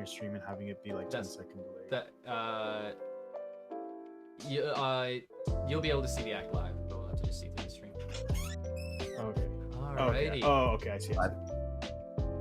your stream and having it be like 10-second delay. You'll be able to see the act live. You'll have to just see through the stream. Okay. Alrighty. Oh, okay. I see.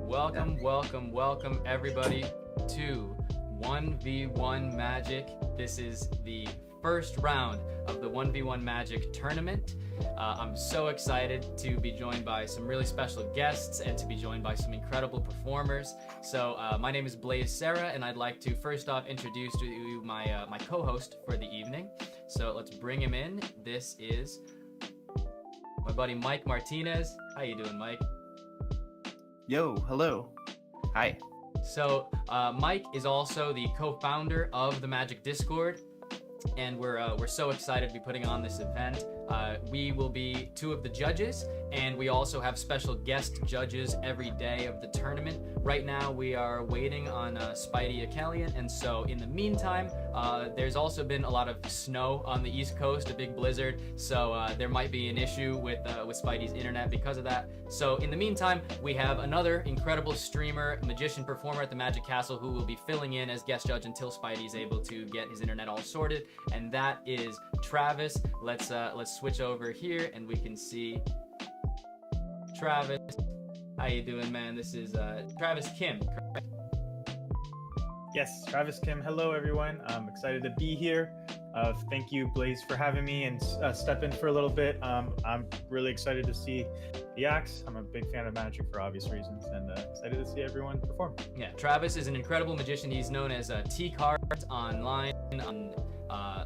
Welcome everybody to 1v1 Magic. This is the first round of the 1v1 Magic tournament. I'm so excited to be joined by some really special guests and to be joined by some incredible performers. So my name is Blest, and I'd like to first off introduce to you my co-host for the evening. So let's bring him in. This is my buddy Mike Martinez. How you doing, Mike? Yo, hello. Hi. So Mike is also the co-founder of the Magic Discord, and we're so excited to be putting on this event. We will be two of the judges, and we also have special guest judges every day of the tournament. Right now, we are waiting on Spidey Akelian, and so in the meantime, there's also been a lot of snow on the East Coast, a big blizzard, so there might be an issue with Spidey's internet because of that. So in the meantime, we have another incredible streamer, magician, performer at the Magic Castle who will be filling in as guest judge until Spidey's able to get his internet all sorted, and that is Travis. Let's switch over here and we can see Travis. How you doing, man? This is Travis Kim, correct? Yes, Travis Kim. Hello, everyone. I'm excited to be here. Thank you, Blaze, for having me and step in for a little bit. I'm really excited to see the acts. I'm a big fan of Magic for obvious reasons, and excited to see everyone perform. Yeah, Travis is an incredible magician. He's known as T-Cards online,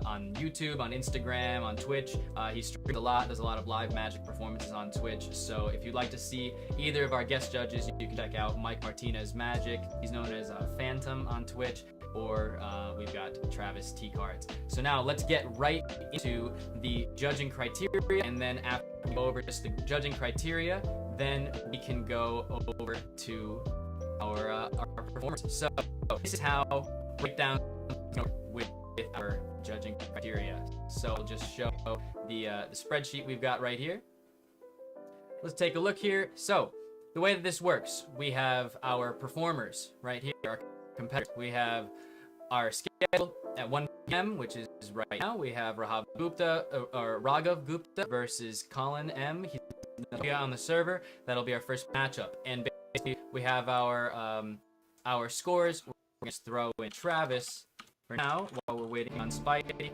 on YouTube, on Instagram, on Twitch. He streams a lot, does a lot of live Magic performances on Twitch. So if you'd like to see either of our guest judges, you can check out Mike Martinez Magic. He's known as Phantom on Twitch, or we've got Travis T-Cards. So now let's get right into the judging criteria, and then after we go over just the judging criteria, then we can go over to our performance. So this is how breakdown with our judging criteria. So I'll just show the spreadsheet we've got right here. Let's take a look here. So the way that this works, we have our performers right here, our competitors. We have our schedule at 1 p.m., which is right now. We have Raghav Gupta versus Colin M. He's on the server. That'll be our first matchup. And basically, we have our scores. We're going to throw in Travis for now while we're waiting on Spidey.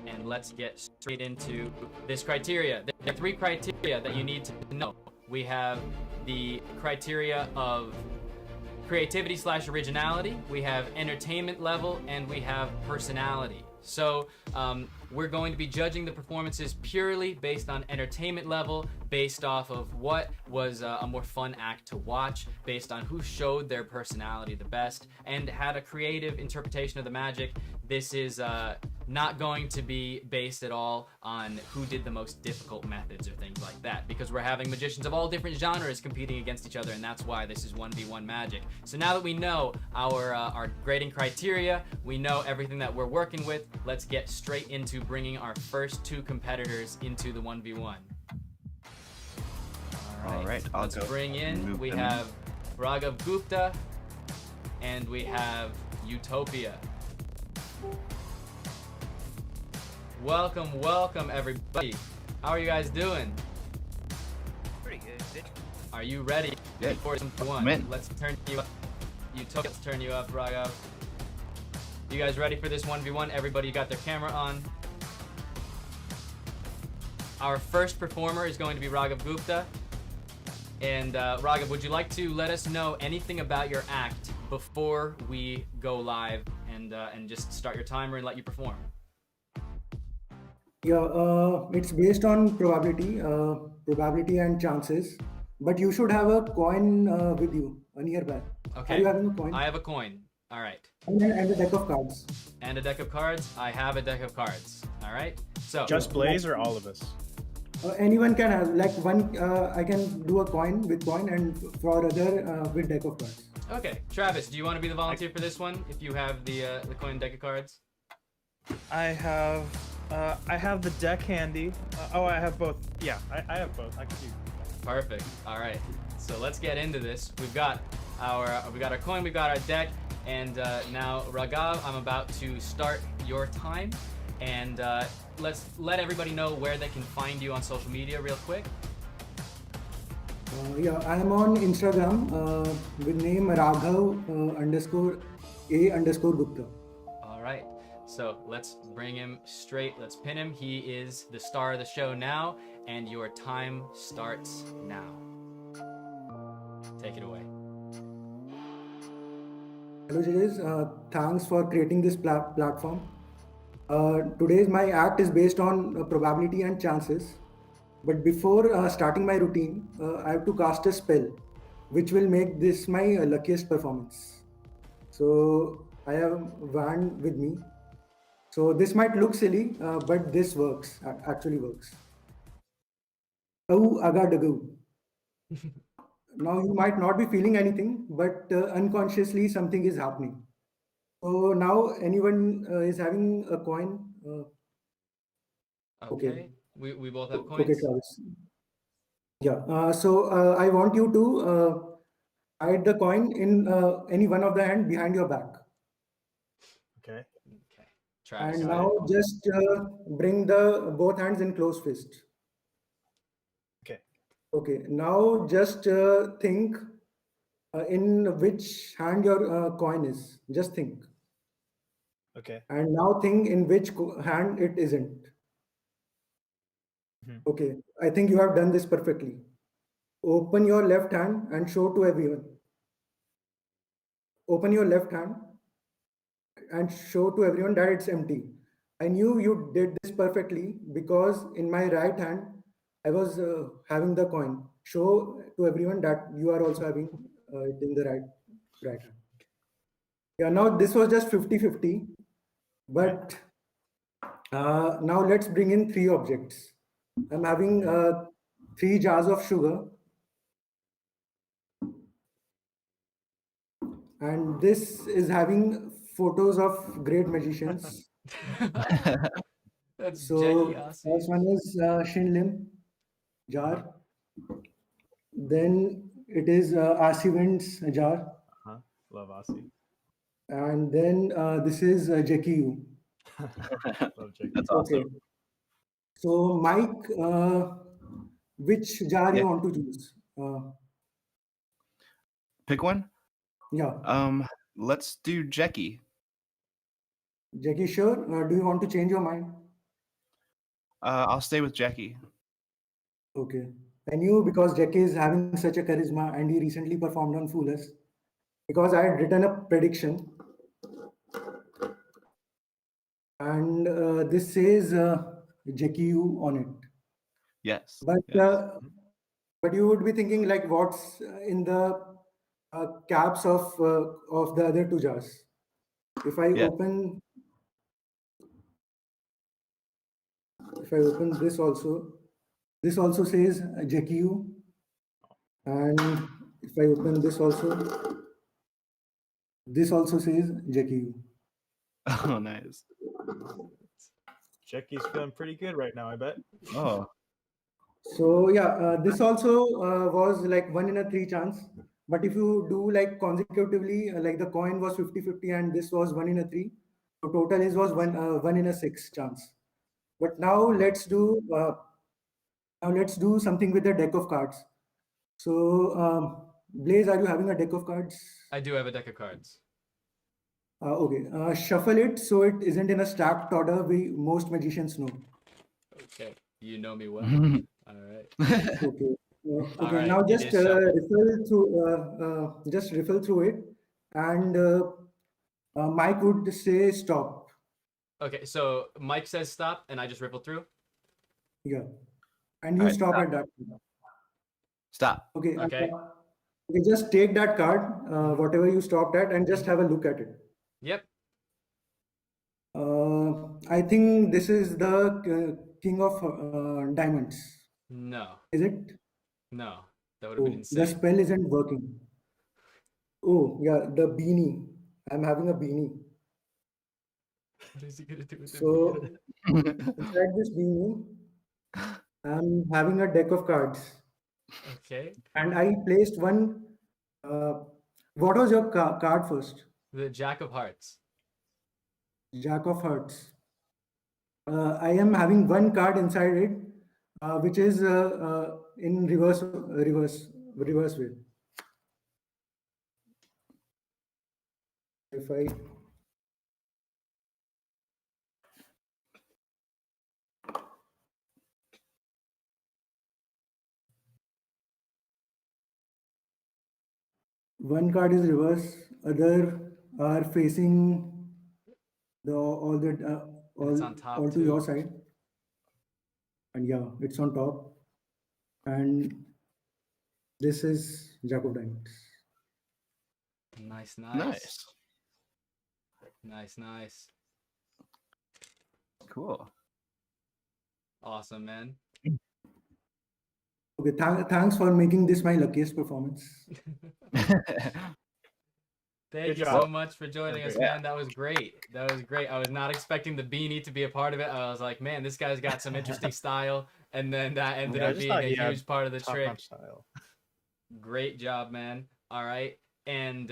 And let's get straight into this criteria. There are 3 criteria that you need to know. We have the criteria of creativity/originality, we have entertainment level, and we have personality. So we're going to be judging the performances purely based on entertainment level, based off of what was a more fun act to watch, based on who showed their personality the best and had a creative interpretation of the magic. This is not going to be based at all on who did the most difficult methods or things like that, because we're having magicians of all different genres competing against each other, and that's why this is 1v1 Magic. So now that we know our grading criteria, we know everything that we're working with, let's get straight into bringing our first 2 competitors into the 1v1. All right, let's bring in, we have Raghav Gupta and we have Utopia. Welcome everybody. How are you guys doing? Pretty good. Are you ready Good. for some fun? Let's turn you up. Utopia, let's turn you up, Raghav. You guys ready for this 1v1? Everybody got their camera on. Our first performer is going to be Raghav Gupta. And Raghav, would you like to let us know anything about your act before we go live and just start your timer and let you perform? Yeah, it's based on probability and chances. But you should have a coin with you nearby. Okay. Are you having a coin? I have a coin. All right. And a deck of cards. And a deck of cards. I have a deck of cards. All right. So Just Blaze or all of us? Anyone can have, like one. I can do a coin with coin, and for other with deck of cards. Okay, Travis, do you want to be the volunteer for this one? If you have the coin deck of cards. I have the deck handy. I have both. Yeah, I have both. I can do. Perfect. All right. So let's get into this. We've got our coin, we've got our deck, and now Raghav, I'm about to start your time, and let's let everybody know where they can find you on social media real quick. Yeah, I am on Instagram with name Raghav underscore A underscore Gupta. All right, so let's bring him straight. Let's pin him. He is the star of the show now, and your time starts now. Take it away. Hello, judges. Thanks for creating this platform. Today's my act is based on probability and chances. But before starting my routine, I have to cast a spell, which will make this my luckiest performance. So I have wand with me. So this might look silly, but this works. Actually works. Oh, agadagu. Now you might not be feeling anything, but unconsciously something is happening. So now anyone is having a coin. Okay. We both have Okay, coins. Travis. Yeah. So I want you to hide the coin in any one of the hand behind your back. Okay. Okay. Travis. And got now just bring the both hands in close fist. Okay. Okay. Now just think in which hand your coin is. Just think. Okay. And now think in which hand it isn't. Mhm. Okay. I think you have done this perfectly. Open your left hand and show to everyone. Open your left hand and show to everyone that it's empty. I knew you did this perfectly because in my right hand, I was having the coin. Show to everyone that you are also having it in the right hand. Yeah, now this was just 50-50, but now let's bring in three objects. I'm having 3 jars of sugar, and this is having photos of great magicians. That's Jackie So Aussie. first one is Shin Lim jar. Then it is RC Wind's jar. Uh-huh. Love Aussie. And then this is Jackie U. Love Jackie. That's Okay. awesome. So Mike, which jar Yeah. you want to choose? Pick one. Yeah. Let's do Jackie. Jackie, sure. Do you want to change your mind? I'll stay with Jackie. Okay. I knew because Jackie is having such a charisma and he recently performed on Fool Us. Because I had written a prediction. And this says Jackie U on it. Yes. But Yes. but you would be thinking like what's in the caps of the other 2 jars. If I Yeah. open this also says Jackie U. And if I open this also says Jackie U. Oh, nice. Jackie's feeling pretty good right now, I bet. Oh. So yeah, this also was like 1 in a 3 chance. But if you do like consecutively, like the coin was 50-50 and this was 1 in a 3. So total is was 1 in a 6 chance. But now let's do something with the deck of cards. So Blaze, are you having a deck of cards? I do have a deck of cards. Okay, shuffle it so it isn't in a stacked order we most magicians know. Okay. You know me well. All right. Okay. All Okay. right, Now it just is shuffled. riffle through it, and Mike would say stop. Okay, so Mike says stop, and I just ripple through. Yeah, and you Alright, stop stop. at that point. Stop. Okay. Okay. Okay. Just take that card, whatever you stopped at, and just have a look at it. Yep. I think this is the king of diamonds. No. Is it? No. That would have been Oh, the insane. spell isn't working. Oh, yeah, the beanie. I'm having a beanie. What is he gonna do with the So inside this beanie, I'm having a deck of cards, Okay. and I placed one uh, What was your card first? The Jack of Hearts. Jack of Hearts. I am having one card inside it, which is in reverse way. If I one card is reverse, other are facing the all the And it's on top all to too. your side, and yeah, it's on top, and this is Jack of Diamonds. Nice. Nice. Cool. Awesome, man. Okay, thanks for making this my luckiest performance. Thank Good you job. so much for joining us, Yeah. man. That was great. I was not expecting the beanie to be a part of it. I was like, man, this guy's got some interesting style. And then that ended Yeah, I up just being thought a he had huge part of the trick. top-notch style. Great job, man. All right. And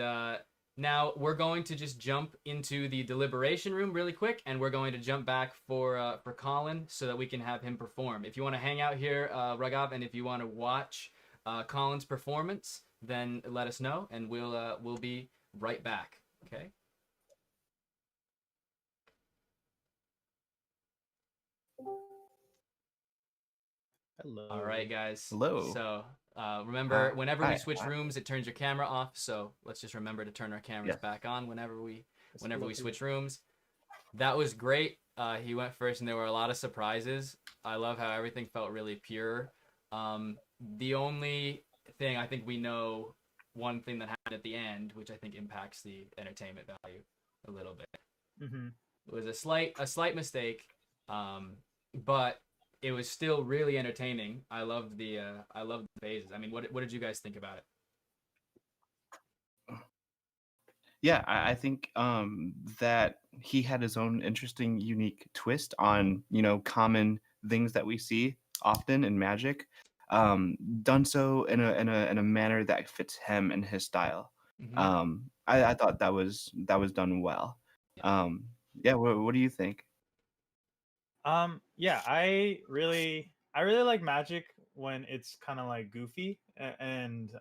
now we're going to just jump into the deliberation room really quick, and we're going to jump back for Colin so that we can have him perform. If you want to hang out here, Raghav, and if you want to watch Colin's performance, then let us know, and we'll be right back. Okay. Hello. All right, guys. Hello. So remember, whenever we Hi. switch rooms, it turns your camera off. So let's just remember to turn our cameras Yes. back on whenever we Hello. switch rooms. That was great. He went first, and there were a lot of surprises. I love how everything felt really pure. The only thing I think we know, one thing that happened at the end, which I think impacts the entertainment value a little bit. Mm-hmm. It was a slight mistake, but it was still really entertaining. I loved the phases. I mean, what did you guys think about it? Yeah, I think that he had his own interesting, unique twist on common things that we see often in magic, done so in a manner that fits him and his style. Mhm. I thought that was done well. Yeah, what do you think? Yeah, I really like magic when it's kind of like goofy and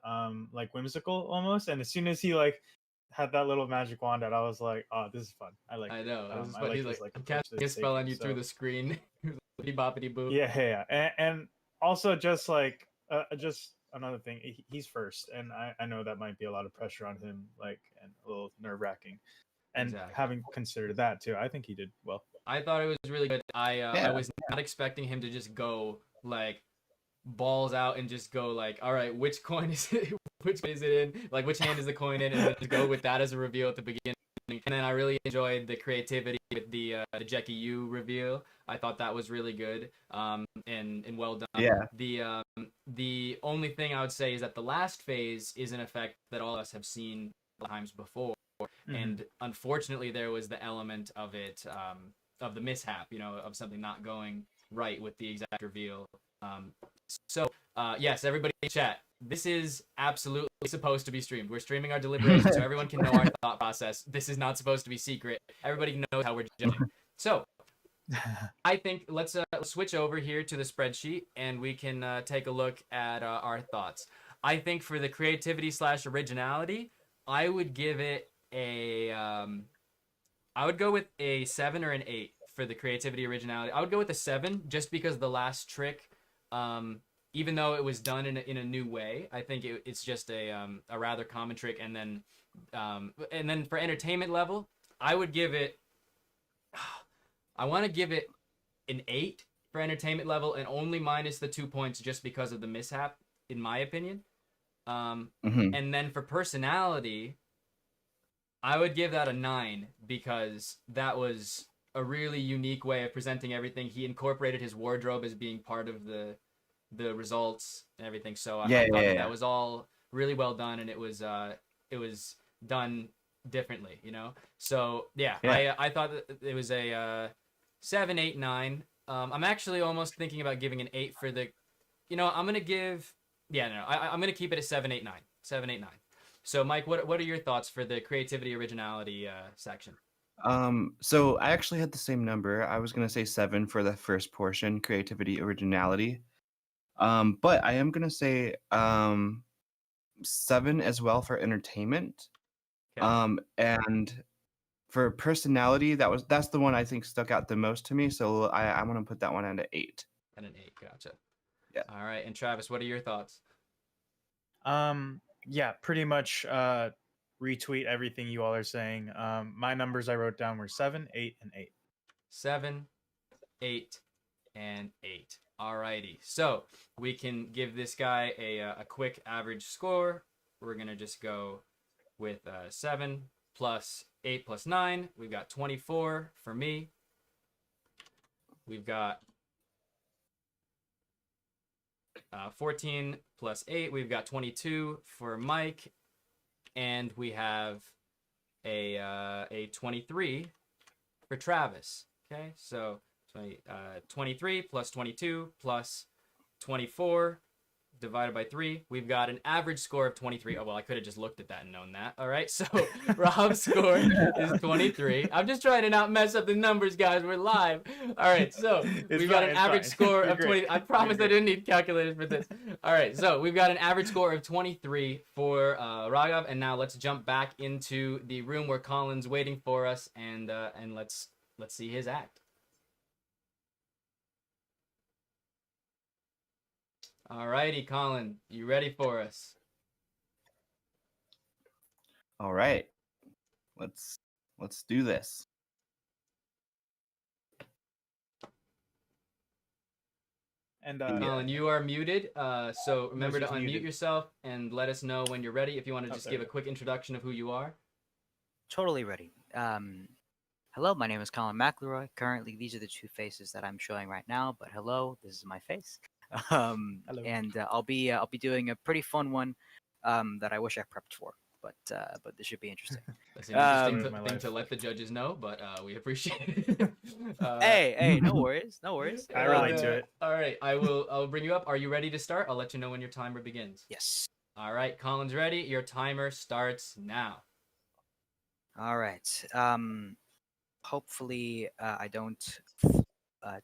like whimsical almost. And as soon as he like had that little magic wand out, I was like, oh, this is fun. I like I it. know. This is I what like he's his like. I'm approach casting to a spell on taking, you through the screen. Boppity boo. Yeah. And also just like just another thing, he's first, and I know that might be a lot of pressure on him, like, and a little nerve wracking. And Exactly. having considered that too, I think he did well. I thought it was really good. I Yeah. was not expecting him to just go like balls out and just go like, all right, which coin is it? Which coin is it in? Like, which hand is the coin in? And then just go with that as a reveal at the beginning. And then I really enjoyed the creativity with the Jackie U reveal. I thought that was really good, and well done. Yeah. The only thing I would say is that the last phase is an effect that all of us have seen times before, and unfortunately there was the element of it, of the mishap, of something not going right with the exact reveal. So yes, everybody in chat, this is absolutely supposed to be streamed. We're streaming our deliberation so everyone can know our thought process. This is not supposed to be secret. Everybody knows how we're judging. So I think let's switch over here to the spreadsheet, and we can take a look at our thoughts. I think for the creativity / originality, I would give it a I would go with a 7 or an 8 for the creativity originality. I would go with a 7 just because the last trick, even though it was done in a new way, I think it's just a rather common trick. And then for entertainment level, I would give it. I want to give it an 8 for entertainment level, and only minus the 2 points just because of the mishap, in my opinion. And then for personality, I would give that a 9 because that was a really unique way of presenting everything. He incorporated his wardrobe as being part of the results and everything. So I thought that was all really well done, and it was done differently, So yeah. I thought that it was a 7, 8, 9. I'm actually almost thinking about giving an 8 for the, I'm gonna give. I'm gonna keep it at 7, 8, 9. 7, 8, 9. So, Mike, what are your thoughts for the creativity originality section? So I actually had the same number. I was gonna say 7 for the first portion, creativity, originality. But I am gonna say 7 as well for entertainment. Okay. And for personality, that's the one I think stuck out the most to me. So I want to put that one at an 8. And an 8. Gotcha. Yeah. All right. And Travis, what are your thoughts? Yeah, pretty much retweet everything you all are saying. My numbers I wrote down were 7, 8, and 8. 7, 8, and 8. Alrighty. So we can give this guy a quick average score. We're gonna just go with 7 plus 8 plus 9. We've got 24 for me. We've got 14 plus 8. We've got 22 for Mike, and we have a 23 for Travis. Okay, so 23 plus 22 plus 24 divided by 3. We've got an average score of 23. Oh, well, I could have just looked at that and known that. All right, so Rob's score is 23. I'm just trying to not mess up the numbers, guys. We're live. All right, so we've got an average score of 20. I promise I didn't need calculators for this. All right, so we've got an average score of 23 for Raghav, and now let's jump back into the room where Colin's waiting for us, and let's see his act. Alrighty, Colin, you ready for us? All right. Let's do this. And Colin, you are muted, so remember to she's unmute muted. yourself and let us know when you're ready. If you want to just there give we a go. quick introduction of who you are. Totally ready. Hello, my name is Colin McElroy. Currently, these are the two faces that I'm showing right now. But hello, this is my face. Hello. And I'll be doing a pretty fun one that I wish I prepped for. But this should be interesting. That's an interesting Story of my thing to life. let the judges know, but we appreciate it. Hey, no worries, no worries. I relate to it. All right, I'll bring you up. Are you ready to start? I'll let you know when your timer begins. Yes. All right, Colin's ready. Your timer starts now. All right. Hopefully, I don't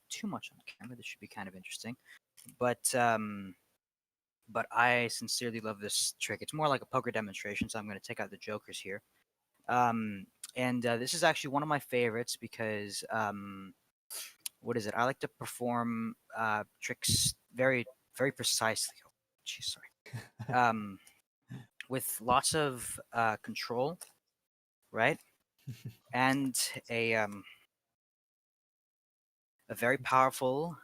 too much on camera. This should be kind of interesting. But I sincerely love this trick. It's more like a poker demonstration, so I'm going to take out the jokers here. And this is actually one of my favorites because what is it? I like to perform tricks very, very precisely. Oh, geez, sorry. With lots of control, right? And a very powerful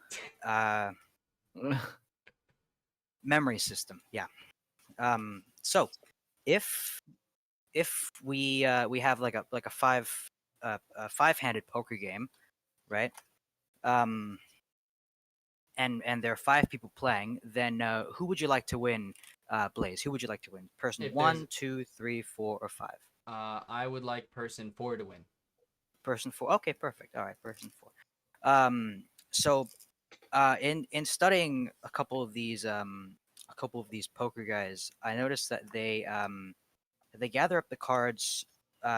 memory system. Yeah. So if we have like a five-handed poker game, right? And there are 5 people playing, then who would you like to win, Blaze? Who would you like to win? Person If 1, there's- 2, 3, 4, or 5? I would like person 4 to win. Person 4. Okay, perfect. All right, person 4. So in studying a couple of these poker guys, I noticed that they gather up the cards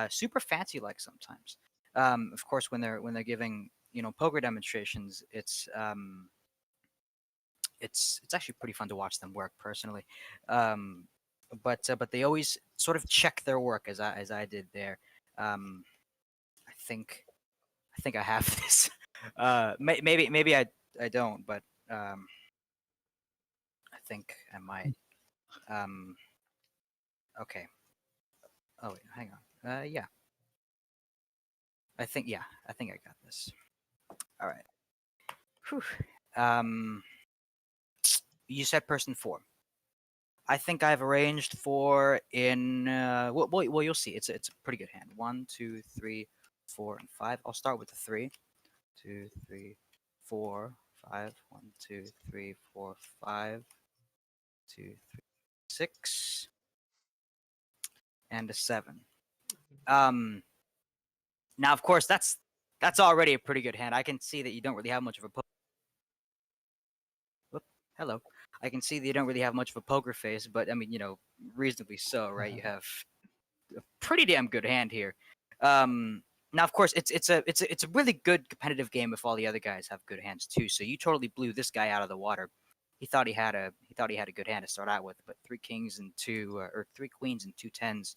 super fancy like sometimes. Of course, when they're giving poker demonstrations, it's actually pretty fun to watch them work personally. But they always sort of check their work as I did there. I think I have this. Maybe I don't, but I think I might. Okay. Oh wait, hang on. Yeah. I think I got this. All right. Whew. You said person 4. I think I've arranged for in. Well, you'll see. It's a pretty good hand. 1, 2, 3, 4, and 5. I'll start with the 3. 2, 3, 4, 5. 1, 2, 3, 4, 5. 2, 3, 6, and a 7. Now, of course, that's already a pretty good hand. I can see that you don't really have much of a. Hello. I can see that you don't really have much of a poker face, but I mean, reasonably so, right? You have a pretty damn good hand here. Now, of course, it's a really good competitive game if all the other guys have good hands too. So you totally blew this guy out of the water. He thought he had a good hand to start out with, but three kings and three queens and two tens.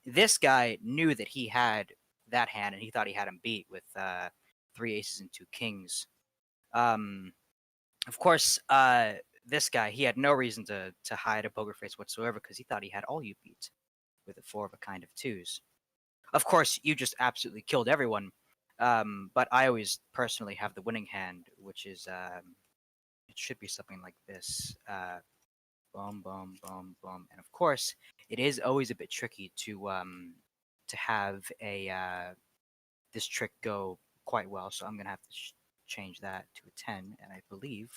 This guy knew that he had that hand, and he thought he had him beat with three aces and two kings. Of course, this guy, he had no reason to hide a poker face whatsoever because he thought he had all you beat with a four of a kind of twos. Of course, you just absolutely killed everyone. But I always personally have the winning hand, which is it should be something like this. Boom, boom, boom, boom, and of course, it is always a bit tricky to have this trick go quite well. So I'm gonna have to change that to a 10, and I believe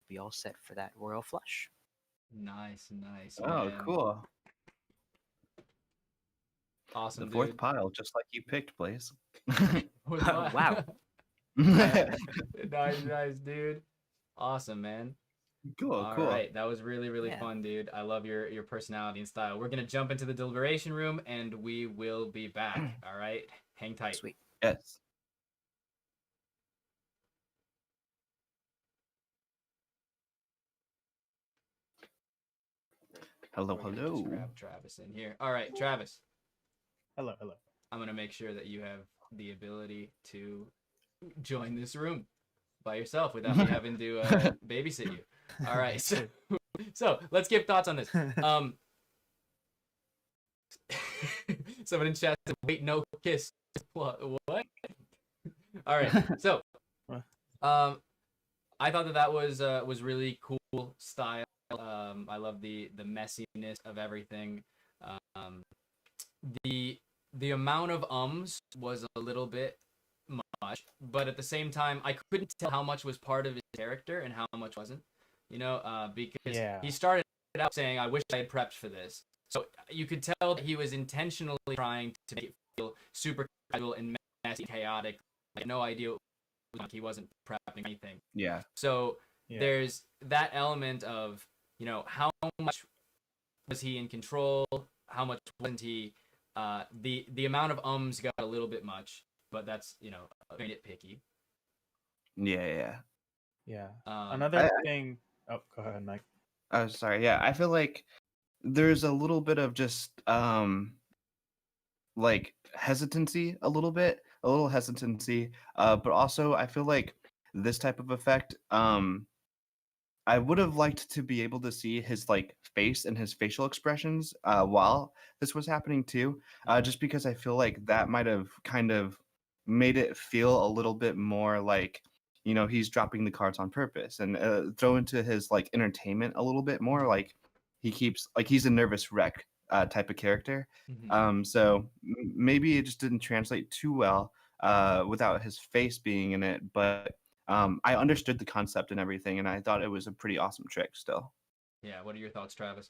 we'll be all set for that royal flush. Nice, Oh, man. cool. Awesome, The fourth dude. pile, just like you picked, Blaze. Wow. Nice, dude. Awesome, man. Cool, All cool. right, that was really Yeah. fun, dude. I love your personality and style. We're gonna jump into the deliberation room, and we will be back. All right, hang tight. Sweet. Yes. Hello, We're gonna hello. just grab Travis in here. All right, Travis. Hello. I'm gonna make sure that you have the ability to join this room by yourself without me having to babysit you. All right, so let's give thoughts on this. Someone in chat said, "Wait, no kiss." What? All right, so I thought that was really cool style. I love the messiness of everything. The amount of ums was a little bit much, but at the same time, I couldn't tell how much was part of his character and how much wasn't. Because he started out saying, "I wish I had prepped for this," so you could tell that he was intentionally trying to make it feel super casual and messy, chaotic. I had no idea what was like. He wasn't prepping anything. Yeah. So there's that element of, how much was he in control? How much wasn't he? The amount of ums got a little bit much, but that's, very nitpicky. Yeah. Another thing. Oh, go ahead, Mike. Oh, sorry. Yeah, I feel like there's a little bit of just like hesitancy, a little hesitancy. But also I feel like this type of effect, I would have liked to be able to see his like face and his facial expressions while this was happening too, just because I feel like that might have kind of made it feel a little bit more like, he's dropping the cards on purpose, and throw into his like entertainment a little bit more, like he's a nervous wreck type of character. So maybe it just didn't translate too well without his face being in it, but I understood the concept and everything, and I thought it was a pretty awesome trick still. Yeah, what are your thoughts, Travis?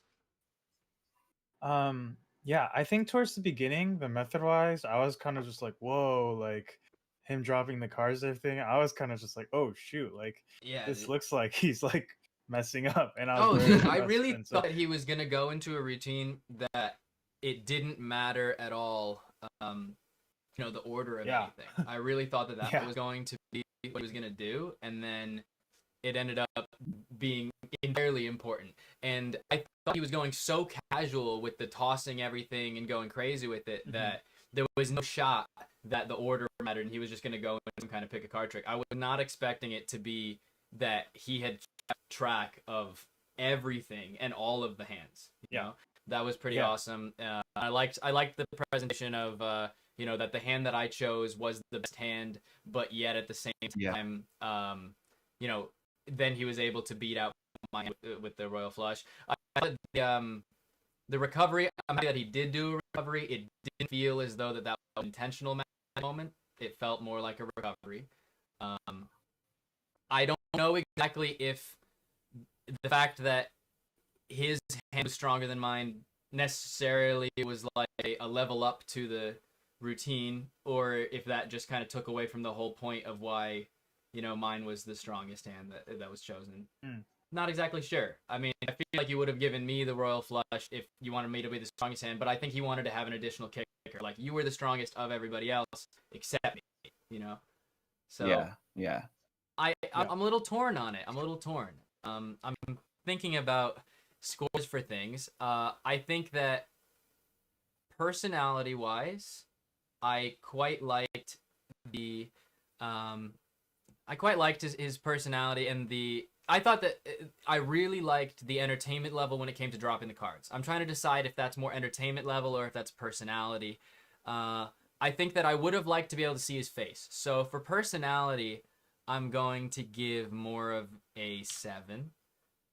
Yeah, I think towards the beginning, the method-wise, I was kind of just like, whoa, like him dropping the cards and everything. I was kind of just like, oh shoot, like this looks like he's like messing up. And I really thought he was gonna go into a routine that it didn't matter at all. The order of anything. I really thought that was going to be what he was gonna do, and then it ended up being entirely important. And I thought he was going so casual with the tossing everything and going crazy with it that there was no shot that the order mattered, and he was just going to go and some kind of pick a card trick. I was not expecting it to be that he had kept track of everything and all of the hands. You know? That was pretty awesome. I liked the presentation of that the hand that I chose was the best hand, but yet at the same time, then he was able to beat out my hand with the royal flush. The recovery, I'm happy that he did do a recovery. It didn't feel as though that was an intentional moment. It felt more like a recovery. I don't know exactly if the fact that his hand was stronger than mine necessarily was like a level up to the routine, or if that just kind of took away from the whole point of why mine was the strongest hand that was chosen. not exactly sure. I mean, I feel like you would have given me the royal flush if you wanted me to be the strongest hand, but I think he wanted to have an additional kicker. Like, you were the strongest of everybody else except me, you know? So Yeah. I'm Yeah. a little torn on it. I'm a little torn. I'm thinking about scores for things. I think that personality-wise, I quite liked the his personality and I thought that I really liked the entertainment level when it came to dropping the cards. I'm trying to decide if that's more entertainment level or if that's personality. I think that I would have liked to be able to see his face. So for personality, I'm going to give more of a 7.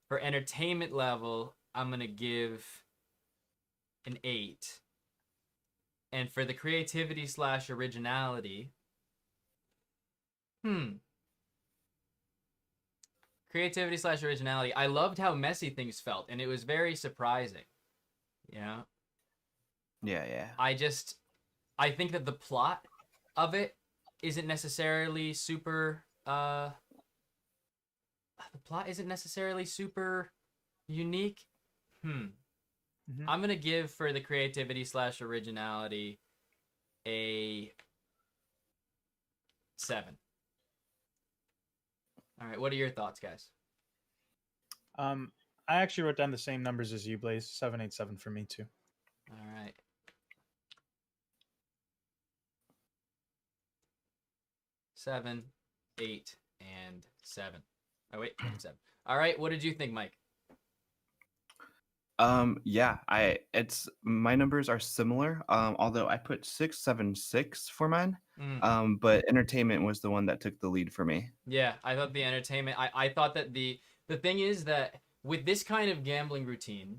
For entertainment level, I'm going to give an 8. And for the creativity / originality, creativity / originality, I loved how messy things felt, and it was very surprising. You know? Yeah. I think that the plot of it isn't necessarily super unique. I'm gonna give for the creativity / originality a 7. All right, what are your thoughts, guys? I actually wrote down the same numbers as you, Blaze. 787 for me too. All right. Seven, 8, and 7. Oh wait, 7. All right, what did you think, Mike? Yeah, my numbers are similar. Although I put 676 for mine. But entertainment was the one that took the lead for me. Yeah, I thought the entertainment. I thought that the thing is that with this kind of gambling routine,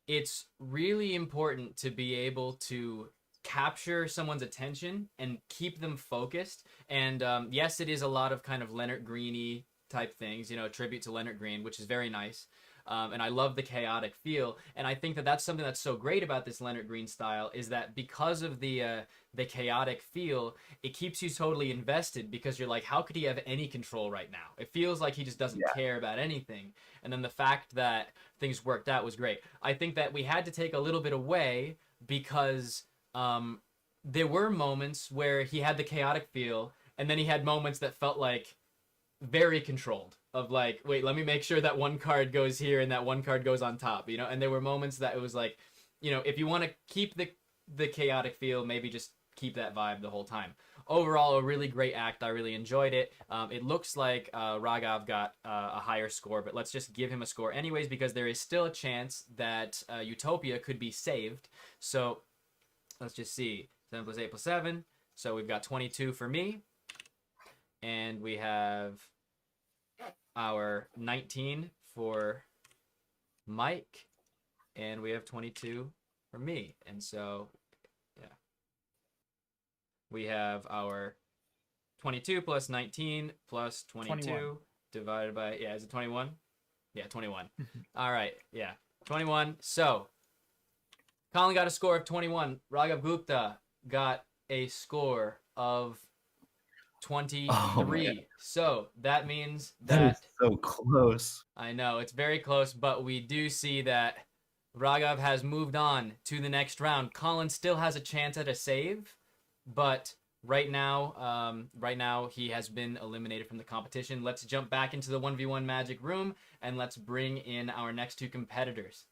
it's really important to be able to capture someone's attention and keep them focused. And yes, it is a lot of kind of Leonard Greeny type things, you know, tribute to Leonard Green, which is very nice. And I love the chaotic feel. And I think that that's something that's so great about this Leonard Green style is that because of the chaotic feel, it keeps you totally invested because you're like, how could he have any control right now? It feels like he just doesn't care about anything. And then the fact that things worked out was great. I think that we had to take a little bit away because there were moments where he had the chaotic feel, and then he had moments that felt like very controlled of like, wait, let me make sure that one card goes here and that one card goes on top, you know? And there were moments that it was like, you know, if you want to keep the chaotic feel, maybe just keep that vibe the whole time. Overall, a really great act. I really enjoyed it. It looks like Raghav got a higher score, but let's just give him a score anyways because there is still a chance that Utopia could be saved. So let's just see. 7 plus 8 plus 7. So we've got 22 for me. And we have our 19 for Mike. And we have 22 for me. And so, yeah. We have our 22 plus 19 plus 22 21. divided by, yeah, is it 21? Yeah, 21. All right, yeah, 21. So, Colin got a score of 21. Raghav Gupta got a score of 23. Oh, so that means that is so close. I know it's very close, but we do see that Raghav has moved on to the next round. Colin still has a chance at a save, but right now he has been eliminated from the competition. Let's jump back into the 1v1 magic room and let's bring in our next two competitors.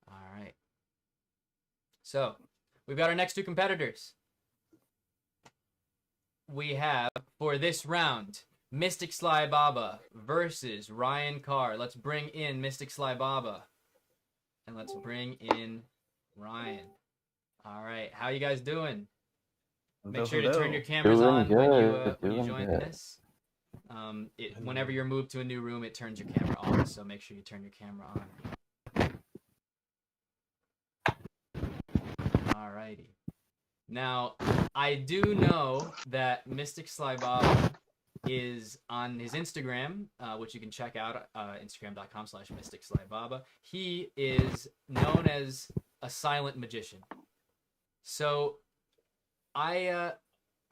All right. So, we've got our next two competitors. We have, for this round, Mystic Sly Baba versus Ryan Carr. Let's bring in Mystic Sly Baba. And let's bring in Ryan. All right, how you guys doing? Make sure to turn your cameras Doing on good, when you doing join good. this. Whenever you're moved to a new room, it turns your camera on, so make sure you turn your camera on. Alrighty. Now, I do know that Mystic Sly Baba is on his Instagram, which you can check out, instagram.com/Mystic Sly Baba. He is known as a silent magician. So, I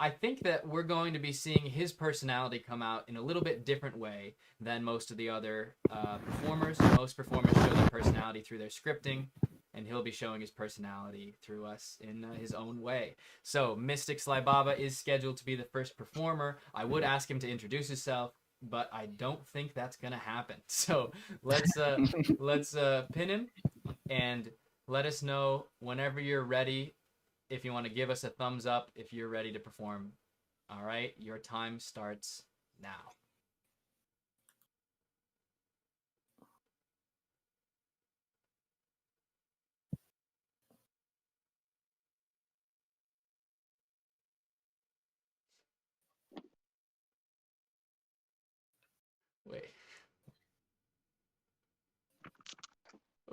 I think that we're going to be seeing his personality come out in a little bit different way than most of the other performers. Most performers show their personality through their scripting, and he'll be showing his personality through us in his own way. So Mystic Sly Baba is scheduled to be the first performer. I would ask him to introduce himself, but I don't think that's gonna happen. So let's pin him and let us know whenever you're ready. If you want to give us a thumbs up, if you're ready to perform. All right, your time starts now. Wait.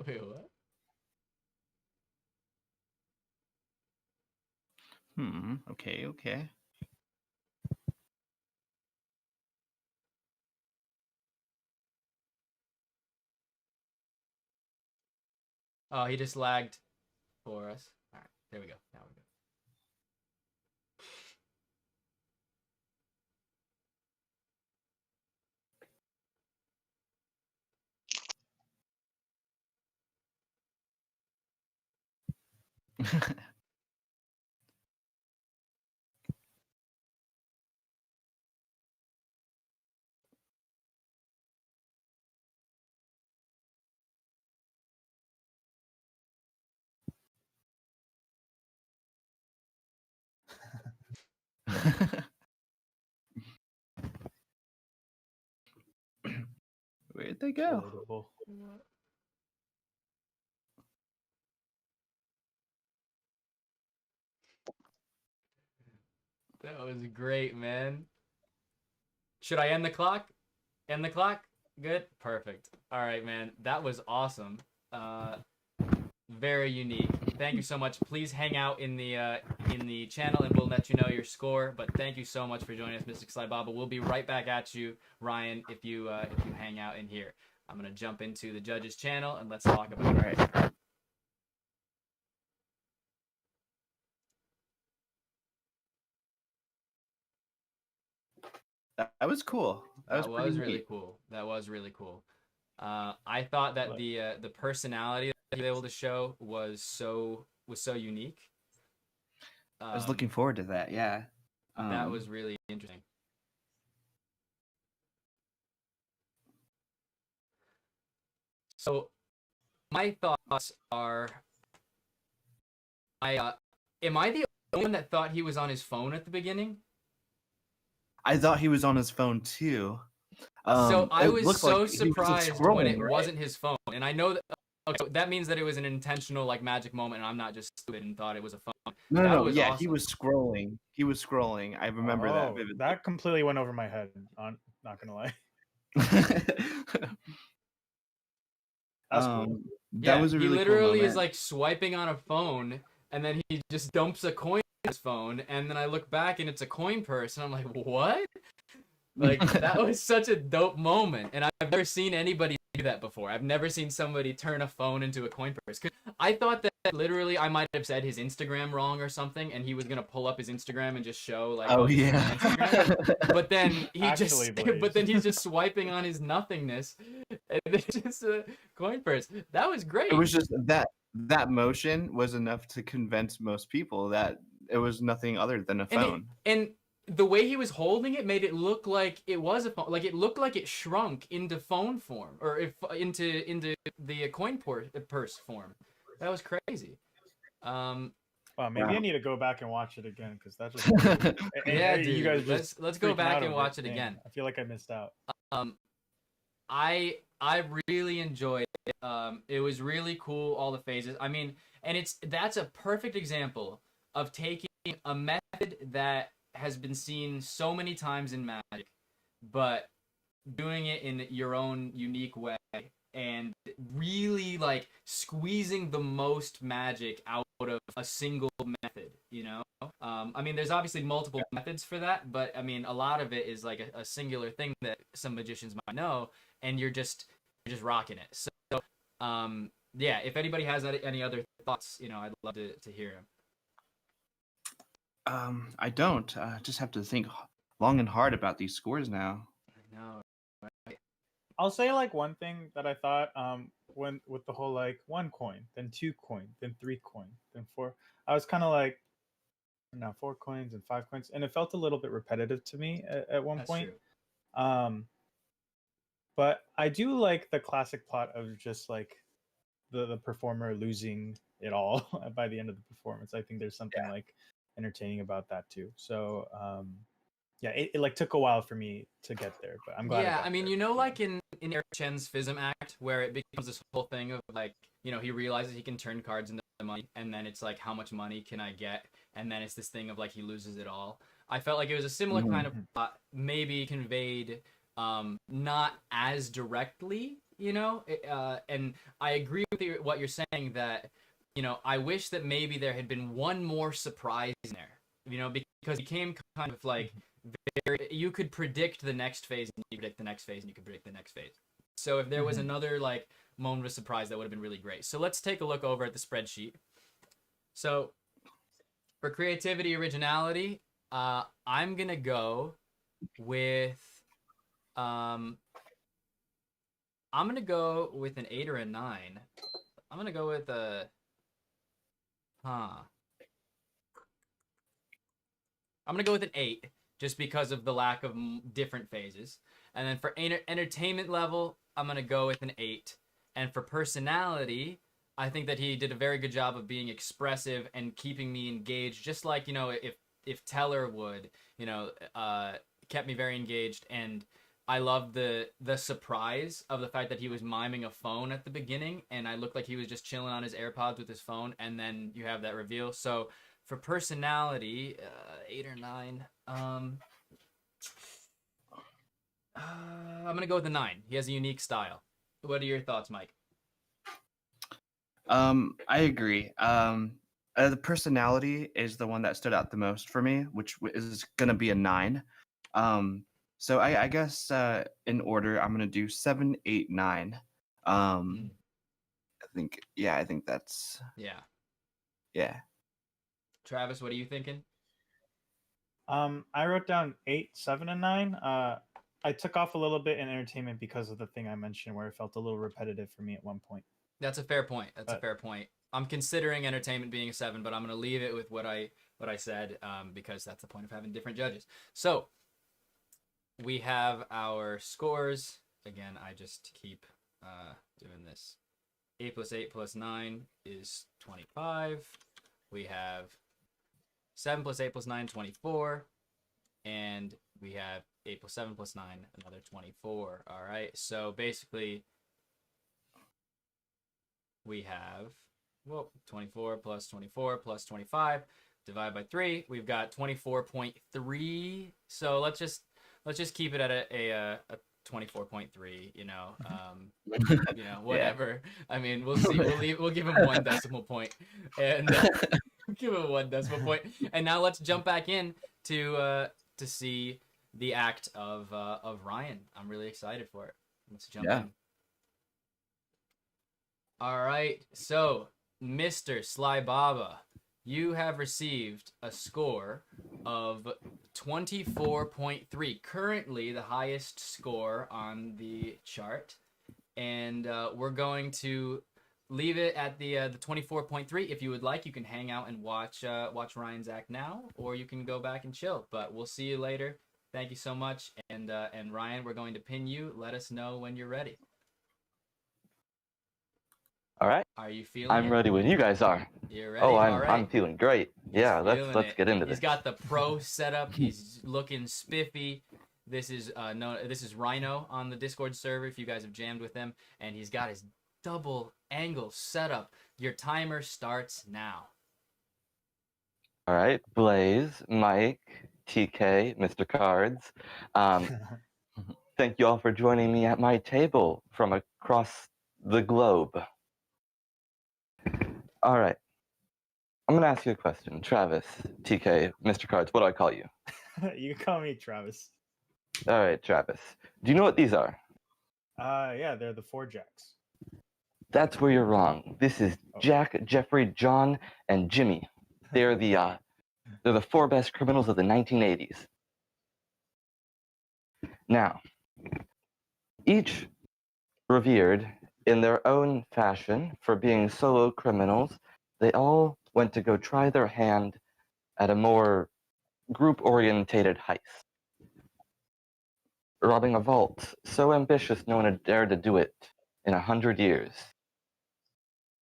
Wait, what? Okay. Oh, he just lagged for us. All right, there we go. Now we go. Where'd they go? Relatable. That was great, man. Should I end the clock? End the clock? Good? Perfect. All right, man. That was awesome. Very unique. Thank you so much. Please hang out in the channel and we'll let you know your score. But thank you so much for joining us, Mystic Sly Baba. We'll be right back at you, Ryan, if you hang out in here. I'm gonna jump into the judges channel and let's talk about it. All right. That was cool. That was pretty really neat. cool. That was really cool. I thought that the personality that he was able to show was so unique. I was looking forward to that. Yeah. That was really interesting. So, my thoughts are, am I the only one that thought he was on his phone at the beginning? I thought he was on his phone too. So I it was looked so like he was surprised when scrolling, it right? wasn't his phone, and I know that. Okay, so that means that it was an intentional like magic moment, and I'm not just stupid and thought it was a phone. No. Was Yeah, awesome. he was scrolling. He was scrolling. I remember that Oh, vividly. that completely went over my head. I'm not gonna lie. That's cool. That was a really he literally cool is moment. like swiping on a phone, and then he just dumps a coin in his phone, and then I look back and it's a coin purse, and I'm like, what? Like that was such a dope moment, and I've never seen anybody do that before. I've never seen somebody turn a phone into a coin purse. 'Cause I thought that literally I might have said his Instagram wrong or something, and he was gonna pull up his Instagram and just show like, Oh this is my yeah. Instagram. But then he Actually, Blaze. but then he's just swiping on his nothingness, and it's just a coin purse. That was great. It was just that motion was enough to convince most people that it was nothing other than a phone. And the way he was holding it made it look like it was a phone. Like it looked like it shrunk into phone form, or into the coin purse form. That was crazy. Wow, maybe Wow. I need to go back and watch it again because that just Yeah, you dude. guys just Let's go freaking back out and over watch it Man, again. I feel like I missed out. I really enjoyed it. It was really cool, all the phases. I mean, and that's a perfect example of taking a method that has been seen so many times in magic, but doing it in your own unique way and really like squeezing the most magic out of a single method, you know? I mean, there's obviously multiple methods for that, but I mean, a lot of it is like a singular thing that some magicians might know, and you're just rocking it. So, yeah, if anybody has any other thoughts, you know, I'd love to hear them. I don't. Just have to think long and hard about these scores now. I know. I'll say like one thing that I thought when with the whole like 1 coin, then 2 coin, then 3 coin, then 4. I was kind of like now 4 coins and 5 coins, and it felt a little bit repetitive to me at one That's point. true. But I do like the classic plot of just like the performer losing it all by the end of the performance. I think there's something like entertaining about that too. So yeah, it like took a while for me to get there, but I'm glad. Yeah, I mean, like in Eric Chen's Fism Act, where it becomes this whole thing of like, he realizes he can turn cards into money, and then it's like, how much money can I get? And then it's this thing of like, he loses it all. I felt like it was a similar kind of plot, maybe conveyed not as directly, and I agree with what you're saying that, I wish that maybe there had been one more surprise in there, because it became kind of like, you could predict the next phase, and you predict the next phase, and you could predict the next phase. So if there was another like moment of surprise, that would have been really great. So let's take a look over at the spreadsheet. So for creativity, originality, I'm gonna go with I'm gonna go with an 8 or a 9. I'm gonna go with a I'm gonna go with an 8. Just because of the lack of different phases. And then for entertainment level, I'm going to go with an 8. And for personality, I think that he did a very good job of being expressive and keeping me engaged, just like, if Teller would, kept me very engaged. And I loved the surprise of the fact that he was miming a phone at the beginning, and I looked like he was just chilling on his AirPods with his phone, and then you have that reveal. So for personality, 8 or 9. I'm gonna go with the 9. He has a unique style. What are your thoughts, Mike? I agree. The personality is the one that stood out the most for me, which is gonna be a 9. So I guess in order, I'm gonna do 7, 8, 9. I think that's yeah. Travis, what are you thinking? I wrote down 8, 7, and 9. I took off a little bit in entertainment because of the thing I mentioned, where it felt a little repetitive for me at one point. That's a fair point. A fair point. I'm considering entertainment being a 7, but I'm going to leave it with what I said, because that's the point of having different judges. So we have our scores. Again, I just keep doing this. 8 plus 8 plus 9 is 25. We have 7 plus 8 plus 9, 24. And we have 8 plus 7 plus 9, another 24. All right. So basically, we have 24 plus 24 plus 25 divided by 3. We've got 24.3. So let's just keep it at a 24.3. Whatever. Yeah. I mean, we'll see. We'll give him 1 decimal point, and give him 1 decimal point. And now let's jump back in to see the act of Ryan. I'm really excited for it. Let's jump in. All right, so Mr. Sly Baba, you have received a score of 24.3, currently the highest score on the chart, and we're going to leave it at the 24.3. If you would like, you can hang out and watch Ryan's act now, or you can go back and chill. But we'll see you later. Thank you so much, and Ryan, we're going to pin you. Let us know when you're ready. All right. Are you feeling I'm ready when you guys are. You're ready? Oh, All right. I'm feeling great. Yeah, let's get into this. He's got the pro setup. He's looking spiffy. This is this is Rhino on the Discord server if you guys have jammed with him, and he's got his double angle setup. Your timer starts now. All right, Blaze, Mike, TK, Mr. Cards. Thank you all for joining me at my table from across the globe. All right. I'm going to ask you a question. Travis, TK, Mr. Cards, what do I call you? You can call me Travis. All right, Travis. Do you know what these are? Yeah, they're the 4 jacks. That's where you're wrong. This is Jack, Jeffrey, John, and Jimmy. They're the They're the 4 best criminals of the 1980s. Now, each revered in their own fashion for being solo criminals, they all went to go try their hand at a more group-orientated heist. Robbing a vault so ambitious no one had dared to do it in 100 years.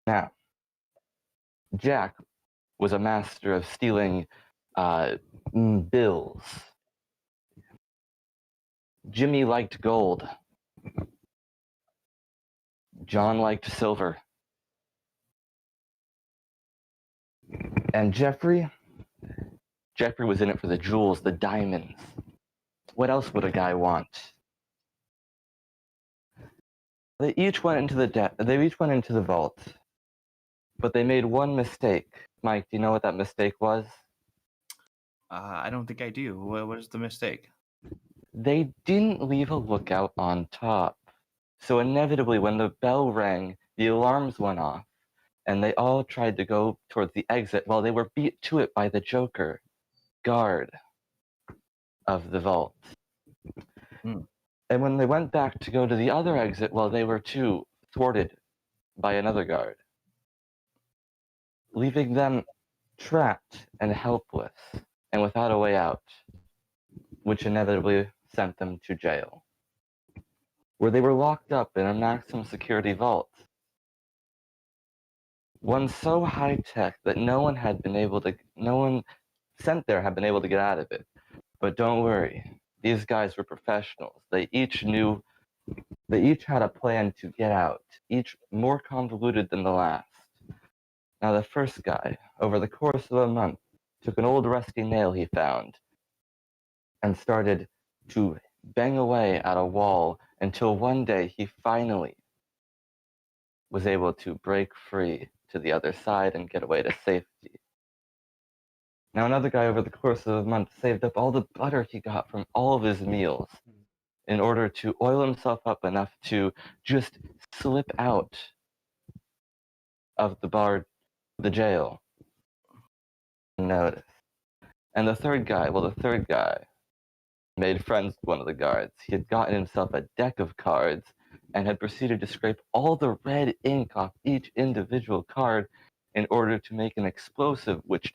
Now, Jack was a master of stealing bills. Jimmy liked gold. John liked silver. And Jeffrey was in it for the jewels, the diamonds. What else would a guy want? They each went into the vault, but they made one mistake. Mike, do you know what that mistake was? I don't think I do. What was the mistake? They didn't leave a lookout on top. So inevitably, when the bell rang, the alarms went off, and they all tried to go towards the exit while they were beat to it by the Joker, guard of the vault. And when they went back to go to the other exit, well, they were too thwarted by another guard, leaving them trapped and helpless and without a way out, which inevitably sent them to jail, where they were locked up in a maximum security vault. One so high-tech that no one sent there had been able to get out of it. But don't worry, these guys were professionals. They each had a plan to get out, each more convoluted than the last. Now the first guy, over the course of a month, took an old rusty nail he found and started to bang away at a wall until one day he finally was able to break free to the other side and get away to safety. Now another guy over the course of a month saved up all the butter he got from all of his meals in order to oil himself up enough to just slip out of the jail. Notice. And the third guy made friends with one of the guards. He had gotten himself a deck of cards and had proceeded to scrape all the red ink off each individual card in order to make an explosive which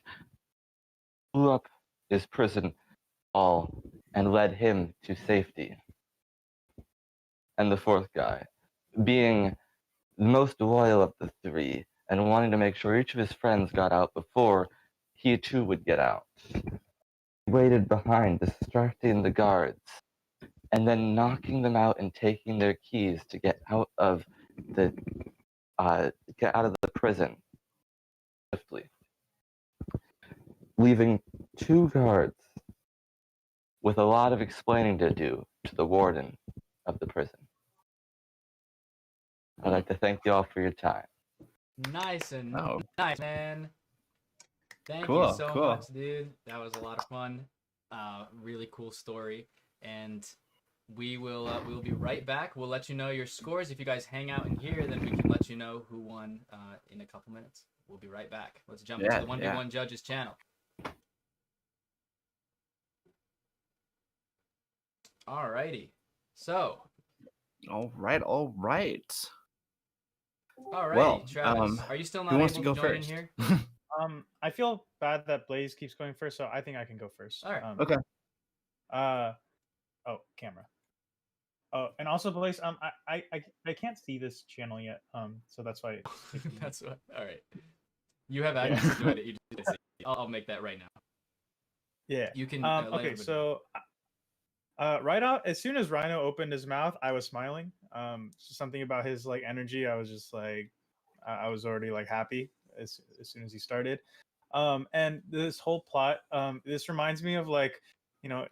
blew up his prison wall and led him to safety. And the fourth guy, being the most loyal of the three and wanting to make sure each of his friends got out before he too would get out, he waited behind, distracting the guards, and then knocking them out and taking their keys to get out of the prison swiftly, leaving 2 guards with a lot of explaining to do to the warden of the prison. I'd like to thank you all for your time. Nice and Oh. nice, man. Thank Cool, you so cool. much, dude. That was a lot of fun. Really cool story. And we'll be right back. We'll let you know your scores. If you guys hang out in here, then we can let you know who won in a couple minutes. We'll be right back. Let's jump into the 1v1 Judges channel. Alrighty. So. All right. Alrighty, Well, Travis. Are you still not who able wants to to go join in first? here? I feel bad that Blaze keeps going first, so I think I can go first. All right. Okay. Oh, camera. Oh, and also Blaze, I can't see this channel yet. So that's why. That's what. All right. You have access to it. You just see. I'll make that right now. Yeah. You can. Okay, so right out as soon as Rhino opened his mouth, I was smiling. Something about his like energy, I was just like, I was already like happy as soon as he started. And this whole plot, this reminds me of like, you know,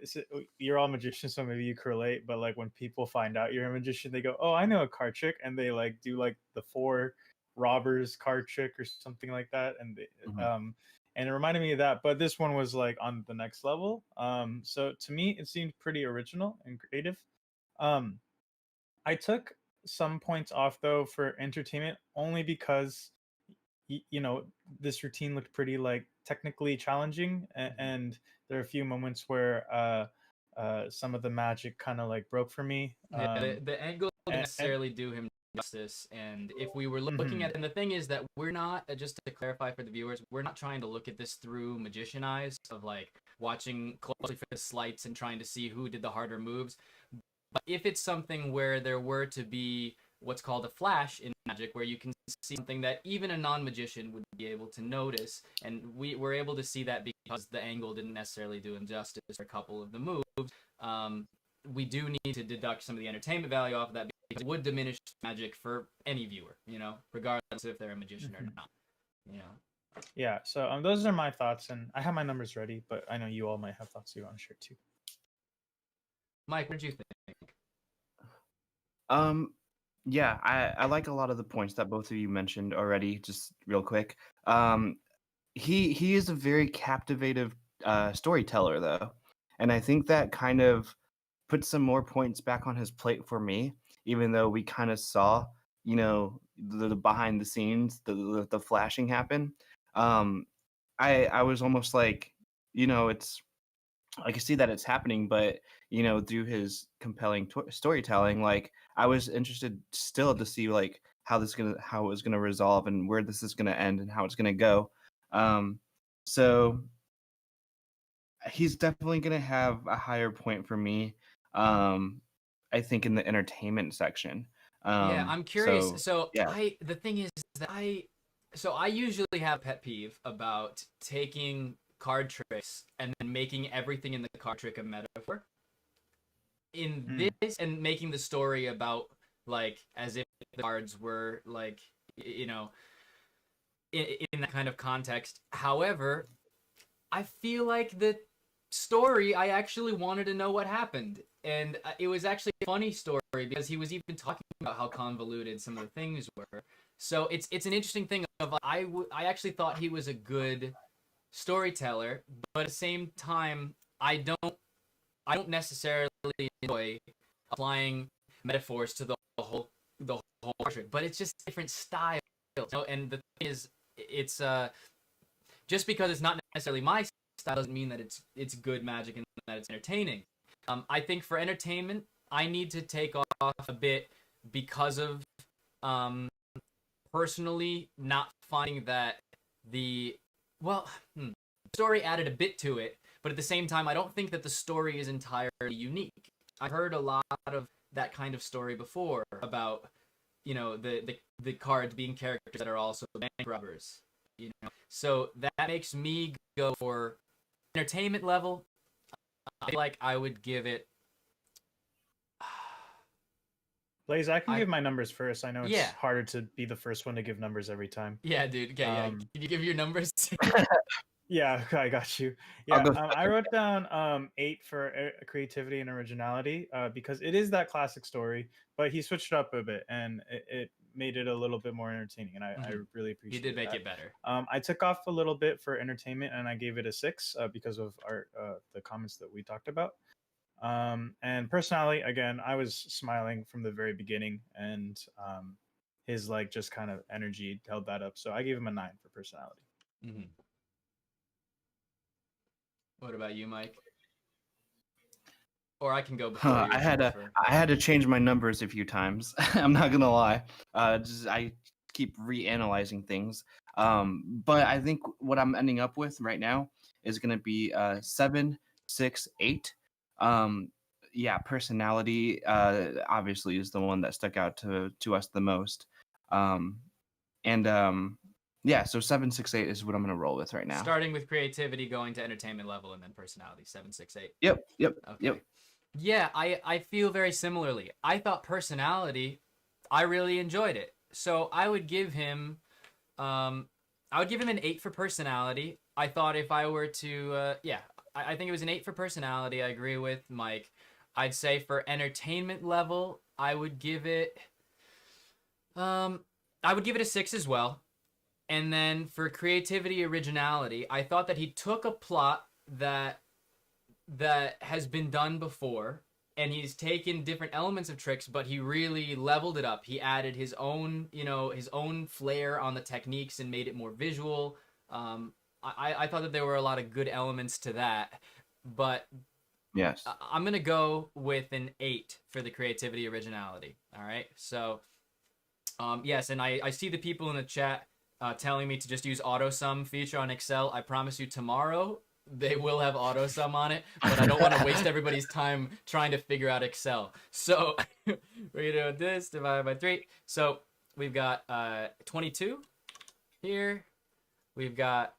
you're all magicians, so maybe you correlate. But like when people find out you're a magician, they go, "Oh, I know a card trick," and they like do like the 4 robbers card trick or something like that, and and it reminded me of that. But this one was like on the next level. So to me, it seemed pretty original and creative. I took some points off though for entertainment only because you know, this routine looked pretty like technically challenging, and there are a few moments where some of the magic kind of like broke for me. Yeah, the angle didn't and necessarily do him justice. And if we were looking Mhm. at, and the thing is that we're not, just to clarify for the viewers, we're not trying to look at this through magician eyes of like watching closely for the sleights and trying to see who did the harder moves. But if it's something where there were to be what's called a flash in magic, where you can see something that even a non-magician would be able to notice, and we were able to see that because the angle didn't necessarily do him justice for a couple of the moves, we do need to deduct some of the entertainment value off of that, because it would diminish magic for any viewer, you know, regardless if they're a magician or not, you know. Yeah, so those are my thoughts, and I have my numbers ready, but I know you all might have thoughts you want to share too. Mike, what did you think? Yeah, I like a lot of the points that both of you mentioned already. Just real quick, he is a very captivative storyteller, though, and I think that kind of put some more points back on his plate for me. Even though we kind of saw, you know, the behind the scenes, the flashing happen. I was almost like, you know, it's I can see that it's happening, but you know, through his compelling storytelling, like I was interested still to see like how it was gonna resolve and where this is gonna end and how it's gonna go. So he's definitely gonna have a higher point for me. I think in the entertainment section. Yeah, I'm curious. So So yeah, the thing is that I usually have a pet peeve about taking card tricks and then making everything in the card trick a metaphor. In this, and making the story about like as if the cards were like, you know, in that kind of context. However, I feel like the story, I actually wanted to know what happened. And it was actually a funny story because he was even talking about how convoluted some of the things were. So it's an interesting thing of I actually thought he was a good storyteller, but at the same time I don't necessarily enjoy applying metaphors to the whole portrait, but it's just different styles. You know? And the thing is, it's just because it's not necessarily my style doesn't mean that it's good magic and that it's entertaining. I think for entertainment, I need to take off a bit because of personally not finding that the story added a bit to it, but at the same time, I don't think that the story is entirely unique. I've heard a lot of that kind of story before about, you know, the cards being characters that are also bank robbers. You know, so that makes me go for entertainment level. I feel like I would give it. Blaze, I can give my numbers first. I know it's Yeah. harder to be the first one to give numbers every time. Yeah, dude. Okay, yeah. Can you give your numbers? Yeah, I got you. I'll Yeah, go I wrote down 8 for creativity and originality because it is that classic story, but he switched it up a bit and it made it a little bit more entertaining, and I really appreciate He did make that. it better. I took off a little bit for entertainment and I gave it a 6 because of the comments that we talked about. And personality, again, I was smiling from the very beginning, and his like just kind of energy held that up. So I gave him a 9 for personality. Mm-hmm. What about you, Mike? Or I can go before you. I had to change my numbers a few times. I'm not gonna lie. I keep reanalyzing things. But I think what I'm ending up with right now is gonna be 7, 6, 8. Yeah, personality obviously is the one that stuck out to us the most. Yeah, so 7, 6, 8 is what I'm gonna roll with right now. Starting with creativity, going to entertainment level, and then personality. 7, 6, 8. Yep. Okay. Yep. Yeah, I feel very similarly. I thought personality, I really enjoyed it. So I would give him an 8 for personality. I thought if I were to I think it was an 8 for personality. I agree with Mike. I'd say for entertainment level, I would give it a 6 as well. And then for creativity, originality, I thought that he took a plot that has been done before and he's taken different elements of tricks, but he really leveled it up. He added his own, his own flair on the techniques and made it more visual. I thought that there were a lot of good elements to that, but Yes. I'm gonna go with an 8 for the creativity originality. All right, so yes, and I see the people in the chat telling me to just use auto sum feature on Excel. I promise you tomorrow they will have auto sum on it, but I don't want to waste everybody's time trying to figure out Excel. So we're gonna do this divided by 3. So we've got 22 here. We've got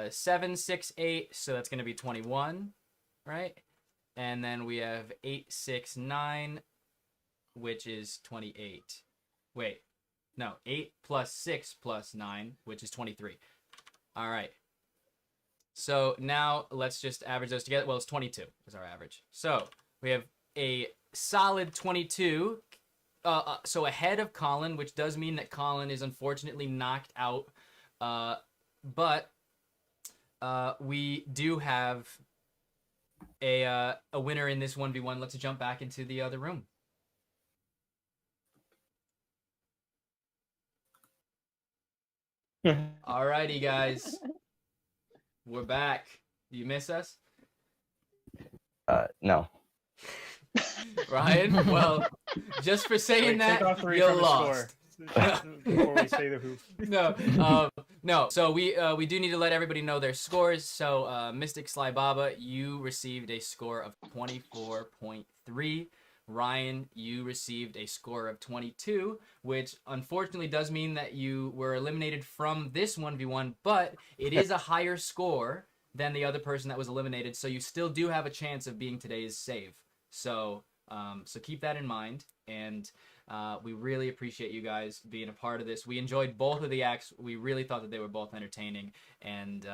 7, 6, 8. So that's gonna be 21, right? And then we have 8, 6, 9, which is 28. Wait, no, 8 plus 6 plus 9, which is 23. All right. So now let's just average those together. Well, it's 22 is our average. So we have a solid 22. So ahead of Colin, which does mean that Colin is unfortunately knocked out. But we do have a winner in this 1v1. Let's jump back into the other room. Alrighty, guys. We're back. Do you miss us? No. Ryan? Well, just for saying Wait, take that, off 3 you from the lost. score. Before we say the hoop. No. So we do need to let everybody know their scores. So Mystic Sly Baba, you received a score of 24.3. Ryan, you received a score of 22, which unfortunately does mean that you were eliminated from this 1v1, but it is a higher score than the other person that was eliminated, so you still do have a chance of being today's save. So so keep that in mind, and we really appreciate you guys being a part of this. We enjoyed both of the acts. We really thought that they were both entertaining, and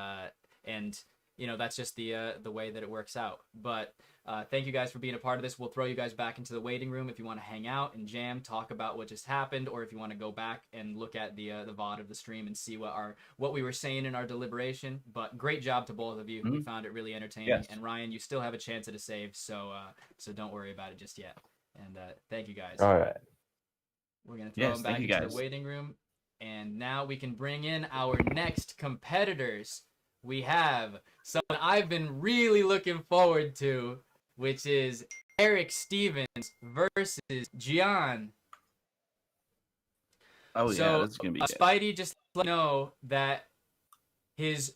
that's just the way that it works out. But thank you guys for being a part of this. We'll throw you guys back into the waiting room if you want to hang out and jam, talk about what just happened, or if you want to go back and look at the VOD of the stream and see what we were saying in our deliberation. But great job to both of you. We found it really entertaining. Yes. And Ryan, you still have a chance at a save, so don't worry about it just yet. And thank you guys. All right. We're gonna throw them back into the waiting room, and now we can bring in our next competitors. We have someone I've been really looking forward to, which is Eric Stevens versus Gian. Oh, so, yeah, that's going to be good. Spidey just let me know that his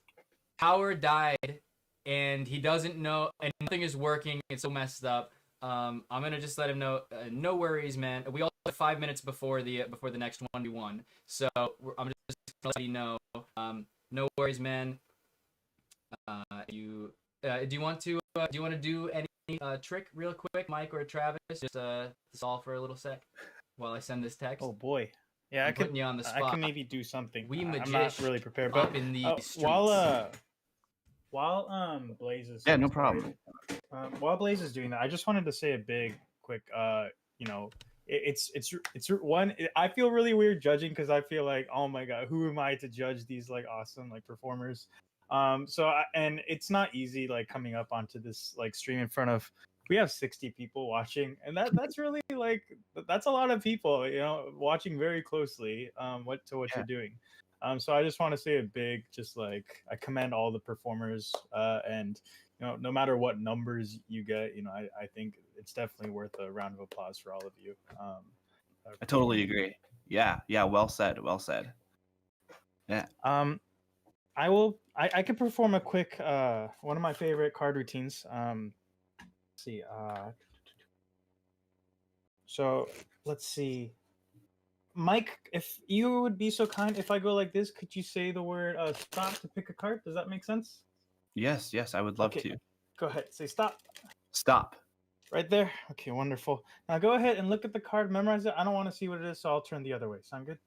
power died and he doesn't know, and nothing is working. It's so messed up. I'm going to just let him know, no worries, man. We all have 5 minutes before the next 1v1. So I'm just going to let you know, no worries, man. Do you want to do any trick real quick, Mike or Travis? Just stall for a little sec while I send this text. Oh boy, yeah, I'm putting you on the spot. I can maybe do something. We I'm not really prepared, but in the streets. while Blaze is Yeah, no problem. While Blaze is doing that, I just wanted to say a big quick it's one. I feel really weird judging because I feel like, oh my god, who am I to judge these like awesome like performers? And it's not easy like coming up onto this like stream in front of, we have 60 people watching, and that's really like, that's a lot of people, watching very closely what you're doing. So I just want to say a big, just like, I commend all the performers, and no matter what numbers you get, I think it's definitely worth a round of applause for all of you. I totally agree. Yeah, well said. Yeah. I could perform a quick one of my favorite card routines. Let's see. So let's see. Mike, if you would be so kind, if I go like this, could you say the word stop to pick a card? Does that make sense? Yes, I would love to. Go ahead. Say stop. Stop. Right there. Okay, wonderful. Now go ahead and look at the card, memorize it. I don't want to see what it is, so I'll turn the other way. Sound good?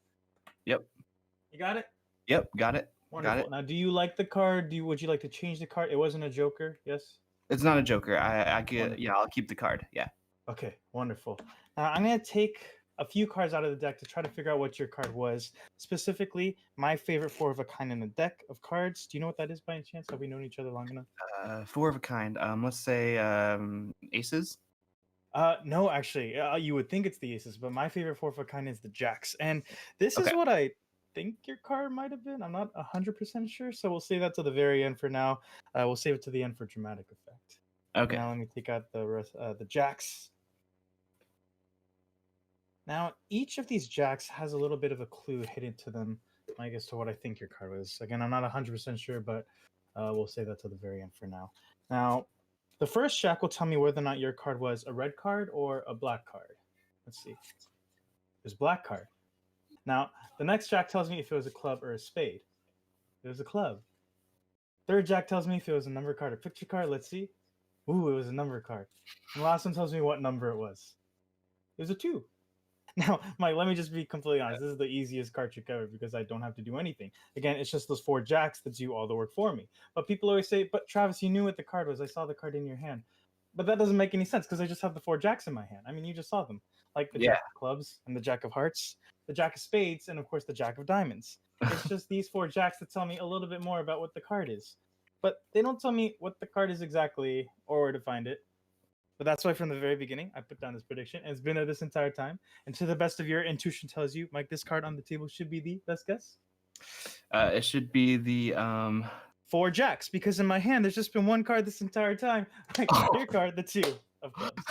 Yep. You got it? Yep, got it. Wonderful. Got it. Now, do you like the card? Would you like to change the card? It wasn't a joker, yes? It's not a joker. I get. Yeah, I'll keep the card. Yeah. Okay, wonderful. Now I'm gonna take a few cards out of the deck to try to figure out what your card was. Specifically, my favorite 4 of a kind in a deck of cards. Do you know what that is by any chance? Have we known each other long enough? 4 of a kind. Let's say aces. No, actually, you would think it's the aces, but my favorite four of a kind is the jacks, and this is Okay. what I think your card might have been. I'm not 100% sure, so we'll save that to the very end for now. We'll save it to the end for dramatic effect. Okay. Now let me take out the rest, the jacks. Now each of these jacks has a little bit of a clue hidden to them, I guess, to what I think your card was. Again, I'm not 100% sure, but we'll save that to the very end for now. Now, the first jack will tell me whether or not your card was a red card or a black card. Let's see. It was black card. Now, the next jack tells me if it was a club or a spade. It was a club. Third jack tells me if it was a number card or picture card. Let's see. Ooh, it was a number card. And the last one tells me what number it was. It was a 2. Now, Mike, let me just be completely honest. This is the easiest card trick ever because I don't have to do anything. Again, it's just those 4 jacks that do all the work for me. But people always say, but Travis, you knew what the card was. I saw the card in your hand. But that doesn't make any sense because I just have the 4 jacks in my hand. I mean, you just saw them. Like the jack of clubs and the jack of hearts, the jack of spades, and of course the jack of diamonds. It's just these 4 jacks that tell me a little bit more about what the card is. But they don't tell me what the card is exactly or where to find it. But that's why from the very beginning, I put down this prediction. And it's been there this entire time. And to the best of your intuition tells you, Mike, this card on the table should be the best guess? It should be the 4 jacks, because in my hand, there's just been 1 card this entire time. Like, your card, the 2 of clubs.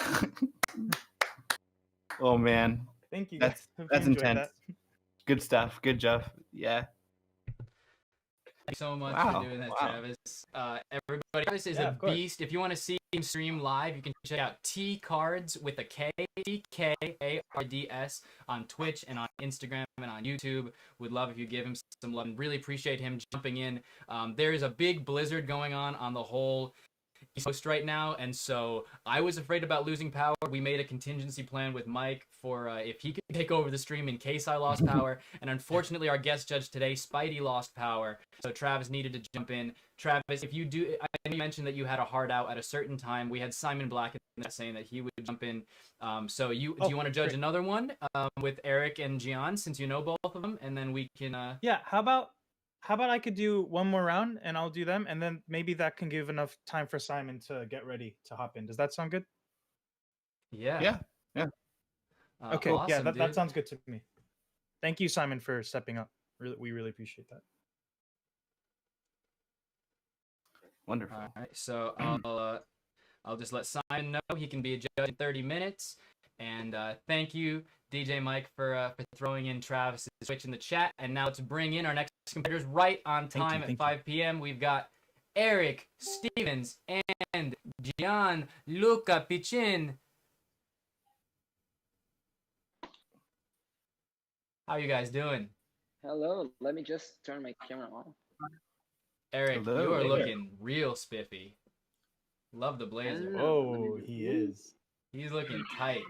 Oh, man. Thank you, guys. That's Hope you enjoyed intense. that. Good stuff. Good job. Yeah. Thank you so much Wow, for doing that, wow. Travis. Everybody, Travis is Yeah, a of course. beast. If you want to see him stream live, you can check out T Cards with a K, TKARDS on Twitch and on Instagram and on YouTube. Would love if you give him some love and really appreciate him jumping in. There is a big blizzard going on the whole East Coast right now, and so I was afraid about losing power. We made a contingency plan with Mike for if he could take over the stream in case I lost power, and unfortunately our guest judge today, Spidey, lost power, so Travis needed to jump in. Travis, if you do, I mentioned that you had a hard out at a certain time. We had Simon Black saying that he would jump in. So do you want to judge another one with Eric and Gian, since you know both of them, and then we can Yeah, how about I could do one more round and I'll do them, and then maybe that can give enough time for Simon to get ready to hop in. Does that sound good? Yeah. Okay, awesome, yeah, that dude. sounds good to me. Thank you, Simon, for stepping up. We really appreciate that. Wonderful. All right, so I'll just let Simon know he can be a judge in 30 minutes. And thank you, DJ Mike, for throwing in Travis's Twitch in the chat. And now let's bring in our next competitors right on time at 5 p.m. We've got Eric Stevens and Gianluca Piccin. How you guys doing? Hello, let me just turn my camera on. Eric, Hello. you are Hey. looking real spiffy. Love the blazer. Oh, he is. He's looking tight.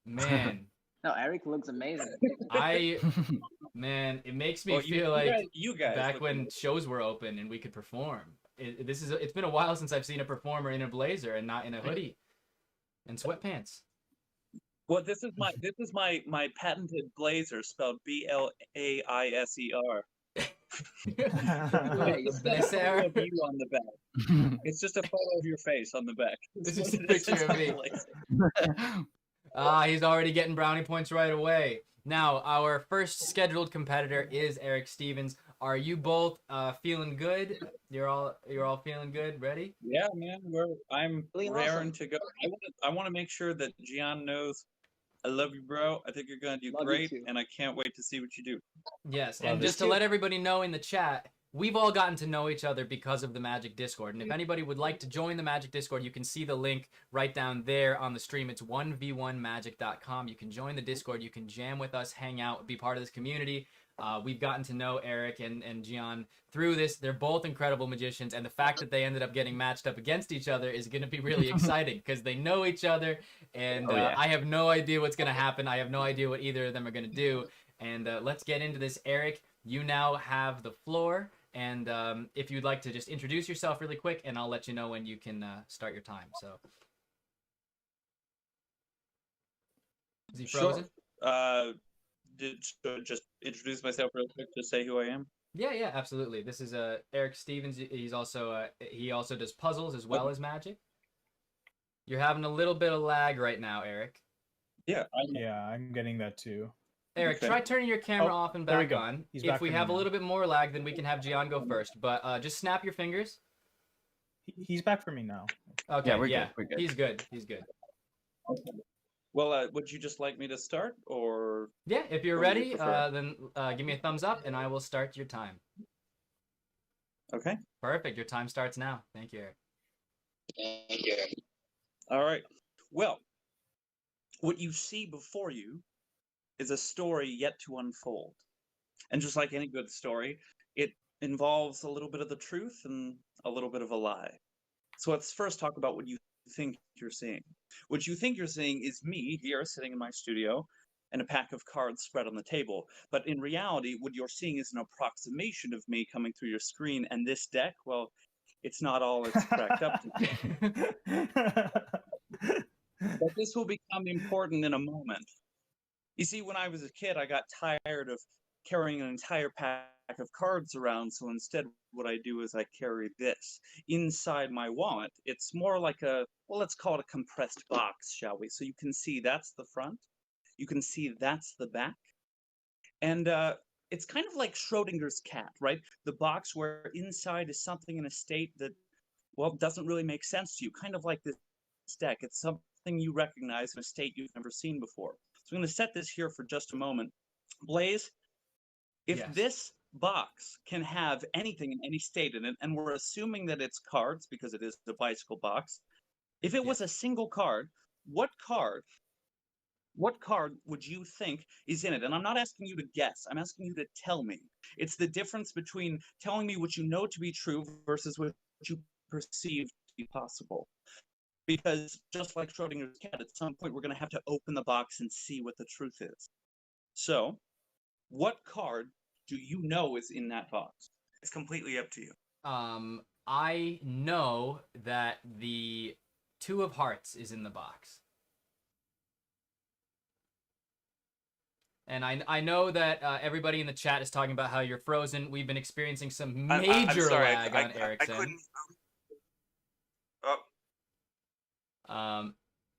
Man, No, Eric looks amazing. man, it makes me Well, feel like you guys back look when good. shows were open and we could perform. It's been a while since I've seen a performer in a blazer and not in a hoodie and sweatpants. Well, this is my patented blazer spelled BLAISER. Yeah, you The said- Blazer. Of you on the back. It's just a photo of your face on the back. This is That's a what it picture says of me. on the blazer. He's already getting brownie points right away. Now, our first scheduled competitor is Eric Stevens. Are you both feeling good? You're all feeling good? Ready? Yeah, man, I'm Feeling raring awesome. to go. I want to make sure that Gian knows I love you, bro. I think you're gonna do Love you great, too. and I can't wait to see what you do. Yes, Love and it. just to let everybody know in the chat, we've all gotten to know each other because of the Magic Discord. And if anybody would like to join the Magic Discord, you can see the link right down there on the stream. It's 1v1magic.com. You can join the Discord. You can jam with us, hang out, be part of this community. We've gotten to know Eric and Gian through this. They're both incredible magicians, and the fact that they ended up getting matched up against each other is going to be really exciting because they know each other, and Oh, yeah. I have no idea what's going to happen. I have no idea what either of them are going to do. And let's get into this. Eric, you now have the floor, and if you'd like to just introduce yourself really quick, and I'll let you know when you can start your time. So, is he frozen? Just introduce myself real quick to say who I am. Yeah, absolutely. This is Eric Stevens. He's also he also does puzzles as well as magic. You're having a little bit of lag right now, Eric. Yeah. Yeah, I'm getting that too. Eric, Okay. try turning your camera Oh, off and there we back go. on. He's If back we for me have a now. little bit more lag, then we can have Gian go first. But just snap your fingers. He's back for me now. Okay, we're good, we're good. He's good. He's good. Well, would you just like me to start, or? Yeah, if you're What do you ready, prefer? then give me a thumbs up, and I will start your time. Okay. Perfect. Your time starts now. Thank you, Eric. Thank you. All right. Well, what you see before you is a story yet to unfold. And just like any good story, it involves a little bit of the truth and a little bit of a lie. So let's first talk about what you think you're seeing. What you think you're seeing is me here sitting in my studio and a pack of cards spread on the table. But in reality, what you're seeing is an approximation of me coming through your screen, and this deck, well, it's not all it's cracked up to be. But this will become important in a moment. You see, when I was a kid, I got tired of carrying an entire pack of cards around, so instead what I do is I carry this inside my wallet. It's more like a, well, let's call it a compressed box, shall we? So you can see that's the front, you can see that's the back, and it's kind of like Schrodinger's cat, right? The box where inside is something in a state that, well, doesn't really make sense to you, kind of like this deck. It's something you recognize in a state you've never seen before. So I'm going to set this here for just a moment. Blaze, if Yes. this box can have anything in any state in it, and we're assuming that it's cards because it is the bicycle box, if it was a single card, what card would you think is in it? And I'm not asking you to guess, I'm asking you to tell me. It's the difference between telling me what you know to be true versus what you perceive to be possible. Because just like Schrodinger's cat, at some point we're going to have to open the box and see what the truth is. So, what card do you know is in that box? It's completely up to you. I know that the Two of Hearts is in the box. And I know that everybody in the chat is talking about how you're frozen. We've been experiencing some major sorry, lag on Eric's end. Oh,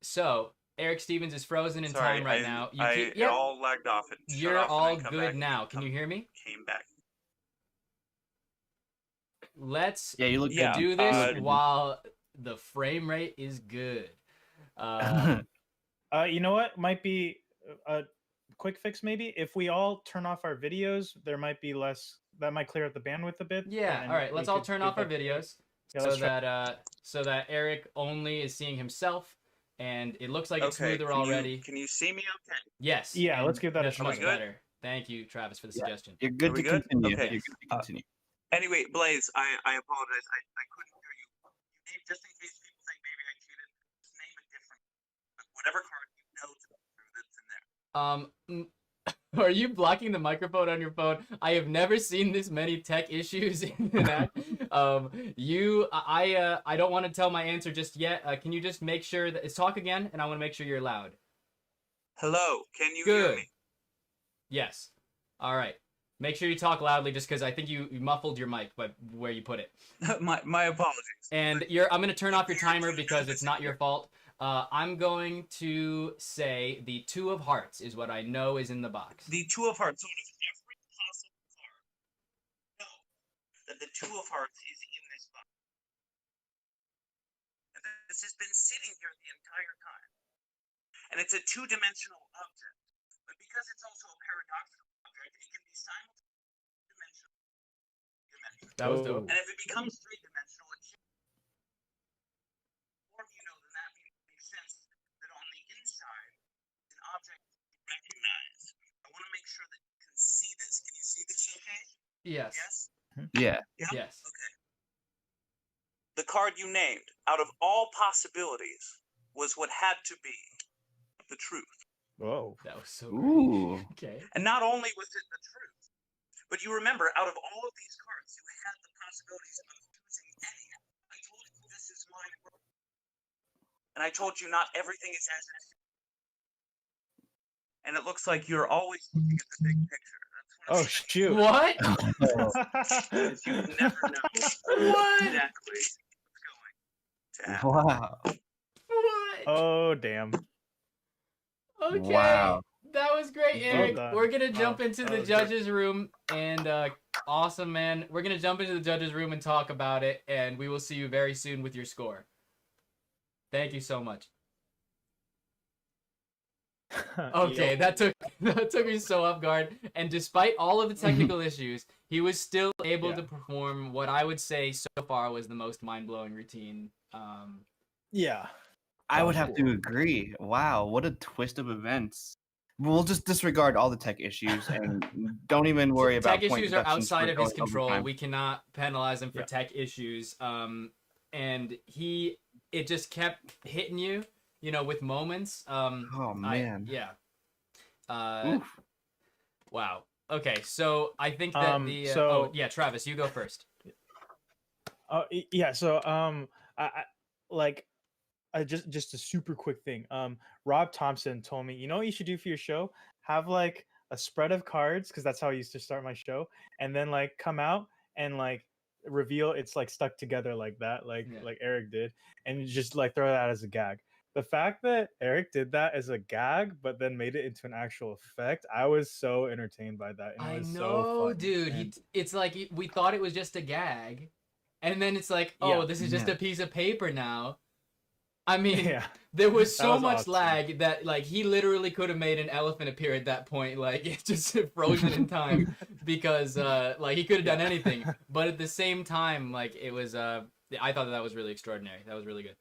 So Eric Stevens is frozen in sorry, time right now. it all lagged off. It shut You're off and all then come good back now. and Can you hear me? Came back. Let's Yeah, you look Yeah, do this good. while the frame rate is good. You know what? Might be a quick fix maybe. If we all turn off our videos, there might be less. That might clear up the bandwidth a bit. Yeah. and All right. we Let's all could turn get off our back- videos Yeah, so let's try. that Eric only is seeing himself, and it looks like it's Okay, smoother can already. can you see me okay? Yes. Yeah, and let's give that a that's try. much Are we good? better. Thank you, Travis, for the suggestion. You're good Are we to good? continue. Okay. You're good to continue. Anyway, Blaze, I apologize. I couldn't hear you. You name, just in case people think maybe I cheated, just name a different, whatever card you know to be true that's in there. Are you blocking the microphone on your phone? I have never seen this many tech issues in an act. I don't want to tell my answer just yet. Can you just make sure that talk again, and I want to make sure you're loud. Hello, can you hear Good. me? Yes. All right. Make sure you talk loudly, just because I think you muffled your mic by where you put it. my apologies. And I'm going to turn off your timer because it's not your fault. I'm going to say the Two of Hearts is what I know is in the box. The Two of Hearts. So out of every possible card, know that the Two of Hearts is in this box. And this has been sitting here the entire time. And it's a two-dimensional object. But because it's also a paradoxical object, it can be simultaneously dimensional. That was dope. And if it becomes three-dimensional, it's more you know, then that makes sense that on the inside, an object you recognize. I want to make sure that you can see this. Can you see this okay? Yes. Yes? Yeah. Yes. Okay. The card you named, out of all possibilities, was what had to be the truth. Whoa. That was so great. Ooh. Okay. And not only was it the truth, but you remember, out of all of these cards, you had the possibilities of choosing any. I told you this is my world. And I told you not everything is as it is. And it looks like you're always looking at the big picture. Oh shoot. What? Because you never know What? exactly what's going to happen. Wow. What? Oh damn. Okay. Wow. That was great, Eric. done. We're gonna jump Wow, into that the was great. judges' room, and awesome, man. We're gonna jump into the judges' room and talk about it, and we will see you very soon with your score. Thank you so much. Okay, Yup. that took me so off guard. And despite all of the technical issues, he was still able to perform what I would say so far was the most mind-blowing routine. Yeah. I would That was have to agree. Wow, what a twist of events. We'll just disregard all the tech issues and don't even worry about Tech point issues are deductions outside for of his going control. overtime. We cannot penalize him for Yeah. tech issues. And it just kept hitting you, with moments. Oh man. Oof. Wow. Okay, so I think that Travis, you go first. Yeah. So I like just a super quick thing. Rob Thompson told me, you know what you should do for your show? Have like a spread of cards, because that's how I used to start my show, and then like come out and like reveal it's like stuck together like that, like Eric did, and just like throw that as a gag. The fact that Eric did that as a gag, but then made it into an actual effect, I was so entertained by that, and it was so fun. Dude. And It's like we thought it was just a gag, and then it's like, Yeah. oh, this is just a piece of paper now. I mean, yeah, there was That so was much awesome. lag that like he literally could have made an elephant appear at that point, like it's just frozen in time because like he could have done anything. But at the same time, like it was I thought that was really extraordinary. That was really good.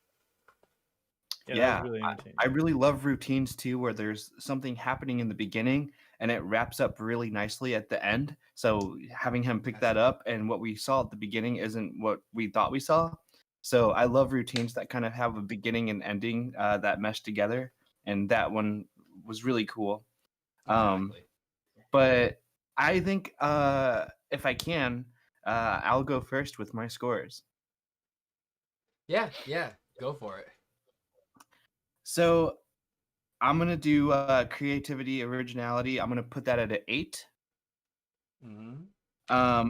that Yeah, was really entertaining. I really love routines too, where there's something happening in the beginning and it wraps up really nicely at the end. So having him pick that up and what we saw at the beginning isn't what we thought we saw. So I love routines that kind of have a beginning and ending that mesh together, and that one was really cool. Exactly. But I think if I can, I'll go first with my scores. Yeah, go for it. So I'm gonna do creativity, originality. I'm gonna put that at an 8. Mm-hmm.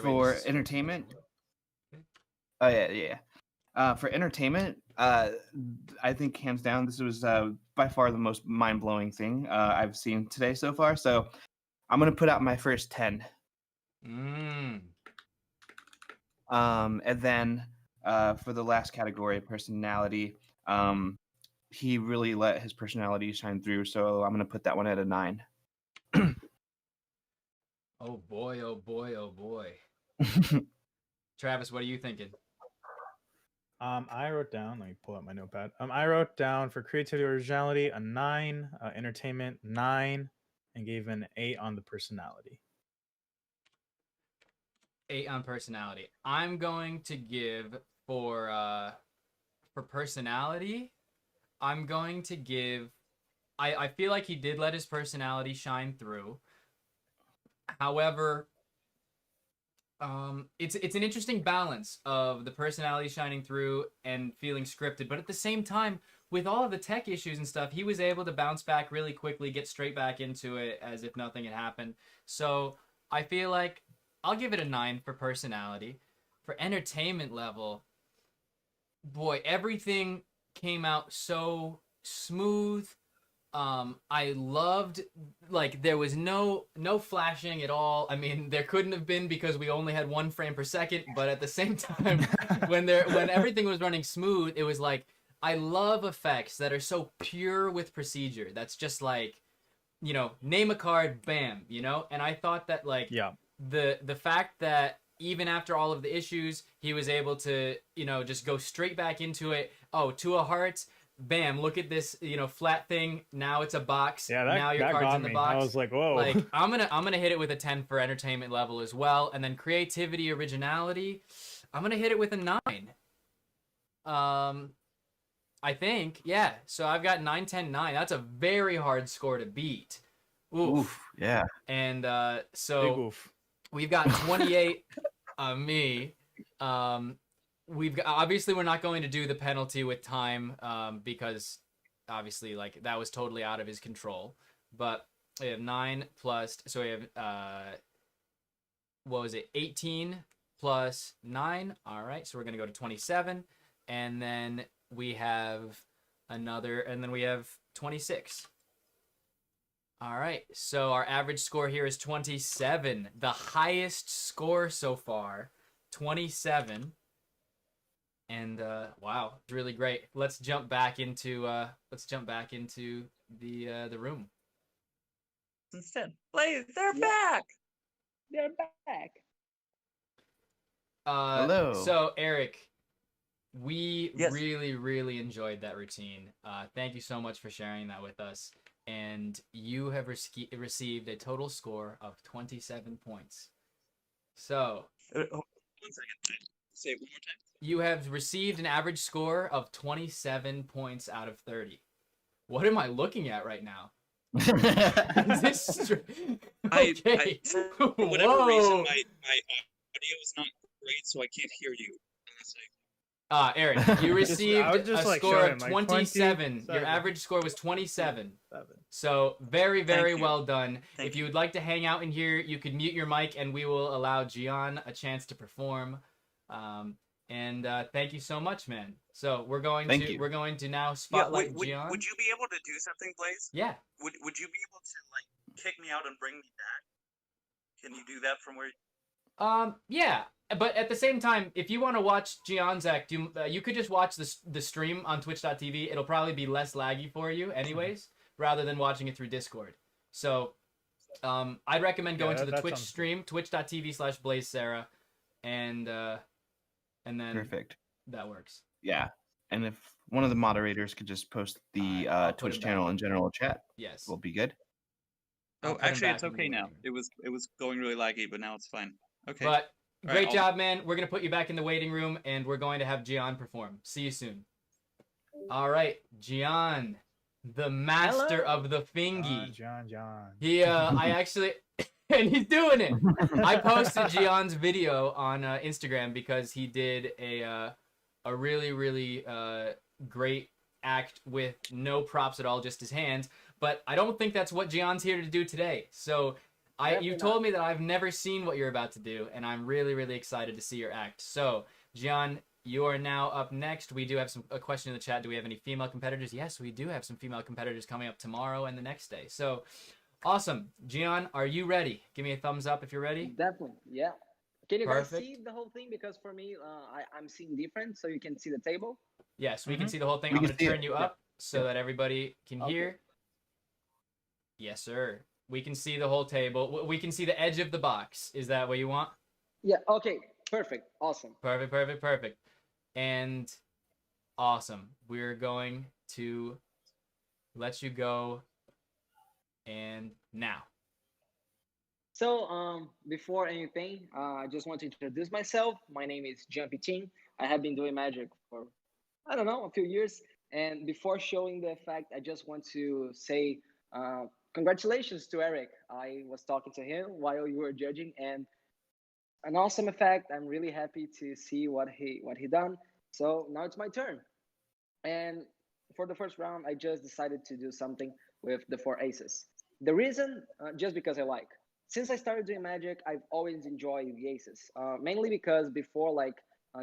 For entertainment. Oh yeah. For entertainment, I think hands down this was by far the most mind-blowing thing I've seen today so far. So I'm gonna put out my first 10. And then for the last category, personality, he really let his personality shine through. So I'm gonna put that one at a 9. Oh boy, oh boy, oh boy. Travis, what are you thinking? I wrote down. Let me pull up my notepad. I wrote down for creativity, originality a 9, entertainment 9, and gave an 8 on the personality. 8 on personality. I'm going to give for personality. I'm going to give. I feel like he did let his personality shine through. However, it's an interesting balance of the personality shining through and feeling scripted, but at the same time, with all of the tech issues and stuff, he was able to bounce back really quickly, get straight back into it as if nothing had happened. So I feel like I'll give it a 9 for personality. For entertainment level, boy, everything came out so smooth. I loved, like, there was no flashing at all. I mean, there couldn't have been because we only had 1 frame per second, but at the same time, when everything was running smooth, it was like, I love effects that are so pure with procedure. That's just like, name a card, bam, and I thought that, like, the fact that even after all of the issues, he was able to, just go straight back into it. Oh, 2 of hearts, bam, look at this, flat thing. Now it's a box. Yeah, now your that card's got in the me. box. I was like, whoa. Like, I'm gonna hit it with a 10 for entertainment level as well. And then creativity, originality, I'm gonna hit it with a 9. I think, yeah. So I've got 9, 10, 9. That's a very hard score to beat. Oof. Yeah. And Big oof. we've got 28 on me. We've got, obviously we're not going to do the penalty with time because obviously, like, that was totally out of his control. But we have 9 plus, so we have what was it, 18 plus 9. All right, so we're gonna go to 27, and then we have another, and then we have 26. All right, so our average score here is 27. The highest score so far, 27. And wow, it's really great. Let's jump back into the room. Instead, Blaze, they're back. They're back. Hello. So Eric, we Yes. really enjoyed that routine. Thank you so much for sharing that with us. And you have received a total score of 27 points. So, Hold on 1 second. Say it one more time. you have received an average score of 27 points out of 30. What am I looking at right now? Is this okay? For whatever reason, my audio is not great, so I can't hear you. Eric, you received I would just, a like, score show of him, like, 27. Your 27. average score was 27. 7. So very Thank you. well done. Thank If you would like to hang out in here, you could mute your mic, and we will allow Gian a chance to perform. And thank you so much, man. So we're going to now spotlight Gian. Would you be able to do something, Blaze? Yeah. Would you be able to like kick me out and bring me back? Can you do that from where? Yeah. But at the same time, if you want to watch Gian's act, you could just watch the stream on twitch.tv. It'll probably be less laggy for you anyways, rather than watching it through Discord. So I'd recommend going to the Twitch stream, twitch.tv/BlazeSarah, and then Perfect. that works. Yeah. And if one of the moderators could just post the I'll put Twitch it channel back. in general chat, Yes. we'll be good. I'll Oh, put him actually, back it's in the okay now. waiting room. It was going really laggy, but now it's fine. Okay. But All great right, job, man. We're going to put you back in the waiting room, and we're going to have Gian perform. See you soon. All right, Gian, the master of the fingy. John. He, I actually, and he's doing it. I posted Gian's video on Instagram because he did a really great act with no props at all, just his hands. But I don't think that's what Gian's here to do today. So you told me that I've never seen what you're about to do, and I'm really excited to see your act. So, Gian, you are now up next. We do have a question in the chat. Do we have any female competitors? Yes, we do have some female competitors coming up tomorrow and the next day. So, awesome. Gian, are you ready? Give me a thumbs up if you're ready. Definitely, yeah. Can you Perfect. guys see the whole thing? Because for me, I'm seeing different, so you can see the table. Yes, we can see the whole thing. We I'm can going to see turn it. you up so that everybody can Okay. hear. Yes, sir. We can see the whole table. We can see the edge of the box. Is that what you want? Yeah, okay, perfect, awesome. Perfect. And awesome. We're going to let you go. And now. So, before anything, I just want to introduce myself. My name is Gianluca Piccin. I have been doing magic for, I don't know, a few years. And before showing the effect, I just want to say congratulations to Eric. I was talking to him while you were judging, and an awesome effect. I'm really happy to see what he done. So now it's my turn. And for the first round, I just decided to do something with the 4 aces. The reason, just because I like. Since I started doing magic, I've always enjoyed the aces. Mainly because before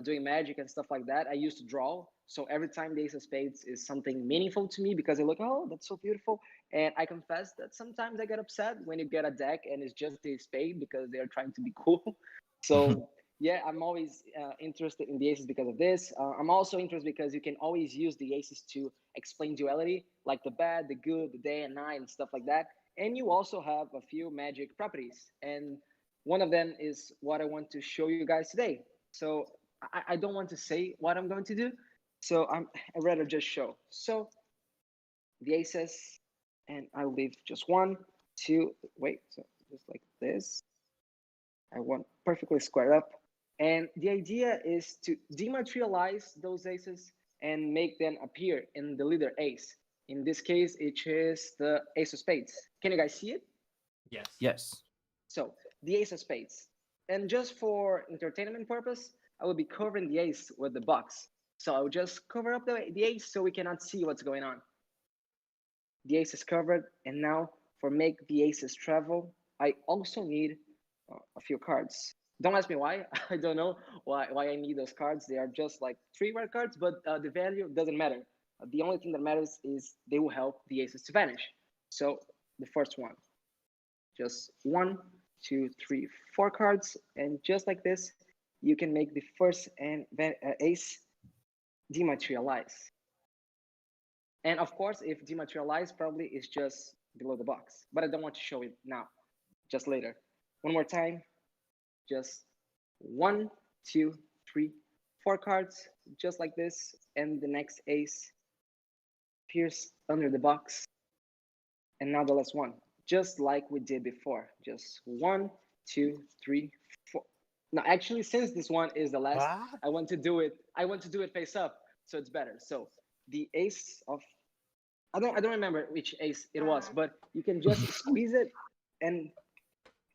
doing magic and stuff like that, I used to draw. So every time the ace of spades is something meaningful to me because I look, oh, that's so beautiful. And I confess that sometimes I get upset when you get a deck and it's just the spade because they're trying to be cool. So yeah, I'm always interested in the aces because of this. I'm also interested because you can always use the aces to explain duality, like the bad, the good, the day and night and stuff like that. And you also have a few magic properties. And one of them is what I want to show you guys today. So I don't want to say what I'm going to do. So I'd rather just show. So the aces, and I'll leave just 1, 2, wait, so just like this. I want perfectly squared up. And the idea is to dematerialize those aces and make them appear in the leader ace. In this case, it is the ace of spades. Can you guys see it? Yes. Yes. So the ace of spades. And just for entertainment purpose, I will be covering the ace with the box. So I will just cover up the ace so we cannot see what's going on. The ace is covered. And now for make the aces travel, I also need a few cards. Don't ask me why. I don't know why I need those cards. They are just like 3 rare cards, but the value doesn't matter. The only thing that matters is they will help the aces to vanish. So the first one, just 1, 2, 3, 4 cards, and just like this, you can make the first ace dematerialize. And of course, if dematerialize, probably is just below the box. But I don't want to show it now, just later. One more time, just 1, 2, 3, 4 cards, just like this, and the next ace appears under the box. And now the last one, just like we did before. Just 1, 2, 3, 4. Now, actually, since this one is the last, What? I want to do it face up, so it's better. So the ace of, I don't remember which ace it was, but you can just squeeze it and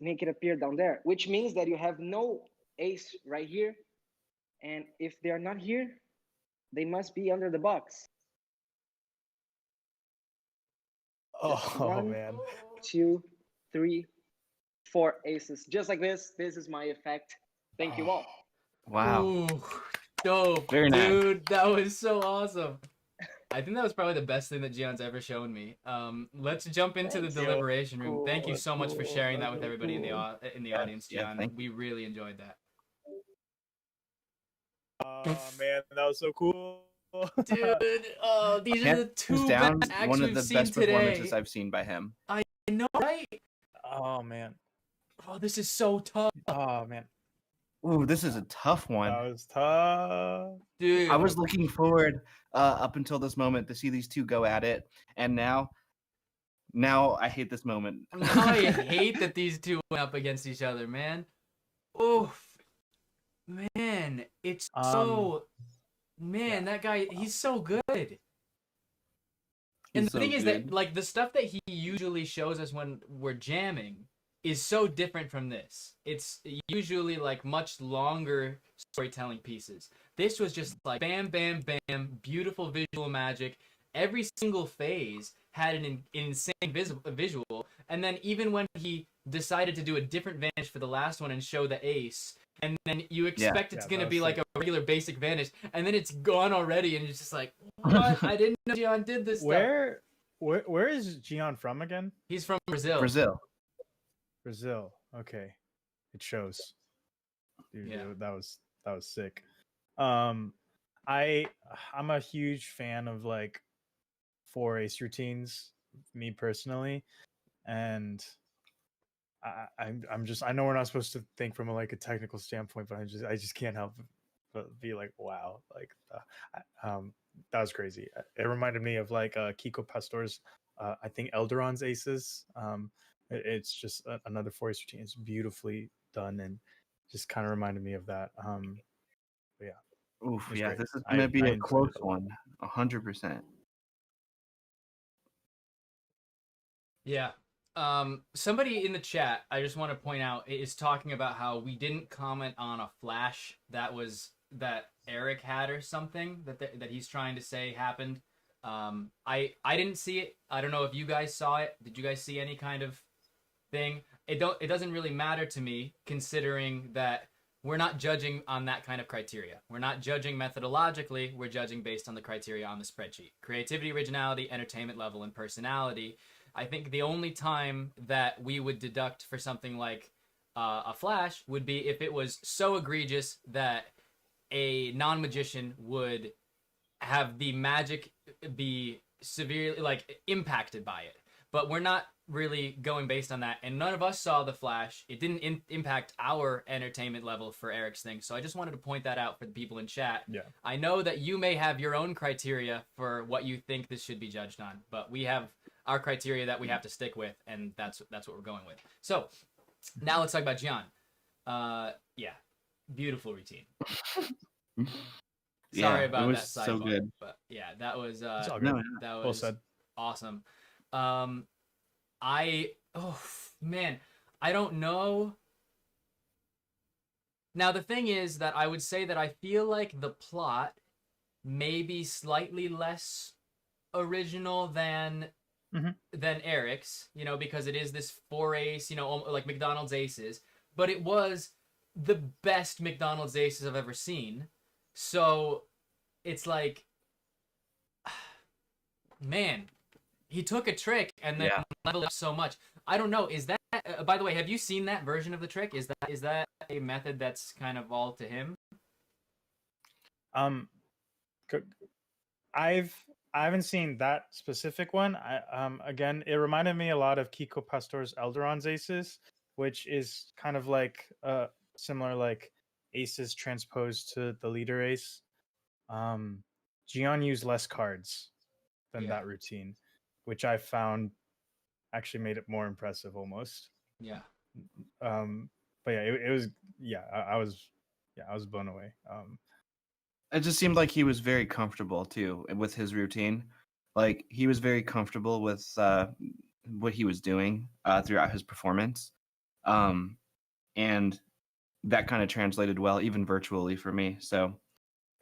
make it appear down there, which means that you have no ace right here. And if they are not here, they must be under the box. Just Oh 1, man. 2, 3, 4 aces. Just like this. This is my effect. Thank you all. Wow. Ooh, dope, Very nice. dude. That was so awesome. I think that was probably the best thing that Gion's ever shown me. Let's jump into the deliberation room. Thank you so much for sharing that with everybody in the audience, Gian. Yeah, we really enjoyed that. Oh man, that was so cool. Dude, oh, these are the two Hands down, best acts one of we've the seen best performances today. I've seen by him. I know, right? Oh man. Oh, this is so tough. Oh man. Ooh, this is a tough That one. was tough. Dude. I was looking forward up until this moment to see these two go at it, and now I hate this moment. Now I hate that these two went up against each other, man. Oof. Man, it's so... Man, that guy, he's so good. And the thing is that, like, the stuff that he usually shows us when we're jamming is so different from this. It's usually, like, much longer storytelling pieces. This was just, like, bam, bam, bam, beautiful visual magic. Every single phase had an insane visual. And then even when he decided to do a different vanish for the last one and show the ace, and then you expect it's going to be like a regular basic vanish, and then it's gone already, and you're just like, what? I didn't know Gian did this stuff. Where is Gian from again? He's from Brazil. Brazil. Okay. It shows. Dude, Yeah. that was sick. I'm a huge fan of like 4 ace routines, me personally, and I'm just, I know we're not supposed to think from a technical standpoint, but I just can't help but be like, wow, like that was crazy. It reminded me of Kiko Pastor's I think Elderon's aces. It's just another 4 ace routine. It's beautifully done and just kind of reminded me of that. But yeah. Oof, yeah, great. this is gonna be a close one, 100%. Yeah. Somebody in the chat, I just want to point out, is talking about how we didn't comment on a flash that Eric had or something that he's trying to say happened. I didn't see it. I don't know if you guys saw it. Did you guys see any kind of thing? It doesn't really matter to me, considering that we're not judging on that kind of criteria. We're not judging methodologically. We're judging based on the criteria on the spreadsheet: creativity, originality, entertainment level, and personality. I think the only time that we would deduct for something like a flash would be if it was so egregious that a non-magician would have the magic be severely impacted by it. But we're not really going based on that, and none of us saw the flash. It didn't impact our entertainment level for Eric's thing, so I just wanted to point that out for the people in chat. Yeah. I know that you may have your own criteria for what you think this should be judged on, but we have our criteria that we have to stick with, and that's what we're going with. So now let's talk about Gian. Yeah, beautiful routine. Sorry about that side so part, good. but yeah, that was It's all good. that Well was said. awesome. Man, I don't know. Now the thing is that I would say that I feel like the plot may be slightly less original than Eric's, because it is this 4 ace, like McDonald's aces, but it was the best McDonald's aces I've ever seen. So it's like, man, he took a trick and then leveled up so much. I don't know. Is that? By the way, have you seen that version of the trick? Is that a method that's kind of all to him? I haven't seen that specific one. Again, it reminded me a lot of Kiko Pastor's Elderon's Aces, which is kind of like similar, like aces transposed to the leader ace. Gian used less cards than that routine, which I found actually made it more impressive almost. Yeah. But yeah, it was I was blown away. It just seemed like he was very comfortable too with his routine. Like he was very comfortable with what he was doing throughout his performance, and that kind of translated well, even virtually for me. So,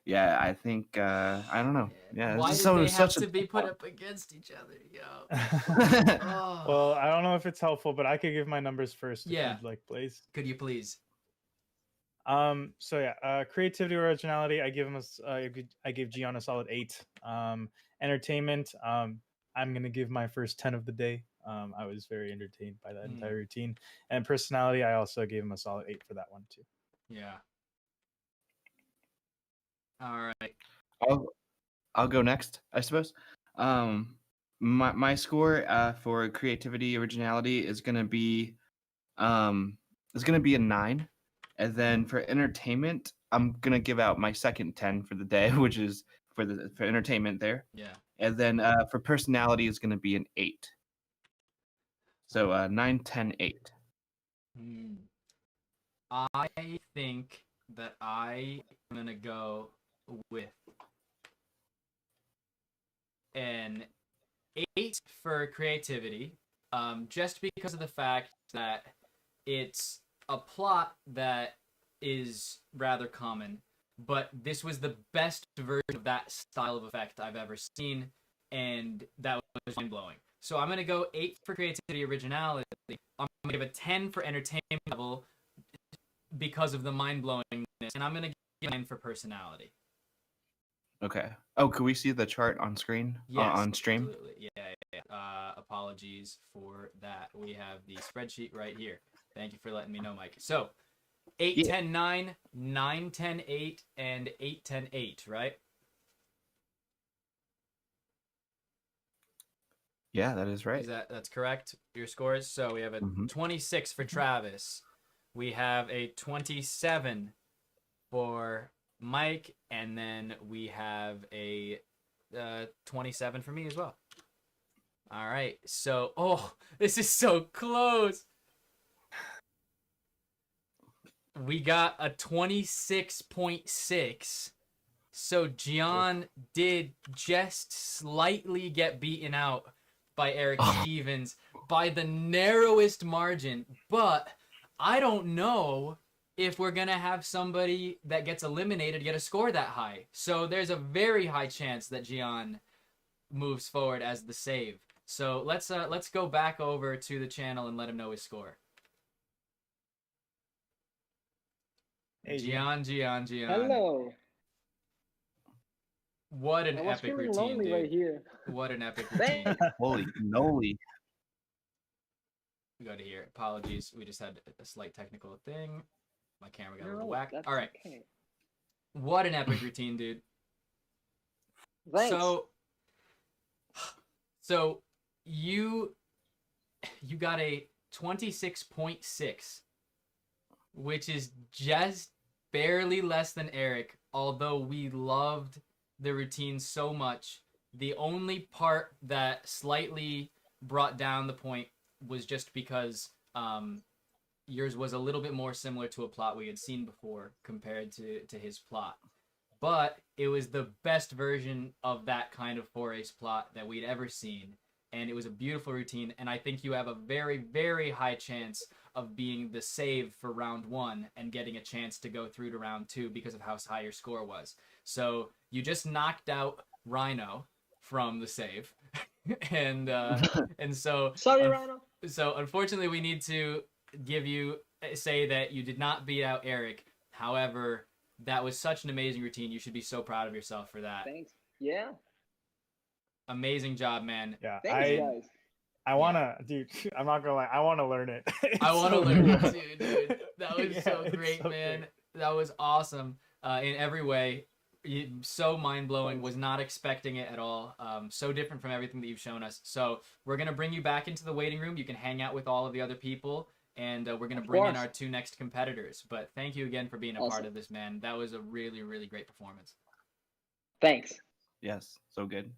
yeah, I think I don't know. Yeah, Why did they have to be put up against each other? Yo. Well, I don't know if it's helpful, but I could give my numbers first. If Yeah. you'd like, Blaze. Could you please? So yeah, creativity, originality. I give Gian a solid 8. Entertainment. I'm gonna give my first 10 of the day. I was very entertained by that entire routine. And personality, I also gave him a solid 8 for that one too. Yeah. All right. I'll go next, I suppose. My score for creativity, originality is gonna be a 9. And then for entertainment, I'm gonna give out my second 10 for the day, which is for entertainment there. Yeah. And then for personality is gonna be an 8. So 9, 10, 8. I think that I am gonna go with an 8 for creativity, just because of the fact that it's a plot that is rather common, but this was the best version of that style of effect I've ever seen, and that was mind-blowing. So I'm going to go 8 for creativity, originality. I'm going to give a 10 for entertainment level because of the mind-blowingness, and I'm going to give 9 for personality. Okay. Oh, could we see the chart on screen? Yes, On stream? Absolutely. Yeah. Apologies for that. We have the spreadsheet right here. Thank you for letting me know, Mike. So, 8, 10, 9, 9, 10, 8, and 8, 10, 8, right? Yeah, that is right. That's correct, your scores? So we have a 26 for Travis. We have a 27 for Mike, and then we have a 27 for me as well. All right. So, this is so close. We got a 26.6. So Gian did just slightly get beaten out by Eric Stevens by the narrowest margin. But I don't know if we're going to have somebody that gets eliminated get a score that high. So there's a very high chance that Gian moves forward as the save. So let's go back over to the channel and let him know his score. Hey, Gian. Hello. What an I was epic feeling routine, lonely dude. right here. What an epic routine. Holy cannoli. We go to here. Apologies. We just had a slight technical thing. My camera got a little No, whack. that's All right. okay. What an epic routine, dude. Thanks. So you got a 26.6, which is just barely less than Eric, although we loved the routine so much. The only part that slightly brought down the point was just because yours was a little bit more similar to a plot we had seen before compared to his plot. But it was the best version of that kind of 4-ace plot that we'd ever seen. And it was a beautiful routine. And I think you have a very, very high chance of being the save for round 1 and getting a chance to go through to round 2 because of how high your score was. So you just knocked out Rhino from the save. and so... Sorry, Rhino. So unfortunately we need to say that you did not beat out Eric. However, that was such an amazing routine. You should be so proud of yourself for that. Thanks. Yeah. Amazing job, man. Yeah, Thanks, guys. I wanna, dude. I'm not gonna lie. I wanna learn it. I want to so learn it cool. too, dude. That was Yeah, so it's great, so man. great. That was awesome in every way. So mind blowing. Was not expecting it at all. So different from everything that you've shown us. So we're gonna bring you back into the waiting room. You can hang out with all of the other people, and we're gonna bring in our 2 next competitors. But thank you again for being a part of this, man. That was a really, really great performance. Thanks. Yes, so good.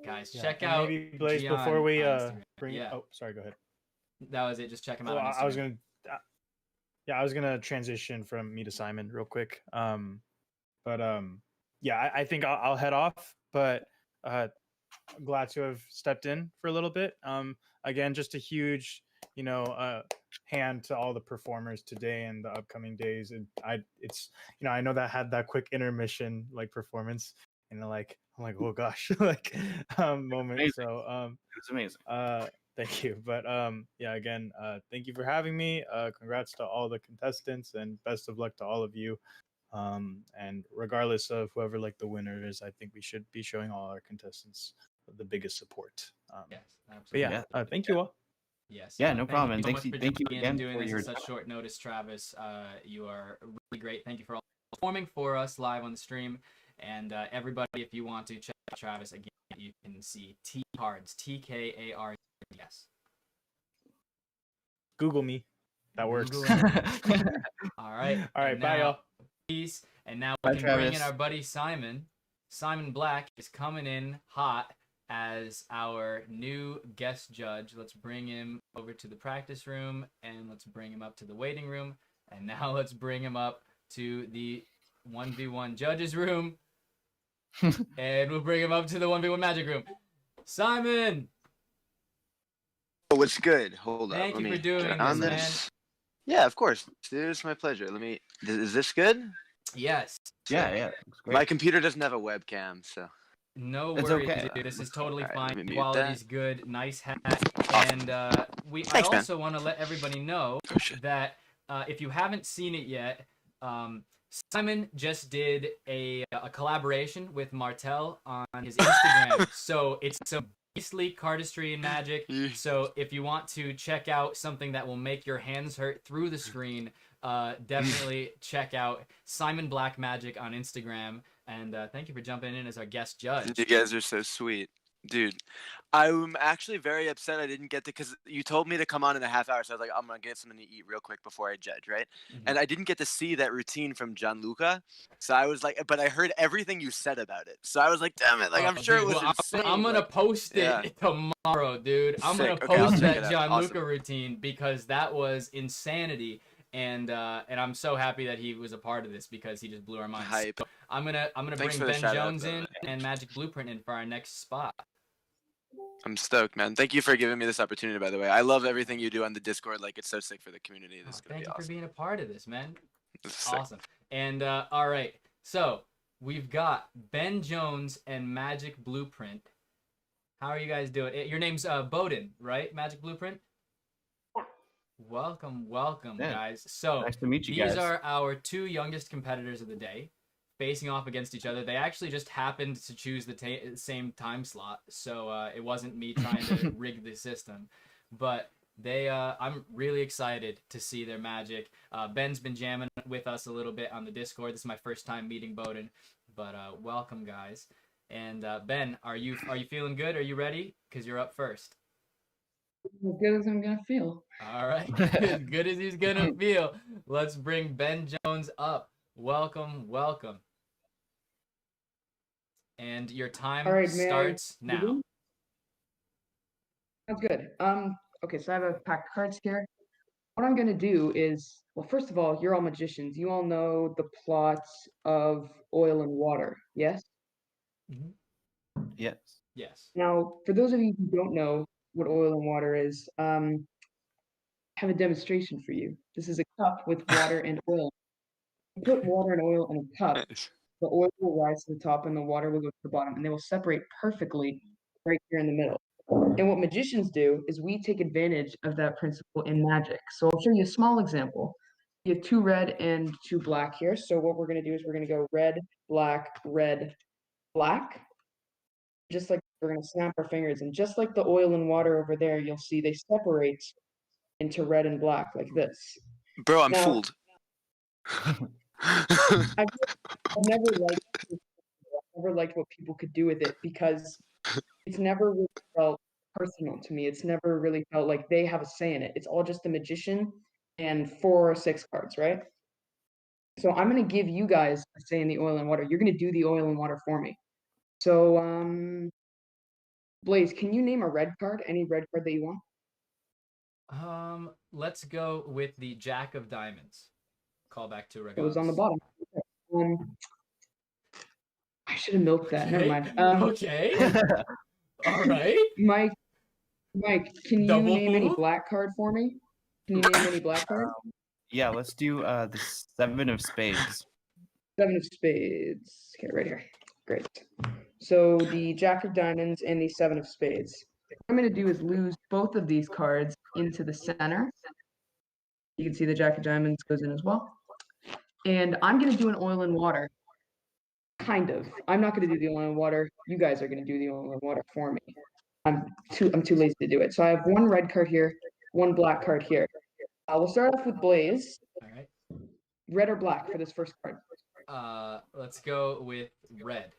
Guys, Yeah, check and out maybe Blaze Gian before we on Instagram. bring. Yeah. Oh, sorry. Go ahead. That was it. Just check him out Well, on Instagram. I was gonna transition from me to Simon real quick. Yeah, I think I'll head off, but glad to have stepped in for a little bit. Again, just a huge, hand to all the performers today and the upcoming days. And it's, I know that had that quick intermission like performance, and like I'm like, oh gosh, like moment. Amazing. So It was amazing. thank you. But yeah, again, thank you for having me. Congrats to all the contestants and best of luck to all of you. And regardless of whoever like the winner is, I think we should be showing all our contestants the biggest support. Yes, But absolutely. yeah, thank you all. Yes. Yeah, no problem. And so much thank you for jumping in again and doing for this your at such short notice, Travis. You are really great. Thank you for all performing for us live on the stream. And everybody, if you want to check out Travis again, you can see T Cards, TKARDS. Google me. That works. Google All right. All right. Bye, y'all. Peace. And now Bye, we can bring in Travis. our buddy Simon. Simon Black is coming in hot as our new guest judge. Let's bring him over to the practice room, and let's bring him up to the waiting room. And now let's bring him up to the 1v1 judges room. And we'll bring him up to the 1v1 magic room. Simon! Oh, what's good? Hold up. Thank Let you me for doing turn this, on man. Yeah, of course. Dude, it's my pleasure. Is this good? Yes. Yeah, looks great. My computer doesn't have a webcam, so. No It's worries, okay. dude. This is totally All right, let me fine. mute Quality's that. good. Nice hat. Awesome. And I Thanks, man. also want to let everybody know Oh, shit. that if you haven't seen it yet, Simon just did a collaboration with Martel on his Instagram. So it's some beastly cardistry and magic. So if you want to check out something that will make your hands hurt through the screen, definitely check out Simon Black Magic on Instagram. And thank you for jumping in as our guest judge. You guys are so sweet. Dude, I'm actually very upset I didn't get to, because you told me to come on in a half hour, so I was like, I'm going to get something to eat real quick before I judge, right? And I didn't get to see that routine from Gianluca, so I was like, but I heard everything you said about it. So I was like, damn it, like, I'm sure Dude, it was well, insane. I'm going to like- post it yeah. tomorrow, dude. I'm going to Sick. Okay, I'll post check that it out. Gianluca Awesome. routine because that was insanity. And I'm so happy that he was a part of this because he just blew our minds. Hype. So I'm gonna Thanks bring for the Ben shout out, Jones though. in and Magic Blueprint in for our next spot. I'm stoked, man. Thank you for giving me this opportunity, by the way. I love everything you do on the Discord. Like, it's so sick for the community. This is going Thank to you be for awesome. being a part of this, man. This is sick. Awesome. And all right, so we've got Ben Jones and Magic Blueprint. How are you guys doing? Your name's Bowden, right? Magic Blueprint? Welcome, Yeah. guys. So Nice to meet you these guys. are our 2 youngest competitors of the day, facing off against each other. They actually just happened to choose the same time slot, so it wasn't me trying to rig the system. But I'm really excited to see their magic. Ben's been jamming with us a little bit on the Discord. This is my first time meeting Bowden, but welcome, guys. And Ben, are you feeling good? Are you ready? Because you're up first. As good as I'm gonna feel. All right, as good as he's gonna feel. Let's bring Ben Jones up. Welcome. And your time All right, may I starts now. begin? Sounds good. Okay, so I have a pack of cards here. What I'm gonna do is, well, first of all, you're all magicians. You all know the plots of oil and water, yes? Yes. Yes. Now, for those of you who don't know what oil and water is, I have a demonstration for you. This is a cup with water and oil. You put water and oil in a cup, the oil will rise to the top and the water will go to the bottom, and they will separate perfectly right here in the middle. And what magicians do is we take advantage of that principle in magic. So I'll show you a small example. You have 2 red and 2 black here. So what we're going to do is we're going to go red, black, black. Just like we're going to snap our fingers. And just like the oil and water over there, you'll see they separate into red and black like this. Bro, I'm Now, fooled. I've never liked what people could do with it because it's never really felt personal to me. It's never really felt like they have a say in it. It's all just the magician and 4 or 6 cards, right? So I'm going to give you guys a say in the oil and water. You're going to do the oil and water for me. So, Blaze, can you name a red card? Any red card that you want? Let's go with the Jack of Diamonds. Call back to Raghav. It was on the bottom. I should have milked that. Never mind. Okay. All right. Mike, can you Double name any move? black card for me? Can you name any black card? Yeah, let's do the 7 of spades. 7 of spades. Okay, right here. Great. So the Jack of Diamonds and the 7 of spades. What I'm going to do is lose both of these cards into the center. You can see the Jack of Diamonds goes in as well. And I'm going to do an oil and water. Kind of. I'm not going to do the oil and water. You guys are going to do the oil and water for me. I'm too lazy to do it. So I have 1 red card here, 1 black card here. We'll start off with Blaze. All right. Red or black for this first card? Let's go with red.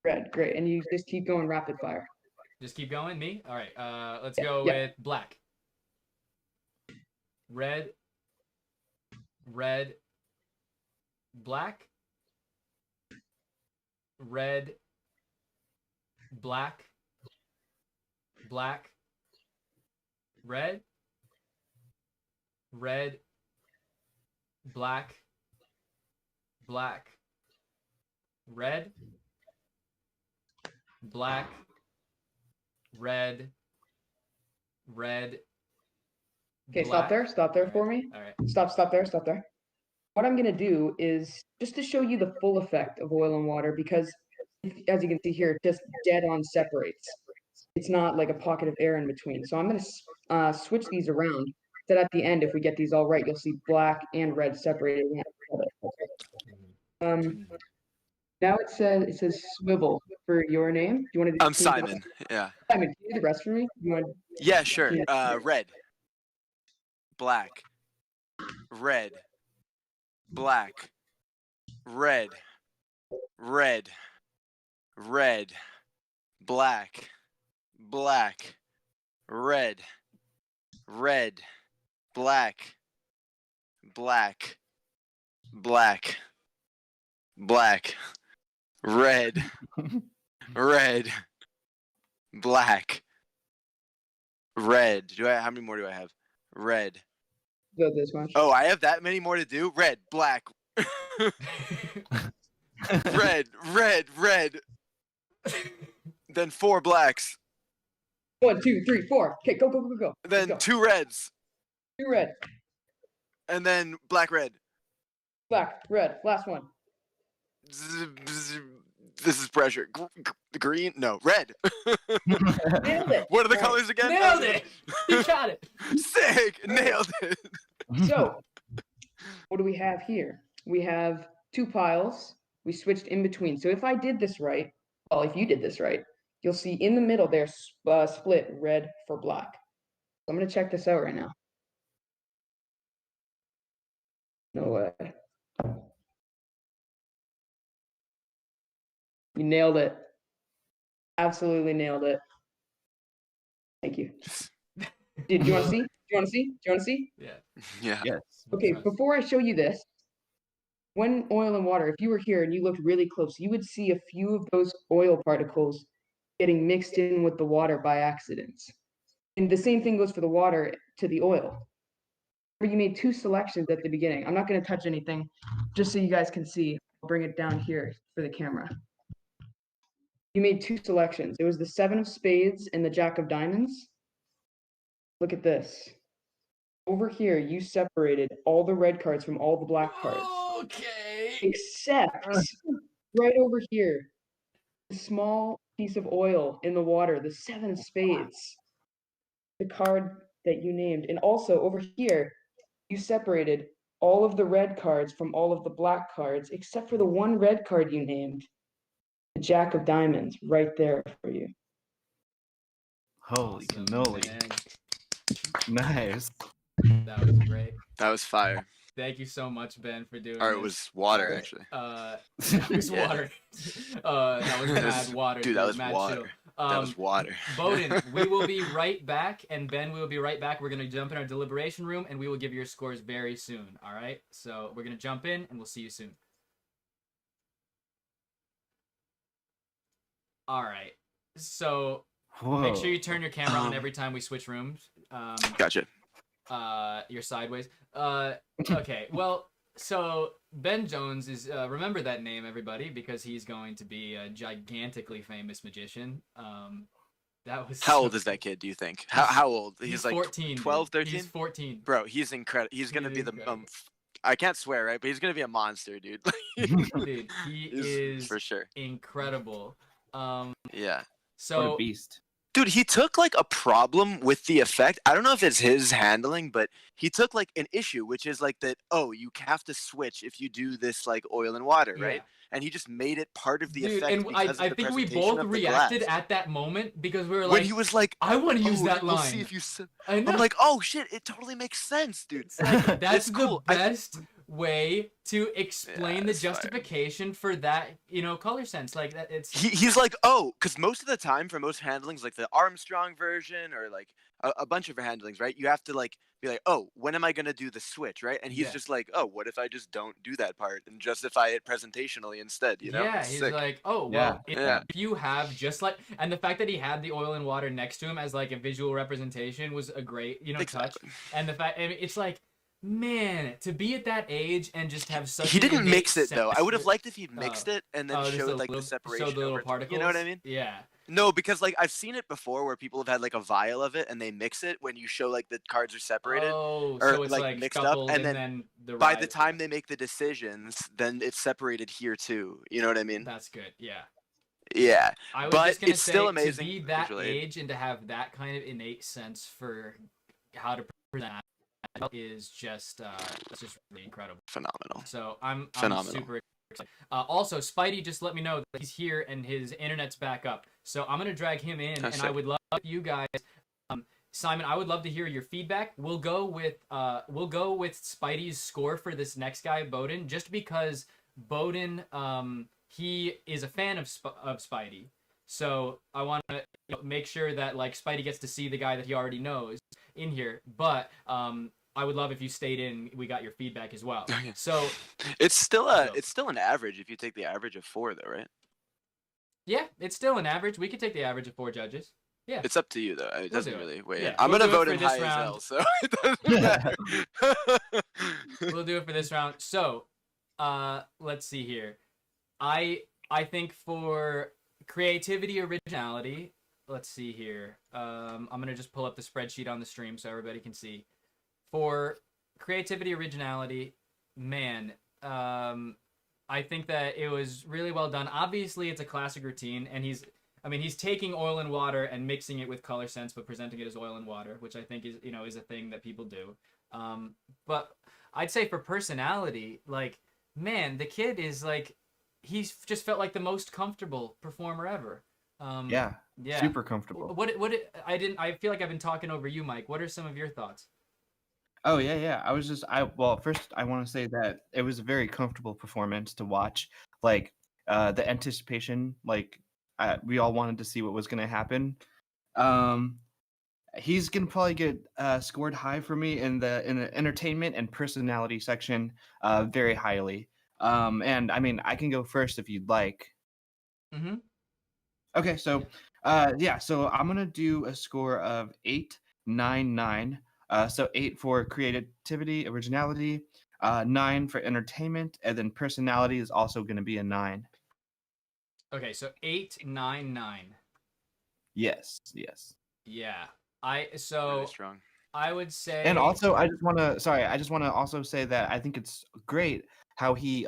Red, great. And you just keep going rapid fire. Just keep going, me? All right. Let's go Yeah. with black. Red, black, red, black, red, black, red, black, red. Okay, black. stop there for me. All right. Stop there. What I'm going to do is just to show you the full effect of oil and water, because as you can see here, it just dead on separates. It's not like a pocket of air in between. So I'm going to switch these around. That at the end, if we get these all right, you'll see black and red separated. Now it says swivel for your name. Do you want to do? I'm Simon. Yeah. Simon, can you do the rest for me? You want? Yeah, sure. Red, black, red, black, red, black, red, black, red, black, red. How many more do I have? Red. Go this much. Oh, I have that many more to do? Red, black. red. Then 4 blacks. 1, 2, 3, 4. Okay, go. Then Let's 2 reds. 2 red. And then black, red. Black, red. Last one. This is pressure. Green? No, red. Nailed it. What are the colors again? Nailed it. You got it. Sick. Nailed it. So, what do we have here? We have 2 piles. We switched in between. So if I did this right, well, if you did this right, you'll see in the middle there split red for black. So I'm going to check this out right now. No way. You nailed it. Absolutely nailed it. Thank you. Dude, do you want to see? Do you want to see? Yeah. Yeah. Yes. Okay, before I show you this, when oil and water, if you were here and you looked really close, you would see a few of those oil particles getting mixed in with the water by accident. And the same thing goes for the water to the oil. You made 2 selections at the beginning. I'm not going to touch anything, just so you guys can see. I'll bring it down here for the camera. You made 2 selections. It was the 7 of spades and the Jack of diamonds. Look at this. Over here, you separated all the red cards from all the black cards. Okay. Except right over here, the small piece of oil in the water, the 7 of spades, the card that you named. And also over here, you separated all of the red cards from all of the black cards, except for the one red card you named, the Jack of Diamonds, right there for you. Holy Awesome, cannoli. man. Nice. That was great. That was fire. Thank you so much, Ben, for doing Or this. it was water, actually. That was Yeah. water. That was mad water. Dude, that was mad water. chill. That was water. Bowden, we will be right back, and Ben, we will be right back. We're going to jump in our deliberation room, and we will give your scores very soon, all right? So we're going to jump in, and we'll see you soon. All right. So make sure you turn your camera on every time we switch rooms. Gotcha. You're sideways. Okay, well, so Ben Jones is, remember that name, everybody, because he's going to be a gigantically famous magician. That was How old is that kid, do you think? How old? He's like 14, 12, 13? He's 14. Bro, he's incredible. He's going to be the... I can't swear, right? But he's going to be a monster, dude. Dude, he is for sure incredible. Yeah. So, what a beast. Dude, he took like a problem with the effect. I don't know if it's his handling, but he took like an issue, which is like that, oh, you have to switch if you do this like oil and water, right? And he just made it part of the dude, effect. And I think we both reacted at that moment because we were like, when he was like, I want to use that we'll line. See if you I'm like, oh shit, it totally makes sense, dude. It's like, that's it's cool. the best way to explain the justification for that, color sense. Like that, he's like, oh, because most of the time for most handlings, like the Armstrong version or like a bunch of handlings, right? You have to like be like, oh, when am I gonna do the switch, right? And he's just like, oh, what if I just don't do that part and justify it presentationally instead? You know? Yeah, It's he's sick. like, oh, well, if you have just like, and the fact that he had the oil and water next to him as like a visual representation was a great, touch. And the fact, I mean, it's like, man, to be at that age and just have such. He didn't mix it sense though. I would have liked if he'd mixed it and then showed like little, the separation. showed the little over time. particles. You know what I mean? Yeah. No, because like I've seen it before where people have had like a vial of it and they mix it when you show like the cards are separated or so it's like mixed up, and then by the time they make the decisions, then it's separated here too. You know what I mean? That's good. Yeah. Yeah, I was but just gonna it's say, still amazing. To be that age and to have that kind of innate sense for how to present is just that's just really incredible. Phenomenal. So I'm Phenomenal. Super excited. Also, Spidey just let me know that he's here and his internet's back up. So I'm gonna drag him in, and I would love you guys. Simon, I would love to hear your feedback. We'll go with Spidey's score for this next guy, Bowden, just because Bowden he is a fan of Spidey. So I want to make sure that like Spidey gets to see the guy that he already knows in here. But I would love if you stayed in. We got your feedback as well. So it's still an average if you take the average of 4 though, right? Yeah, it's still an average. We could take the average of 4 judges. Yeah. It's up to you though. It doesn't really weigh in. Yeah, I'm gonna vote in him this high round. as hell, so it doesn't matter. We'll do it for this round. So, let's see here. I think for creativity, originality. Let's see here. I'm gonna just pull up the spreadsheet on the stream so everybody can see. For creativity, originality, man, I think that it was really well done. Obviously, it's a classic routine, and he's taking oil and water and mixing it with color sense, but presenting it as oil and water, which I think is a thing that people do. But I'd say for personality, like, man, the kid is like, he's just felt like the most comfortable performer ever. Yeah, super comfortable. I feel like I've been talking over you, Mike. What are some of your thoughts? Oh yeah. First I want to say that it was a very comfortable performance to watch. Like the anticipation, like we all wanted to see what was going to happen. He's gonna probably get scored high for me in the entertainment and personality section, very highly. And I mean, I can go first if you'd like. Mm-hmm. Okay, so so I'm gonna do a score of 8.99. So 8 for creativity, originality, 9 for entertainment, and then personality is also gonna be a 9. Okay, so 8.99. Yes. Yeah. Really strong. I would say. And also, I just want to also say that I think it's great how he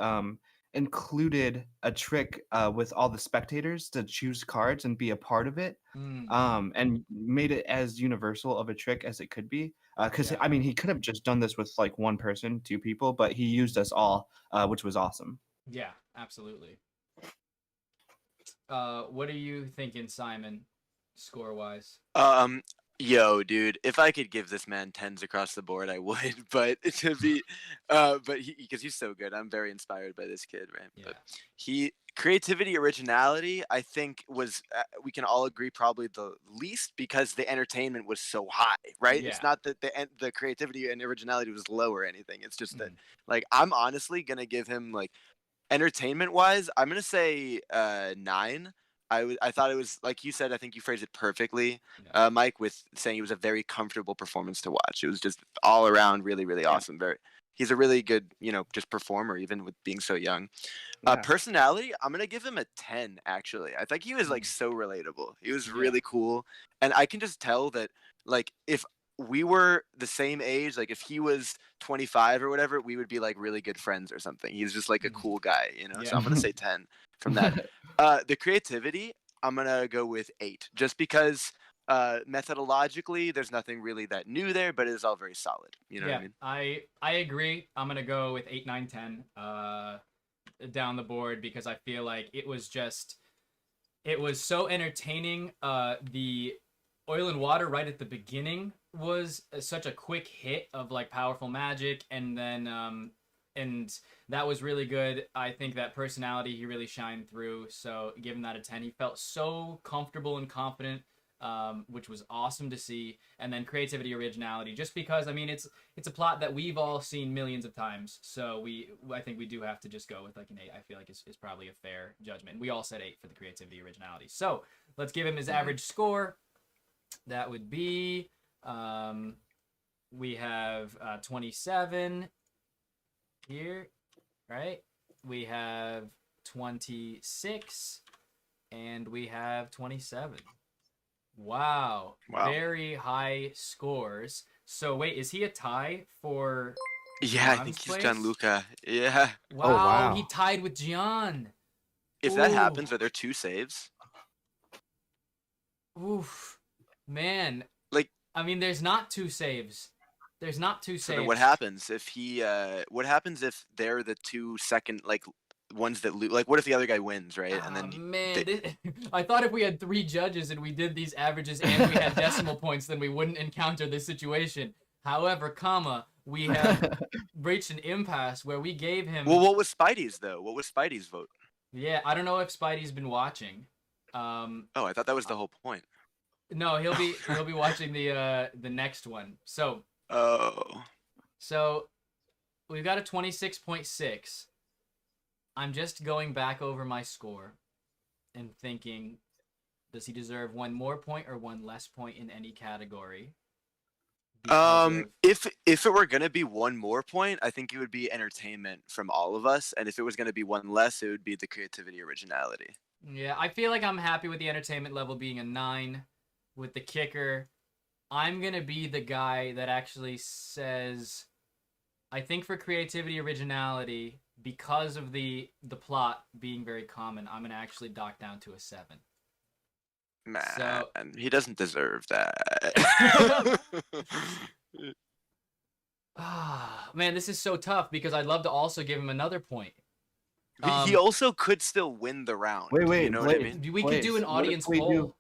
included a trick with all the spectators to choose cards and be a part of it, and made it as universal of a trick as it could be. Because I mean, he could have just done this with like one person, two people, but he used us all, which was awesome. Yeah, absolutely. What are you thinking, Simon, score-wise? Yo, dude, if I could give this man 10s across the board, I would. But to be, but because he's so good, I'm very inspired by this kid, right? Yeah. But creativity, originality, I think was we can all agree probably the least because the entertainment was so high, right? Yeah. It's not that the creativity and originality was low or anything. It's just that like I'm honestly gonna give him like entertainment wise, I'm gonna say 9. I thought it was like you said. I think you phrased it perfectly, Mike, with saying it was a very comfortable performance to watch. It was just all around really, really awesome. He's a really good, just performer, even with being so young. Personality, I'm gonna give him a 10. Actually, I think he was like so relatable. He was really cool, and I can just tell that like if we were the same age, like if he was 25 or whatever, we would be like really good friends or something. He's just like a cool guy, So I'm gonna say 10 from that. The creativity, I'm gonna go with 8, just because methodologically there's nothing really that new there, but it is all very solid. You know what I mean? I agree. I'm gonna go with 8, 9, 10 down the board because I feel like it was so entertaining. The Oil and Water right at the beginning was such a quick hit of like powerful magic, and then and that was really good. I think that personality he really shined through, so give him that a 10. He felt so comfortable and confident, which was awesome to see. And then creativity, originality, just because I mean it's a plot that we've all seen millions of times, so I think we do have to just go with like an 8. I feel like it's probably a fair judgment. We all said 8 for the creativity, originality, so let's give him his average score. That would be we have 27 here, right? We have 26 and we have 27. Wow. Very high scores. So wait, is he a tie for Yeah, I think he's Gianluca. Yeah. Wow, he tied with Gian. If that happens, are there 2 saves? Oof. Man, like I mean, there's not 2 saves. There's not 2 saves. So then what happens if he? What happens if they're the 2 second like ones that lose? Like, what if the other guy wins, right? And then man, I thought if we had 3 judges and we did these averages and we had decimal points, then we wouldn't encounter this situation. However, we have reached an impasse where we gave him. Well, what was Spidey's though? What was Spidey's vote? Yeah, I don't know if Spidey's been watching. Oh, I thought that was the whole point. No, he'll be watching the next one. So we've got a 26.6. I'm just going back over my score and thinking, does he deserve 1 more point or 1 less point in any category? If it were gonna be 1 more point, I think it would be entertainment from all of us, and if it was gonna be 1 less, it would be the creativity, originality. Yeah, I feel like I'm happy with the entertainment level being a 9. With the kicker, I'm gonna be the guy that actually says, I think for creativity, originality, because of the plot being very common, I'm gonna actually dock down to a 7. Man, he doesn't deserve that. Man, this is so tough because I'd love to also give him another point. He also could still win the round. Wait, you know what I mean? We could do an audience poll.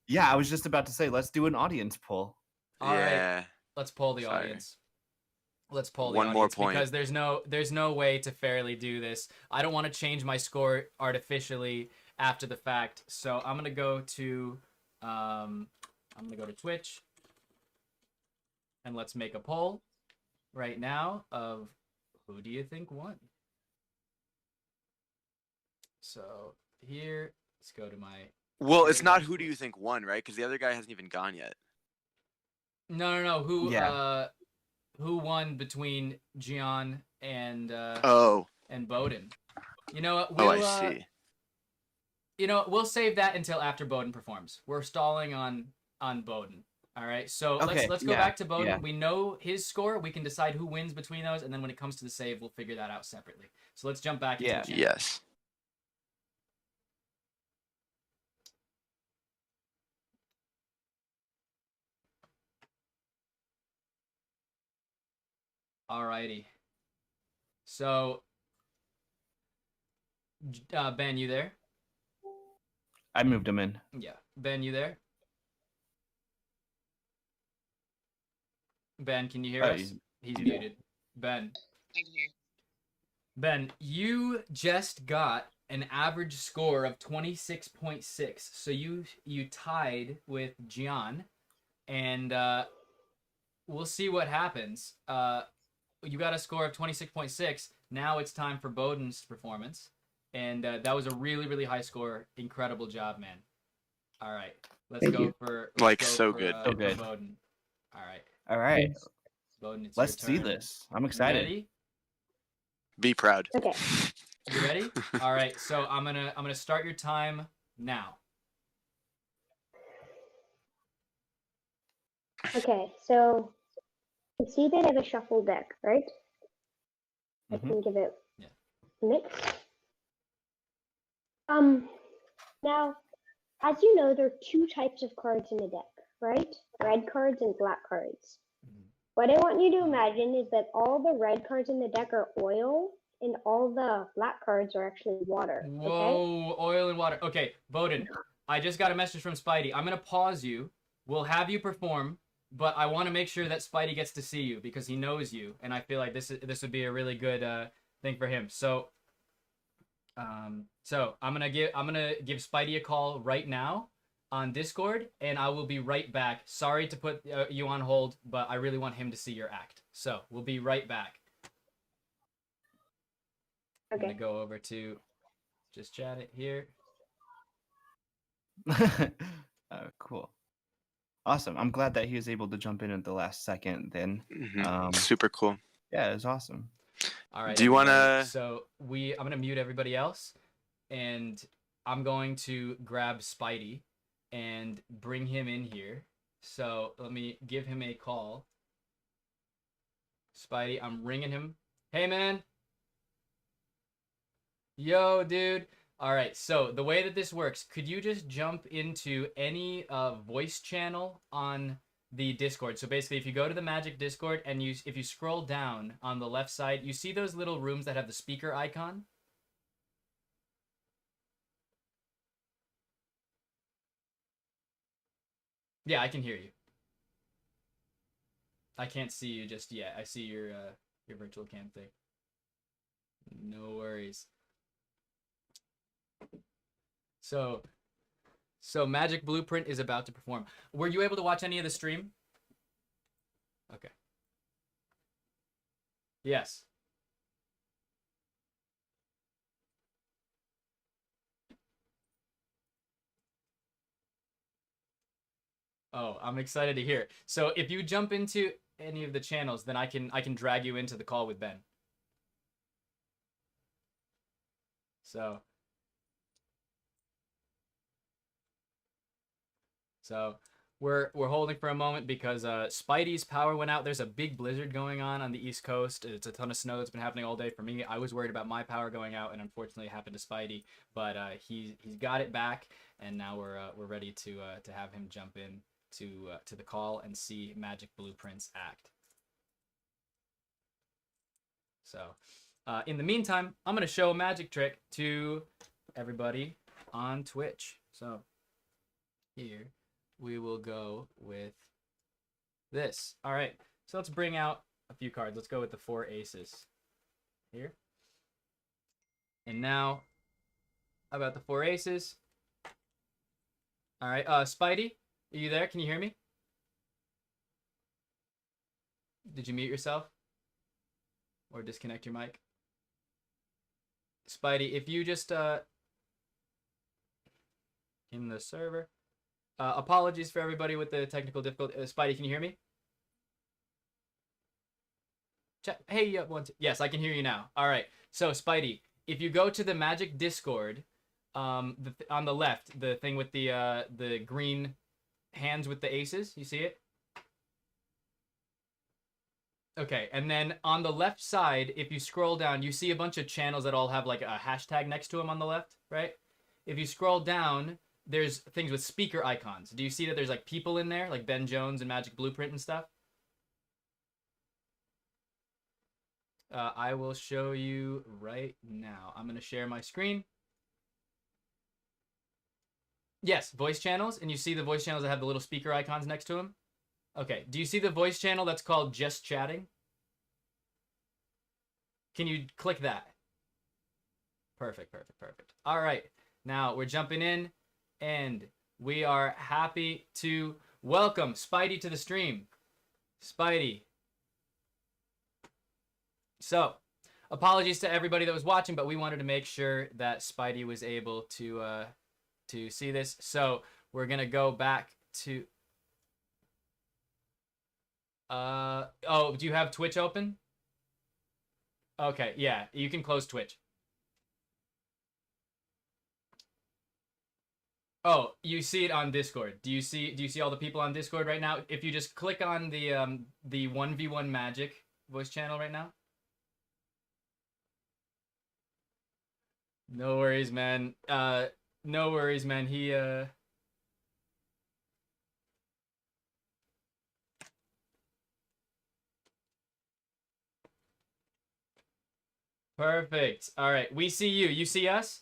Yeah, I was just about to say, let's do an audience poll. All right, let's poll the audience. Let's poll the 1 audience more point. because there's no way to fairly do this. I don't want to change my score artificially after the fact, so I'm gonna go to Twitch, and let's make a poll right now of who do you think won. So here, let's go to my. Well, it's not who do you think won, right? Because the other guy hasn't even gone yet. No. Who won between Gian and and Bowden? You know what? I see. You know what? We'll save that until after Bowden performs. We're stalling on Bowden. All right, so Okay, let's go yeah, back to Bowden. yeah. We know his score. We can decide who wins between those, and then when it comes to the save, we'll figure that out separately. So let's jump back into Yeah. the channel. Yes. Alrighty. So, Ben, you there? I moved him in. Yeah. Ben, you there? Ben, can you hear Oh, us? He's muted. Ben. I can hear. Ben, you just got an average score of 26.6. So you tied with Gian, and we'll see what happens. You got a score of 26.6. Now it's time for Bowden's performance, and that was a really, really high score. Incredible job, man. All right, let's Thank go you. for So good. So good. Bowden. All right, All right. Yes. Bowden, it's Let's your see turn. this. I'm You excited. ready? Be proud. Okay. You ready? All right, so I'm gonna start your time now. Okay, so you see that I have a shuffle deck, right? I Mhm. can give it Yeah. mix. Now, as you know, there are two types of cards in the deck, right? Red cards and black cards. Mhm. What I want you to imagine is that all the red cards in the deck are oil, and all the black cards are actually water. Okay? Whoa, oil and water. Okay, Bowden, I just got a message from Spidey. I'm gonna pause you. We'll have you perform, but I want to make sure that Spidey gets to see you because he knows you, and I feel like this would be a really good thing for him. So, I'm gonna give Spidey a call right now on Discord, and I will be right back. Sorry to put you on hold, but I really want him to see your act. So we'll be right back. I'm gonna go over to just chat it here. Cool. Awesome. I'm glad that he was able to jump in at the last second then. Super cool. Yeah, it was awesome. All right. Do you want everybody. to? So I'm gonna mute everybody else, and I'm going to grab Spidey and bring him in here. So let me give him a call. Spidey, I'm ringing him. Hey, man. Yo, dude. All right, so the way that this works, could you just jump into any voice channel on the Discord? So basically, if you go to the Magic Discord and if you scroll down on the left side, you see those little rooms that have the speaker icon? Yeah, I can hear you. I can't see you just yet. I see your virtual cam thing. No worries. So Magic Blueprint is about to perform. Were you able to watch any of the stream? Okay. Yes. Oh, I'm excited to hear. So if you jump into any of the channels, then I can drag you into the call with Ben. So we're holding for a moment because Spidey's power went out. There's a big blizzard going on the East Coast. It's a ton of snow that's been happening all day for me. I was worried about my power going out, and unfortunately it happened to Spidey. But he's got it back, and now we're ready to have him jump in to the call and see Magic Blueprints act. So in the meantime, I'm gonna show a magic trick to everybody on Twitch. So here we will go with this. All right, so let's bring out a few cards. Let's go with the 4 aces here. And now I've got the 4 aces. All right, Spidey, are you there? Can you hear me? Did you mute yourself? Or disconnect your mic? Spidey, if you just in the server. Apologies for everybody with the technical difficulty. Spidey, can you hear me? Hey, yes, I can hear you now. All right. So, Spidey, if you go to the Magic Discord, on the left, the thing with the green hands with the aces, you see it? Okay, and then on the left side, if you scroll down, you see a bunch of channels that all have like a hashtag next to them on the left, right? If you scroll down, there's things with speaker icons. Do you see that there's like people in there, like Ben Jones and Magic Blueprint and stuff? I will show you right now. I'm going to share my screen. Yes, voice channels, and you see the voice channels that have the little speaker icons next to them? Okay, do you see the voice channel that's called Just Chatting? Can you click that? Perfect, perfect, perfect. All right, now we're jumping in, and we are happy to welcome Spidey to the stream. Spidey. So, apologies to everybody that was watching, but we wanted to make sure that Spidey was able to see this. So, we're going to go back to... oh, do you have Twitch open? Okay, yeah, you can close Twitch. Oh, you see it on Discord. Do you see all the people on Discord right now? If you just click on the 1v1 Magic voice channel right now. No worries, man. No worries, man. He Perfect. All right, we see you. You see us?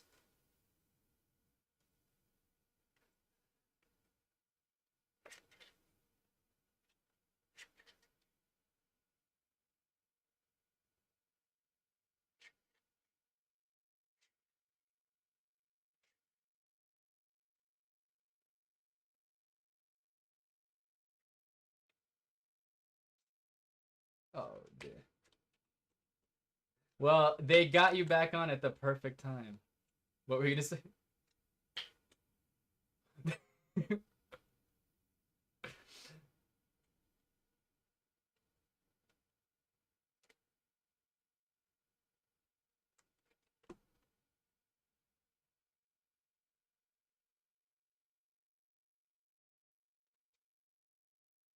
Oh, dear. Well, they got you back on at the perfect time. What were you gonna say?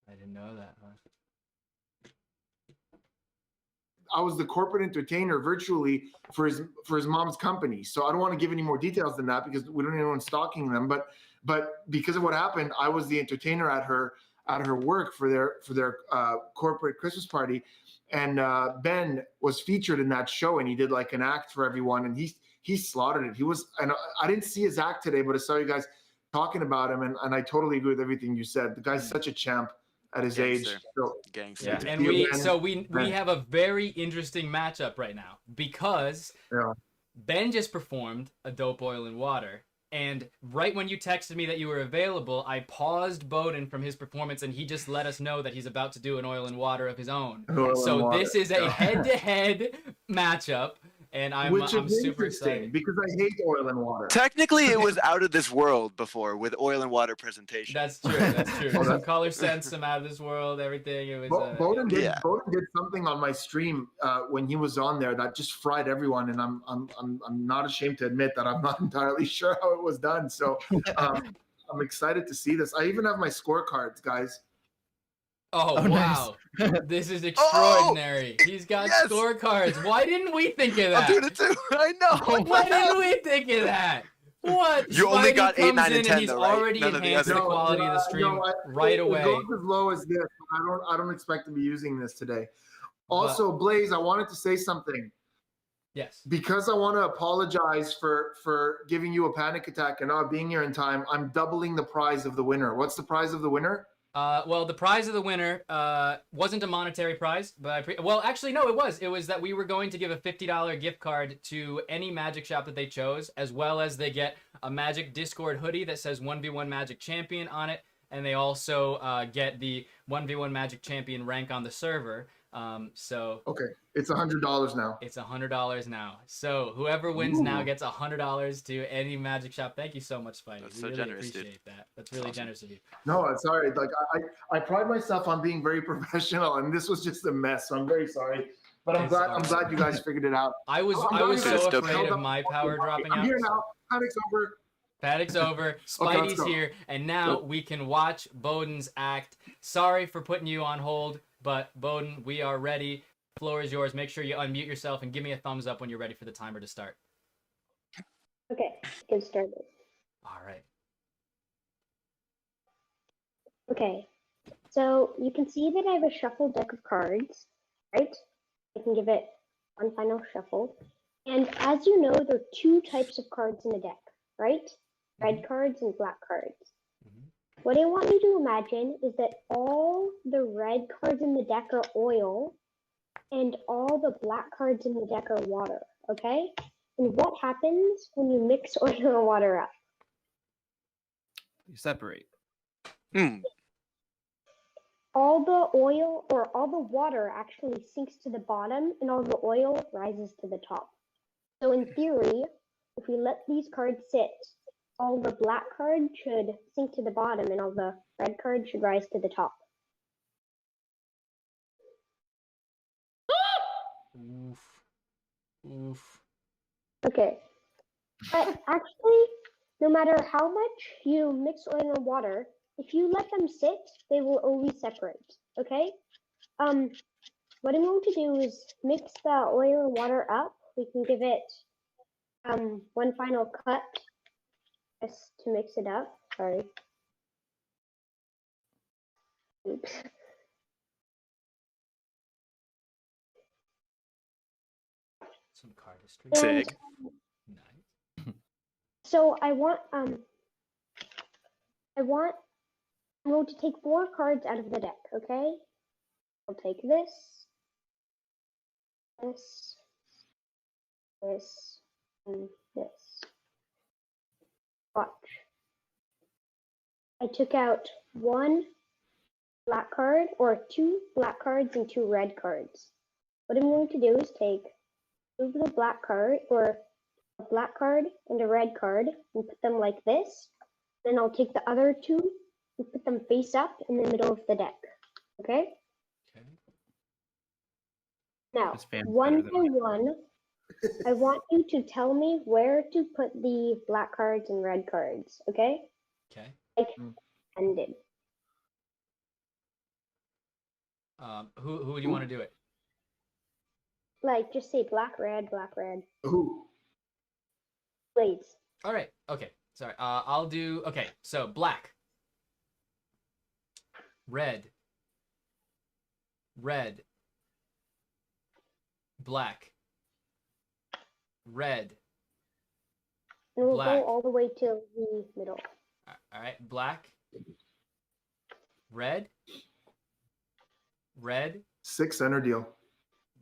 I didn't know that, huh? I was the corporate entertainer virtually for his mom's company. So I don't want to give any more details than that because we don't need anyone stalking them. But because of what happened, I was the entertainer at her work for their corporate Christmas party, and Ben was featured in that show, and he did like an act for everyone, and he slaughtered it. He was, and I didn't see his act today, but I saw you guys talking about him, and I totally agree with everything you said. The guy's such a champ at his age. So, yeah, and we have a very interesting matchup right now because Ben just performed a Dope Oil and Water, and right when you texted me that you were available, I paused Bowden from his performance, and he just let us know that he's about to do an Oil and Water of his own. So this is a head-to-head matchup. And I'm super excited because I hate Oil and Water. Technically, it was out of this world before with Oil and Water presentation. That's true. That's true. Some color sense, some out of this world, everything. It was. Bowden did something on my stream when he was on there that just fried everyone, and I'm not ashamed to admit that I'm not entirely sure how it was done. So I'm excited to see this. I even have my scorecards, guys. Oh, wow. Nice. This is extraordinary. He's got scorecards. Why didn't we think of that? I'm doing it too. I know. Why didn't we think of that? What? You only got 8, 9, and 10, he's though, right? already enhanced the quality of the stream right away. It goes as low as this. I don't expect to be using this today. Also, Blaze, I wanted to say something. Yes. Because I want to apologize for giving you a panic attack and not being here in time, I'm doubling the prize of the winner. What's the prize of the winner? Well, the prize of the winner wasn't a monetary prize, but well, actually, no, it was. It was that we were going to give a $50 gift card to any Magic shop that they chose, as well as they get a Magic Discord hoodie that says 1v1 Magic Champion on it, and they also get the 1v1 Magic Champion rank on the server. So okay, it's $100 now. It's $100 now. So whoever wins now gets $100 to any Magic shop. Thank you so much, Spidey. That's we so really generous, appreciate that. That's really generous of you. No, it's sorry. Like I pride myself on being very professional, and this was just a mess. So I'm very sorry. But I'm glad you guys figured it out. I was so afraid of my power dropping out. I'm here now. Panic's over. Panic's over. Spidey's here, and now we can watch Bowden's act. Sorry for putting you on hold. But Bowden, we are ready. Floor is yours. Make sure you unmute yourself and give me a thumbs up when you're ready for the timer to start. Okay, get started. All right. Okay, so you can see that I have a shuffled deck of cards, right? I can give it one final shuffle. And as you know, there are two types of cards in the deck, right? Red cards and black cards. What I want you to imagine is that all the red cards in the deck are oil and all the black cards in the deck are water, okay? And what happens when you mix oil and water up? You separate. All the oil or all the water actually sinks to the bottom and all the oil rises to the top. So in theory, if we let these cards sit, all the black cards should sink to the bottom and all the red cards should rise to the top. Oof. Oof. Okay. But actually, no matter how much you mix oil and water, if you let them sit, they will always separate. Okay? What I'm going to do is mix the oil and water up. We can give it one final cut just to mix it up. Sorry. Oops. Some cardistry. And Nice. so I'm going to take 4 cards out of the deck, okay? I'll take this, and this. Watch. I took out 1 black card, or 2 black cards and 2 red cards. What I'm going to do is take 2 of the black card, or a black card and a red card, and put them like this. Then I'll take the other 2 and put them face up in the middle of the deck. Okay? Now, one by one, I want you to tell me where to put the black cards and red cards. Okay? Okay. Like ended. Who would you want to do it? Like, just say black, red, black, red. Who? Blades. All right. Okay. Sorry. I'll do. Okay. So black, red, red, black, red. And we'll black. go all the way to the middle. All right. Black, red, red, 6 center deal.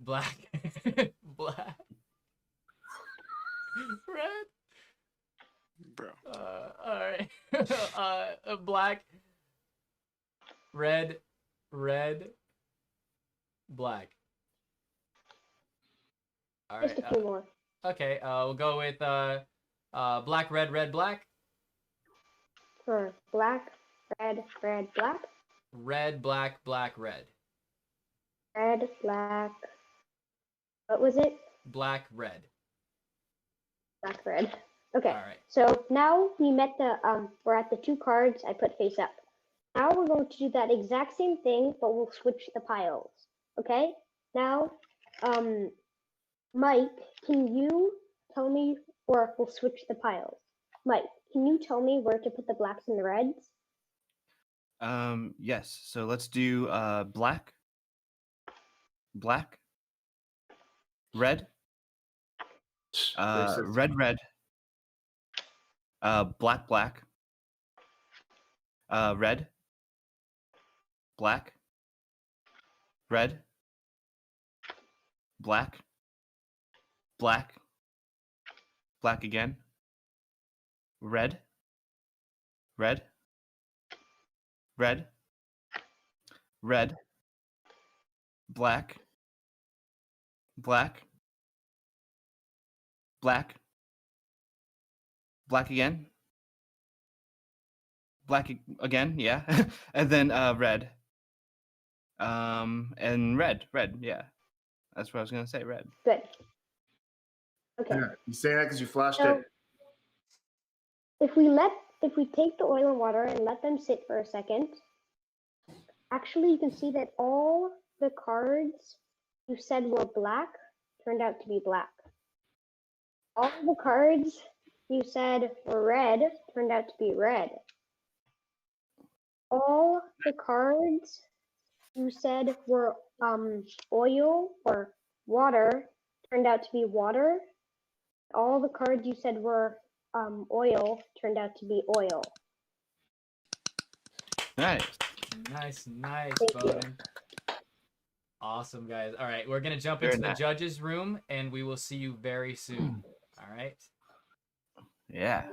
black, black, red. Bro. All right. Black, red, red, black. All right. Just a few more. Okay. We'll go with black, red, red, black. For black, red, red, black. Red, black, black, red. Red, black. What was it? Black, red. Black, red. Okay. All right. So now we met the we're at the 2 cards I put face up. Now we're going to do that exact same thing, but we'll switch the piles. Okay? Now, Mike, can you tell me, or we'll switch the piles. Mike, can you tell me where to put the blacks and the reds? Yes. So let's do black, black, red, red, red, black, black, red, black, red, black, black, black again, red, red, red, red, black, black, black, black again, black again, yeah, and then red, and red, yeah, that's what I was gonna say, red. Good. Okay. Yeah, you saying that because you flashed So, it. if we take the oil and water and let them sit for a second, actually you can see that all the cards you said were black turned out to be black. All the cards you said were red turned out to be red. All the cards you said were oil or water turned out to be water. All the cards you said were oil turned out to be oil. Nice. Nice, Thank Bowden. Awesome, guys. All right, we're gonna jump Very into the nice. judges' room, and we will see you very soon. All right. Yeah.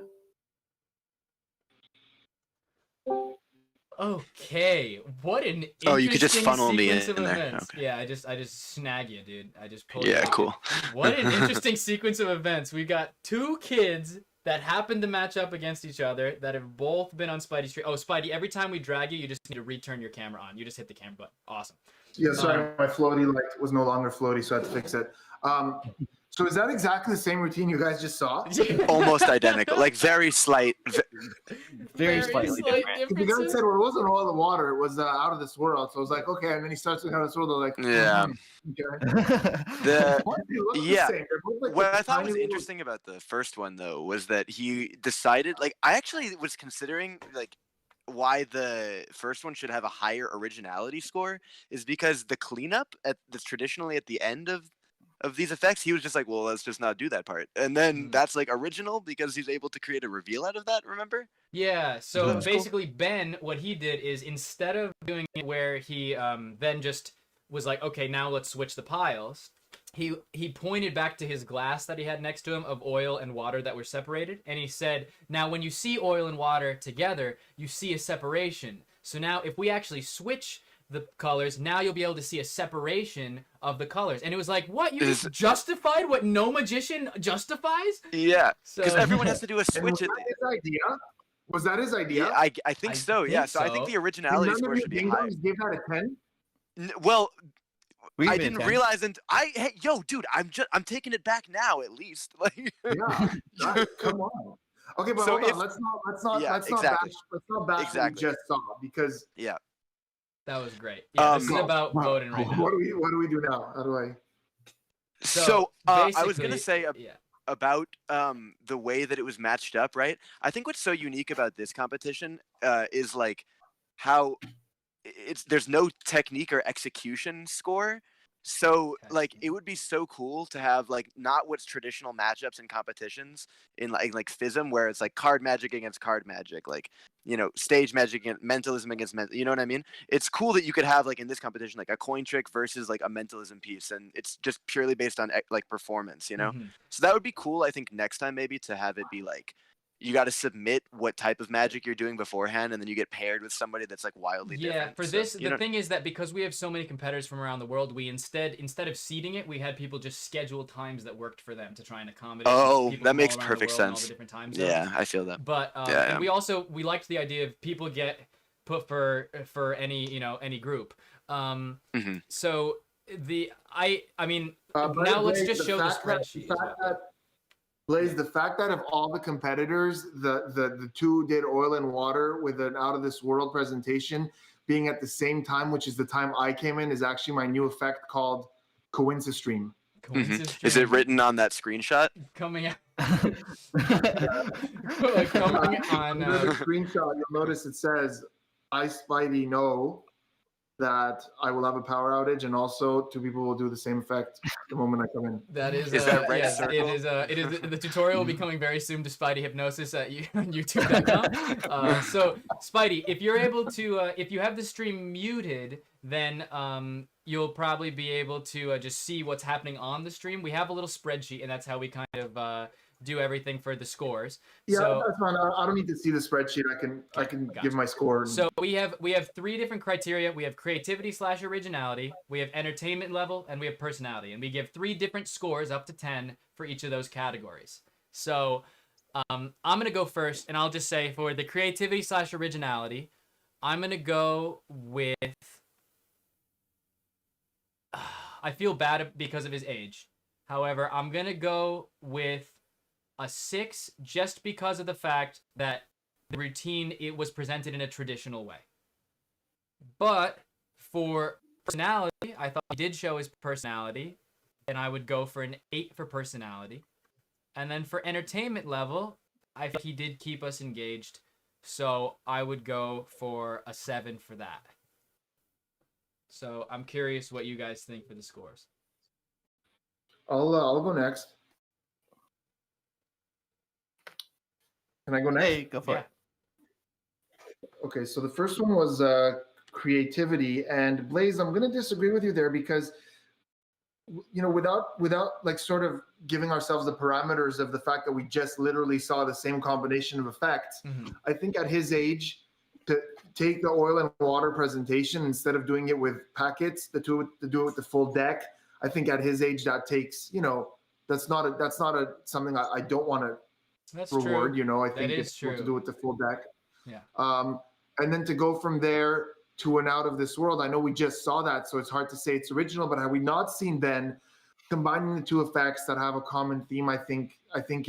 Okay, what an Oh, you could just interesting funnel me sequence of in there. events. Okay. Yeah, I just snag you, dude. I just pulled you Yeah, out. cool. What an interesting sequence of events. We got two kids that happen to match up against each other that have both been on Spidey's stream. Oh, Spidey, every time we drag you, you just need to return your camera on. You just hit the camera button. Awesome. Yeah, sorry, my floaty light was no longer floaty, so I had to fix it. So is that exactly the same routine you guys just saw? Almost identical, like very slight. Very slightly different. The guy said, well, it wasn't oil and water, it was out of this world. So I was like, okay. And then he starts with out of this world. I was like, Yeah. Okay. Yeah. Like What I thought tiny was little- interesting about the first one though was that he decided, like, I actually was considering like why the first one should have a higher originality score is because the cleanup that's traditionally at the end of these effects, he was just like, well, let's just not do that part. And then that's like original because he's able to create a reveal out of that, remember? Yeah, so That's cool. basically Ben, what he did is instead of doing it where he then just was like, okay, now let's switch the piles, he pointed back to his glass that he had next to him of oil and water that were separated, and he said, now when you see oil and water together, you see a separation. So now if we actually switch the colors, now you'll be able to see a separation of the colors. And it was like, what? You just justified what no magician justifies? Yeah, because So- everyone has to do a And switch. was that his idea? Was that his idea? Yeah, I think so. Yeah, think so I think so. the originality None of score you should be ding high. dongs gave that a 10? Well, We I give it a didn't 10. realize, and hey, yo, dude, I'm taking it back now at least. Like, Yeah, guys, come on. Okay, but So hold on. if- Let's not Yeah, bash exactly. what Exactly. we just saw because yeah. That was great. Yeah, this is Go. about Wow. Bowden right now. What do we do now? How do I? So I was basically, gonna say yeah. about the way that it was matched up, right? I think what's so unique about this competition is like how there's no technique or execution score. So like it would be so cool to have like not what's traditional matchups in competitions in like FISM where it's like card magic against card magic, like, you know, stage magic against mentalism against you know what I mean? It's cool that you could have like in this competition like a coin trick versus like a mentalism piece, and it's just purely based on like performance, you know? Mhm. So that would be cool, I think, next time maybe to have it be like you got to submit what type of magic you're doing beforehand, and then you get paired with somebody that's like wildly different. Yeah, for So, this, you the know- thing is that because we have so many competitors from around the world, we instead of seeding it, we had people just schedule times that worked for them to try and accommodate. Oh, people that from makes all around the perfect world and all the sense. different time zones. Yeah, I feel that. But Yeah, and we liked the idea of people get put for any group. Mhm. So I mean But now let's Blaze, just show the spreadsheet. Blaze, the fact that of all the competitors, the two did oil and water with an out of this world presentation being at the same time, which is the time I came in, is actually my new effect called coincidence stream. Mhm. Is it written on that screenshot? Coming out. Coming on. Under the screenshot, you'll notice it says, "I Spidey know that I will have a power outage, and also two people will do the same effect the moment I come in." That is that red yes, circle? it is the tutorial will be coming very soon to Spidey Hypnosis at YouTube.com. So Spidey, if you're able to if you have the stream muted, then you'll probably be able to just see what's happening on the stream. We have a little spreadsheet, and that's how we kind of do everything for the scores. Yeah, So that's fine. I don't need to see the spreadsheet. I can gotcha. give my score. So we have three different criteria. We have creativity / originality, we have entertainment level, and we have personality. And we give 3 different scores up to 10 for each of those categories. So I'm gonna go first, and I'll just say for the creativity / originality, I'm gonna go with. I feel bad because of his age. However, I'm gonna go with a 6 just because of the fact that the routine, it was presented in a traditional way. But for personality, I thought he did show his personality, and I would go for an 8 for personality. And then for entertainment level, I think he did keep us engaged, so I would go for a 7 for that. So I'm curious what you guys think for the scores. I'll go next. Can I go next? Hey, go for it. Okay, so the first one was creativity, and Blaze, I'm going to disagree with you there because, you know, without like sort of giving ourselves the parameters of the fact that we just literally saw the same combination of effects, I think at his age, to take the oil and water presentation instead of doing it with packets, to do it with the full deck, I think at his age that takes, you know, that's not something I don't want to reward. True. You know, I That think is it's cool to true. do with the full deck. Yeah. And then to go from there to an out of this world, I know we just saw that, so it's hard to say it's original, but have we not seen then combining the two effects that have a common theme, I think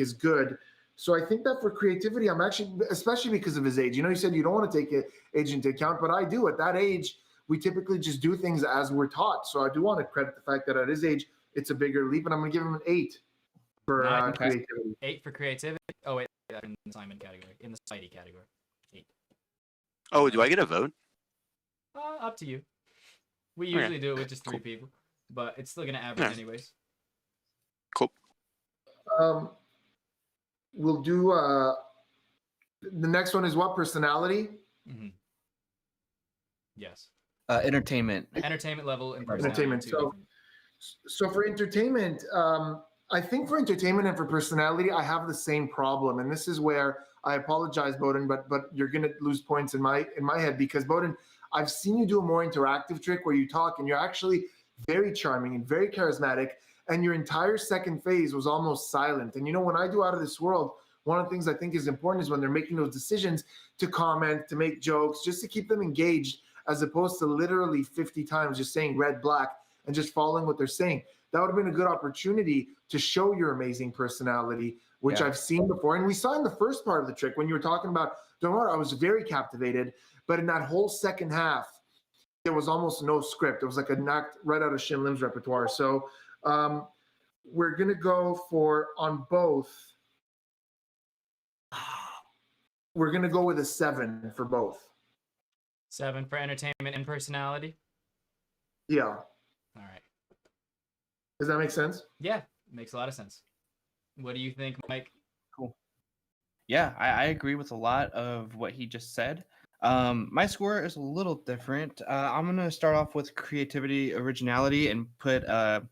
is good. So I think that for creativity, I'm actually, especially because of his age, you know, you said you don't want to take age into account, but I do. At that age, we typically just do things as we're taught. So I do want to credit the fact that at his age, it's a bigger leap, and I'm going to give him an 8 for creativity. 8 for creativity. Oh wait, that's in the Simon category, in the Spidey category. 8. Oh, do I get a vote? Up to you. We usually do it with just 3 people, but it's still gonna average anyways. Cool. We'll do the next one is what? Personality? Yes. Entertainment. Entertainment level and personality. Entertainment. So for entertainment, I think for entertainment and for personality, I have the same problem, and this is where I apologize, Bowden, but you're gonna lose points in my head because Bowden, I've seen you do a more interactive trick where you talk and you're actually very charming and very charismatic, and your entire second phase was almost silent. And you know, when I do Out of This World, one of the things I think is important is when they're making those decisions to comment, to make jokes, just to keep them engaged, as opposed to literally 50 times just saying red, black, and just following what they're saying. That would have been a good opportunity to show your amazing personality, which I've seen before. And we saw in the first part of the trick when you were talking about, don't worry, I was very captivated. But in that whole second half, there was almost no script. It was like a knocked right out of Shin Lim's repertoire. So we're going to go for, on both, we're going to go with a 7 for both. 7 for entertainment and personality? Yeah. All right. Does that make sense? Yeah, makes a lot of sense. What do you think, Mike? Cool. Yeah, I agree with a lot of what he just said. My score is a little different. I'm gonna start off with creativity, originality, and put a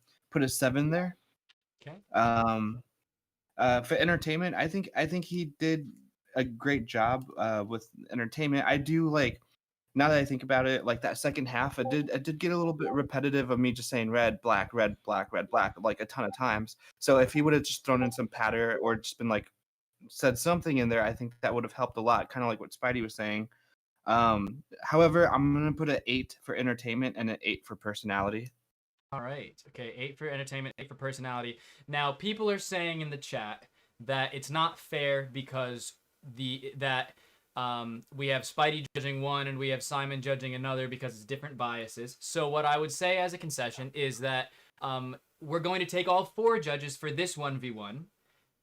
7 there. Okay. For entertainment, I think he did a great job with entertainment. I do like, now that I think about it, like that second half, it did get a little bit repetitive of me just saying red, black, like a ton of times. So if he would have just thrown in some patter or just been like said something in there, I think that would have helped a lot. Kind of like what Spidey was saying. However, I'm gonna put an 8 for entertainment and an 8 for personality. All right. Okay, 8 for entertainment, 8 for personality. Now, people are saying in the chat that it's not fair because we have Spidey judging one and we have Simon judging another because it's different biases. So what I would say as a concession is that we're going to take all 4 judges for this 1v1.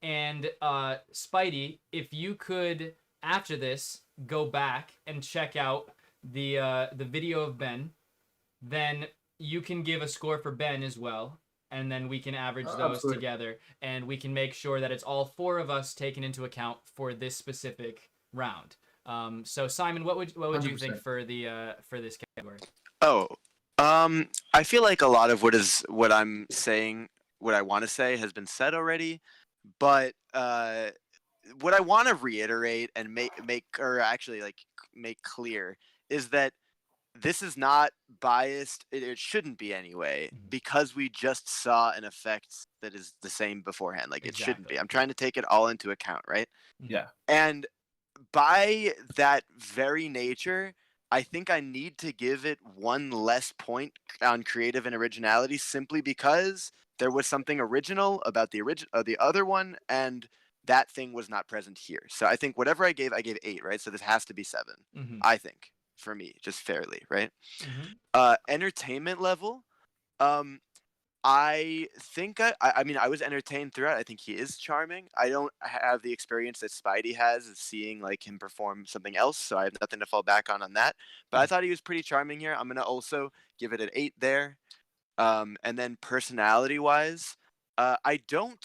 And Spidey, if you could, after this, go back and check out the video of Ben, then you can give a score for Ben as well. And then we can average those together. And we can make sure that it's all 4 of us taken into account for this specific round. So Simon, what would you think for this category? Oh, I feel like a lot of what I'm saying, what I want to say, has been said already. But what I want to reiterate and make clear is that this is not biased. It shouldn't be anyway, because we just saw an effect that is the same beforehand. Like, it shouldn't be. I'm trying to take it all into account, right? Yeah. And by that very nature, I think I need to give it 1 less point on creative and originality, simply because there was something original about the other one, and that thing was not present here. So I think whatever I gave 8, right? So this has to be 7, I think. for me, just fairly, right? Mm-hmm. Entertainment level, I think I mean I was entertained throughout. I think he is charming. I don't have the experience that Spidey has of seeing like him perform something else, so I have nothing to fall back on that. But I thought he was pretty charming here. I'm gonna also give it an 8 there. And then personality wise, I don't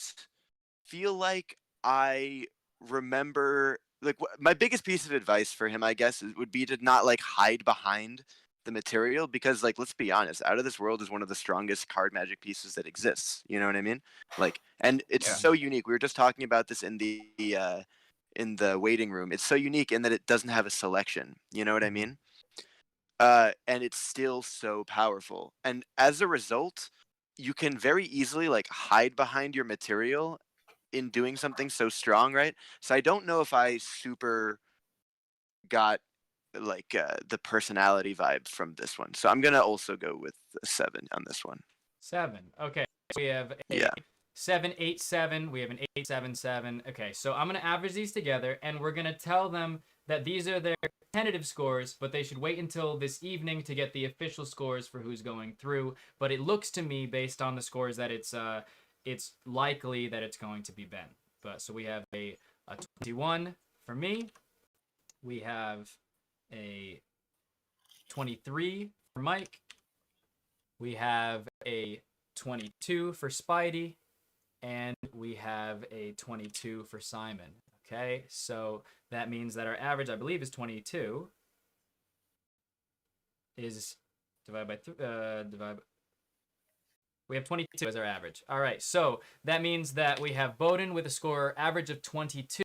feel like I remember like my biggest piece of advice for him, I guess, would be to not like hide behind the material because like let's be honest, Out of This World is one of the strongest card magic pieces that exists. You know what I mean? Like, and it's so unique. We were just talking about this in the waiting room. It's so unique in that it doesn't have a selection. You know what I mean? And it's still so powerful. And as a result, you can very easily like hide behind your material in doing something so strong, right? So I don't know if I super got like the personality vibe from this one. So I'm gonna also go with a 7 on this one. 7. Okay. We have a 787. We have an 877. Okay, so I'm gonna average these together, and we're gonna tell them that these are their tentative scores, but they should wait until this evening to get the official scores for who's going through. But it looks to me, based on the scores, that it's likely that it's going to be Ben. But so we have a 21 for me. We have a 23 for Mike. We have a 22 for Spidey, and we have a 22 for Simon. Okay, so that means that our average, I believe, is 22. Is divided by we have 22 as our average. All right, so that means that we have Bowden with a score average of 22.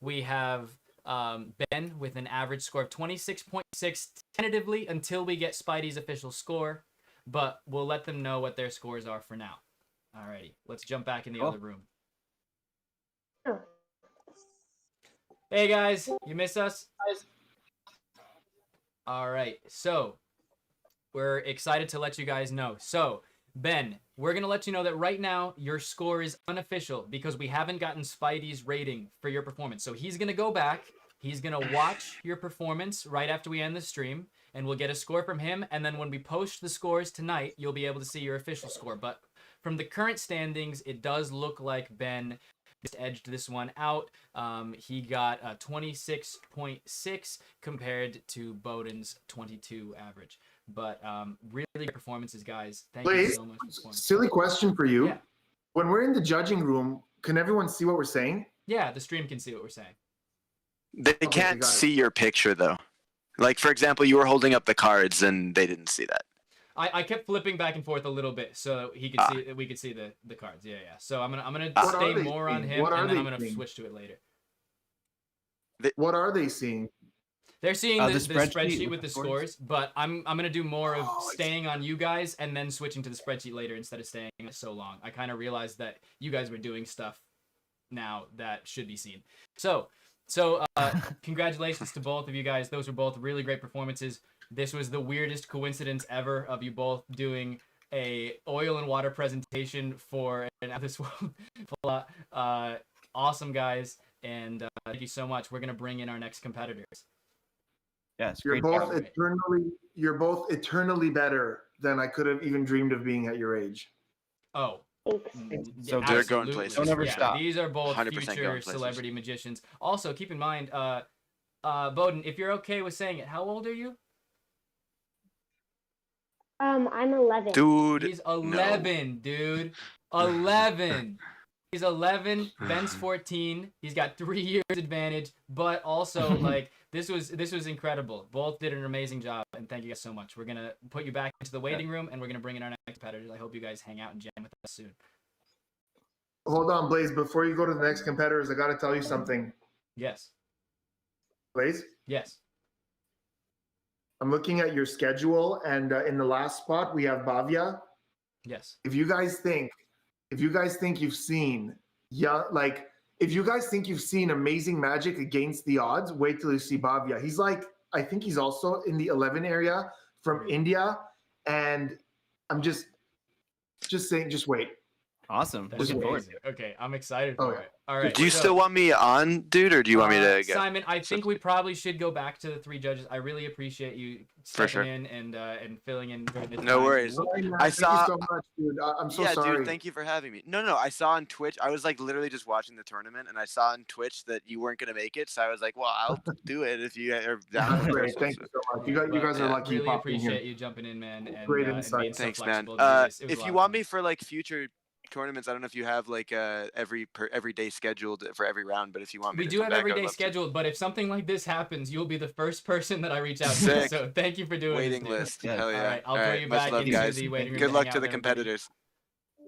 We have Ben with an average score of 26.6 tentatively until we get Spidey's official score, but we'll let them know what their scores are for now. Alrighty, let's jump back in the other room. Hey guys, you miss us? All right, so we're excited to let you guys know. So Ben, we're going to let you know that right now your score is unofficial because we haven't gotten Spidey's rating for your performance. So he's going to go back. He's going to watch your performance right after we end the stream, and we'll get a score from him. And then when we post the scores tonight, you'll be able to see your official score. But from the current standings, it does look like Ben just edged this one out. He got a 26.6 compared to Bowden's 22 average. But really good performances, guys. Thank you so much for performing. Silly question for you. Yeah. When we're in the judging room, can everyone see what we're saying? Yeah, the stream can see what we're saying. They can't see your picture though. Like for example, you were holding up the cards and they didn't see that. I kept flipping back and forth a little bit so he could see we could see the cards. Yeah. So I'm gonna stay more on him, and then I'm gonna switch to it later. What are they seeing? They're seeing the spreadsheet with the scores, but I'm gonna do more of staying on you guys and then switching to the spreadsheet later instead of staying so long. I kind of realized that you guys were doing stuff now that should be seen. So congratulations to both of you guys. Those were both really great performances. This was the weirdest coincidence ever of you both doing a oil and water presentation for an Out of This World. Awesome guys, and thank you so much. We're gonna bring in our next competitors. Yes, you're both eternally better than I could have even dreamed of being at your age. Oh. So they're going places. Don't ever stop. These are both future celebrity magicians. Also, keep in mind, Bowden, if you're okay with saying it, how old are you? I'm 11. Dude. He's 11, dude. 11. He's 11. Ben's 14. He's got 3 years advantage, but also like this was incredible. Both did an amazing job, and thank you guys so much. We're gonna put you back into the waiting room, and we're gonna bring in our next competitors. I hope you guys hang out and jam with us soon. Hold on, Blaze. Before you go to the next competitors, I got to tell you something. Yes. Blaze? Yes. I'm looking at your schedule, and in the last spot we have Bavia. Yes. If you guys think you've seen, if you guys think you've seen amazing magic against the odds, wait till you see Bavia. He's like, I think he's also in the 11 area from India, and I'm just saying, just wait. Awesome. That's Looking forward. amazing. Okay, I'm excited Oh, for yeah. it. All right. Do you so, still want me on, dude, or do you want me to go? Simon, I think we probably should go back to the three judges. I really appreciate you stepping sure. in and filling in during this No time. worries. Sorry, man. I Thank saw. you so much, dude. I'm so yeah, sorry. dude, thank you for having me. No, I saw on Twitch. I was like literally just watching the tournament, and I saw on Twitch that you weren't gonna make it. So I was like, well, I'll do it if you are down That's with great. it. Thank you so much. Yeah, You guys are but, lucky. Really popping in here. appreciate you jumping in, man, and, Great and insight. being so Thanks, man. flexible. to do this. It was If a you lot of want fun. me for like future tournaments, I don't know if you have like every day scheduled for every round, but if you want me We to do come have back, every I would day love to. scheduled, but if something like this happens, you'll be the first person that I reach out to. Sick. So thank you for doing Waiting this. dude. list. Hell yeah. All right, I'll All throw right, you much back love, into guys. the waiting room. Good to luck hang to out the with everybody. competitors.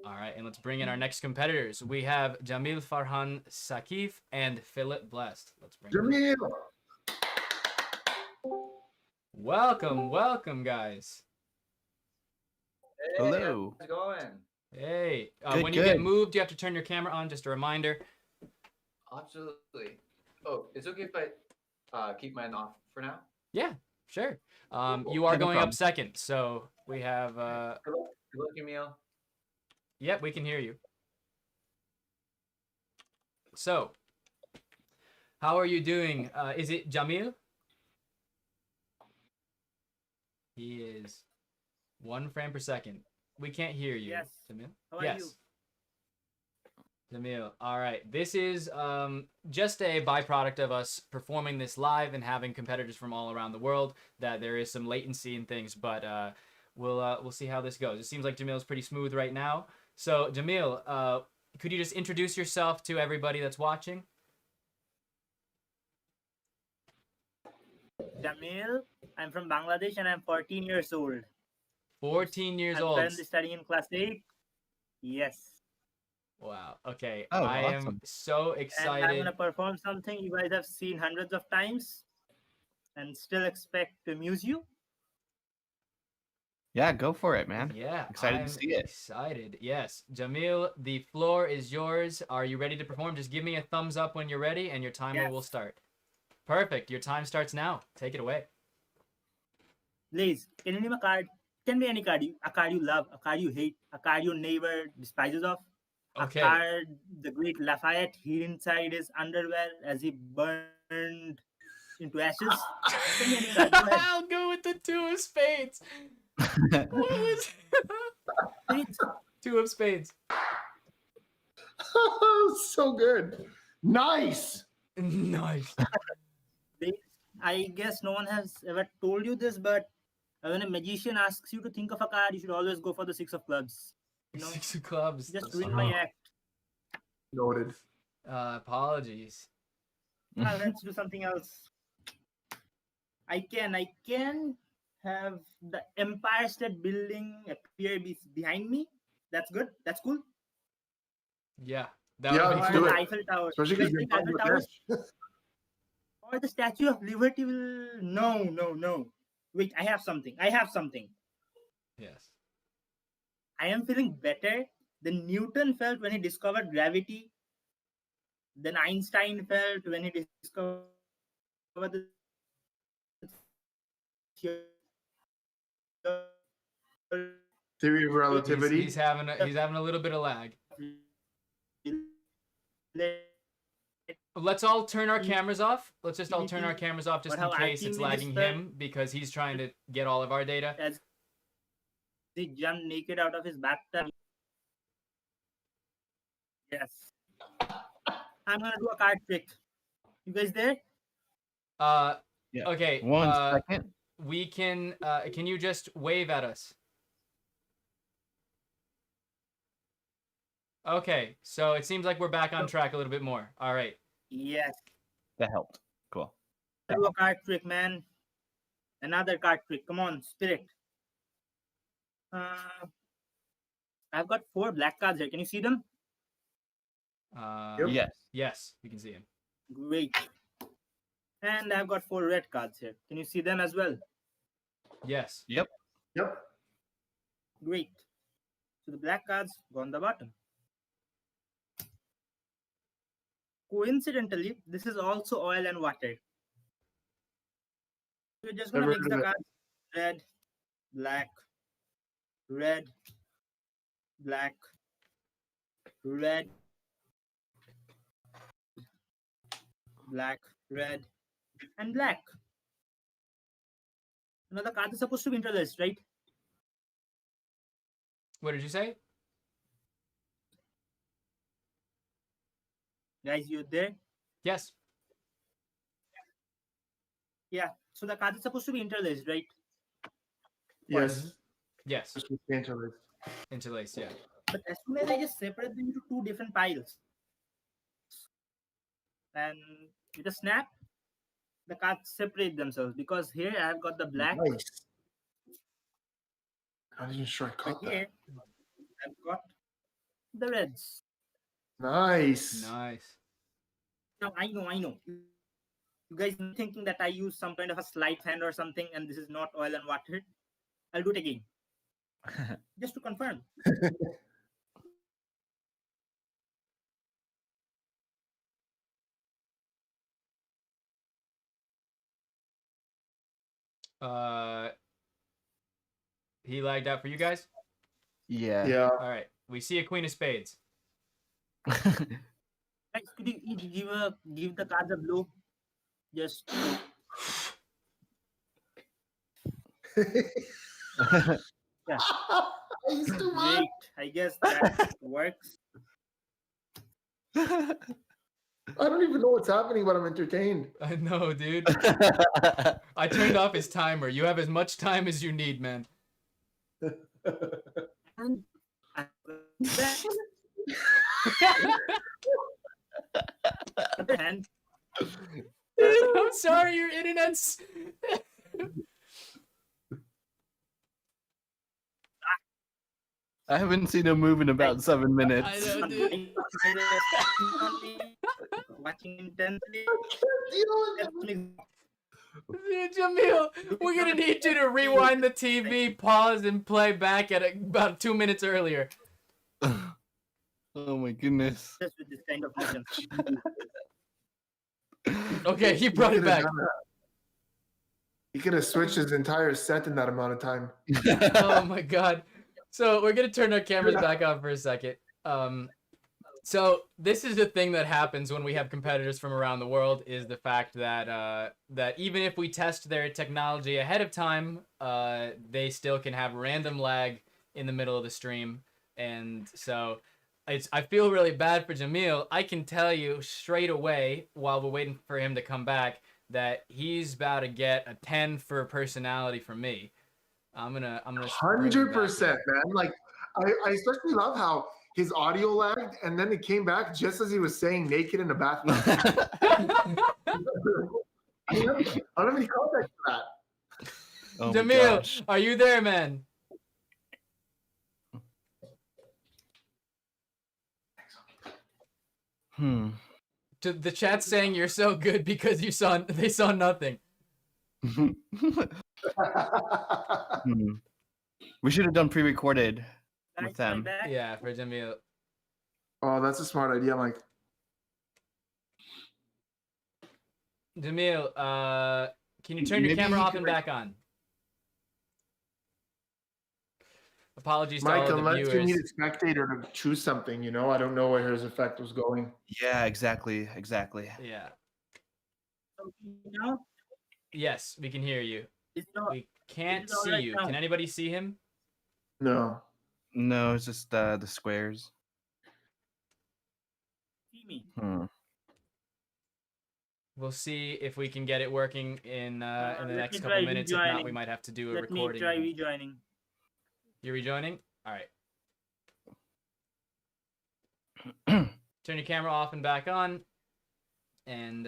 All right, and let's bring in our next competitors. We have Jamil Farhan Sakif and Philip Blest. Let's bring them in. Jamil. Welcome, guys. Hello. How's it going? Hey, Good, when you get good. moved, you have to turn your camera on. Just a reminder. Absolutely. Oh, it's okay if I keep mine off for now? Yeah, sure. You are Yeah, no going up problem. second, so we have. Good luck, Emil. Yep, we can hear you. So, how are you doing? Is it Jamil? He is 1 frame per second. We can't hear you. Yes. Jamil? How are yes. Jamil. All right. This is just a byproduct of us performing this live and having competitors from all around the world. That there is some latency and things, but we'll see how this goes. It seems like Jamil's pretty smooth right now. So Jamil, could you just introduce yourself to everybody that's watching? Jamil, I'm from Bangladesh and I'm 14 years old. 14 years I'm old. currently studying in class 8. Yes. Wow. Okay. Oh, I am awesome. so And I'm excited. going to perform something you guys have seen hundreds of times and still expect to amuse you. Yeah, go for it, man. Yeah, Excited I'm to see it. excited. Yes. Jamil, the floor is yours. Are you ready to perform? Just give me a thumbs up when you're ready and your timer will start. Perfect. Your time starts now. Take it away. Please, can you name a card? Can be any card. A card you love, a card you hate, a card your neighbor despises of. Okay. A card the great Lafayette hid inside his underwear as he burned into ashes. Can be any card. Go ahead. I'll go with the 2 of spades. What was Spades. 2 of spades. So good. Nice. Nice. I guess no one has ever told you this, but when a magician asks you to think of a card, you should always go for the 6 of clubs. You know, 6 of clubs. just ruin my act. Noted. Apologies. Now let's do something else. I can have the Empire State Building appear behind me. That's good. That's cool. Yeah. That Yeah, would be let's cool. do The it. Eiffel Tower. Especially You guys because you're think fun Eiffel with Towers this. or the Statue of Liberty will? No. Wait, I have something. Yes. I am feeling better than Newton felt when he discovered gravity, than Einstein felt when he discovered the Theory of relativity. He's having a little bit of lag. Let's all turn our cameras off. Let's just all turn our cameras off just But in how case it's Archimedes lagging felt him because he's trying to get all of our data. as he jumped naked out of his bathtub. Yes. I'm gonna do a card trick. You guys there? Yeah. Okay. 1 second. We can you just wave at us? Okay, so it seems like we're back on track a little bit more. All right. Yes. That helped. Cool. Do a card trick, man. Another card trick. Come on, spirit. I've got 4 black cards here. Can you see them? Yes. Yes, we can see him. Great. And I've got 4 red cards here. Can you see them as well? Yes. Yep. Great. So the black cards go on the bottom. Coincidentally, this is also oil and water. We're just gonna Never mix heard the of it. cards. Red, black, red, black, red, black, red, and black. Now the cards are supposed to be interlaced, right? What did you say? Guys, you there? Yes. Yeah. So the cards are supposed to be interlaced, right? Yes. Yes. Interlaced. Interlaced, yeah. But as soon as I just separate them into two different piles, and with a snap, the cards separate themselves because here I've got the black. Nice. I'm even sure I caught Here I've got the reds. Nice. Nice. Now I know. You guys are thinking that I use some kind of a sleight hand or something, and this is not oil and water. I'll do it again, just to confirm. He lagged out for you guys? Yeah. Yeah. All right. We see a queen of spades. Guys, could you each give the cards a blow? Just. Yeah. Great. I guess that works. I don't even know what's happening, but I'm entertained. I know, dude. I turned off his timer. You have as much time as you need, man. And I'm sorry, your internet's. I haven't seen him move in about 7 minutes. I know, dude. Watching intensely. Dude, Jamil, we're gonna need you to rewind the TV, pause, and play back at about 2 minutes earlier. Oh my goodness. Just with this kind of motion. Okay, he brought it back. He could have switched his entire set in that amount of time. Oh my god. So we're gonna turn our cameras back on for a second. So this is the thing that happens when we have competitors from around the world, is the fact that that even if we test their technology ahead of time, they still can have random lag in the middle of the stream. And so I feel really bad for Jamil. I can tell you straight away, while we're waiting for him to come back, that he's about to get a 10 for personality from me. I'm gonna 100%, man. Like I especially love how his audio lagged and then it came back just as he was saying naked in the bathroom. I don't have any context for that. Oh my Jamil, gosh. are you there, man? The chat's saying you're so good because they saw nothing. We should have done pre-recorded with them. Yeah, for Jamil. Oh, that's a smart idea, Mike. Jamil, can you turn your Maybe camera he off can and back on? Apologies to Mike, all of the unless you need viewers. a spectator to choose something, I don't know where his effect was going. Yeah, exactly. Yeah. Now, Yes, we can hear you. We can't it's all see right you. now. Can anybody see him? No. No, it's just the squares. see me. We'll see if we can get it working in the Let next me couple try minutes. If not, we rejoining. might have to do a Let me recording. try rejoining. You're rejoining? All right. Turn your camera off and back on. And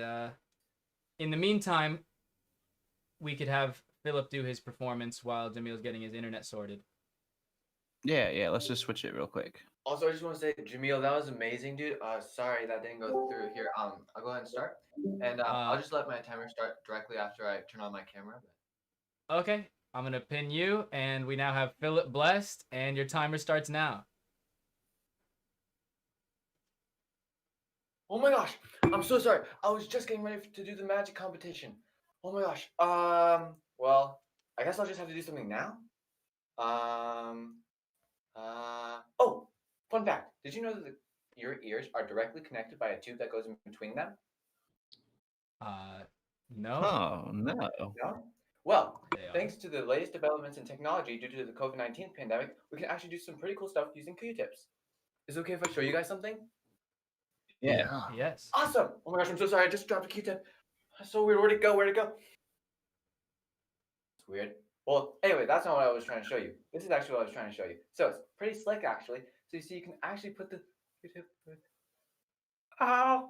in the meantime, we could have Philip do his performance while Jamil's getting his internet sorted. Yeah, let's just switch it real quick. Also, I just want to say, Jamil, that was amazing, dude. Sorry that didn't go through here. I'll go ahead and start, and I'll just let my timer start directly after I turn on my camera. Okay, I'm gonna pin you, and we now have Philip Blest, and your timer starts now. Oh my gosh, I'm so sorry. I was just getting ready to do the magic competition. Oh my gosh. Well, I guess I'll just have to do something now. Oh, fun fact. Did you know that your ears are directly connected by a tube that goes in between them? No. Oh no. No? Well, They are. thanks to the latest developments in technology due to the COVID-19 pandemic, we can actually do some pretty cool stuff using Q-tips. Is it okay if I show you guys something? Yeah. Yes. Awesome! Oh my gosh, I'm so sorry. I just dropped a Q-tip. That's so weird. Where'd it go? Where'd it go? It's weird. Well, anyway, that's not what I was trying to show you. This is actually what I was trying to show you. So it's pretty slick, actually. So you see, you can actually put the Q-tip. Ow!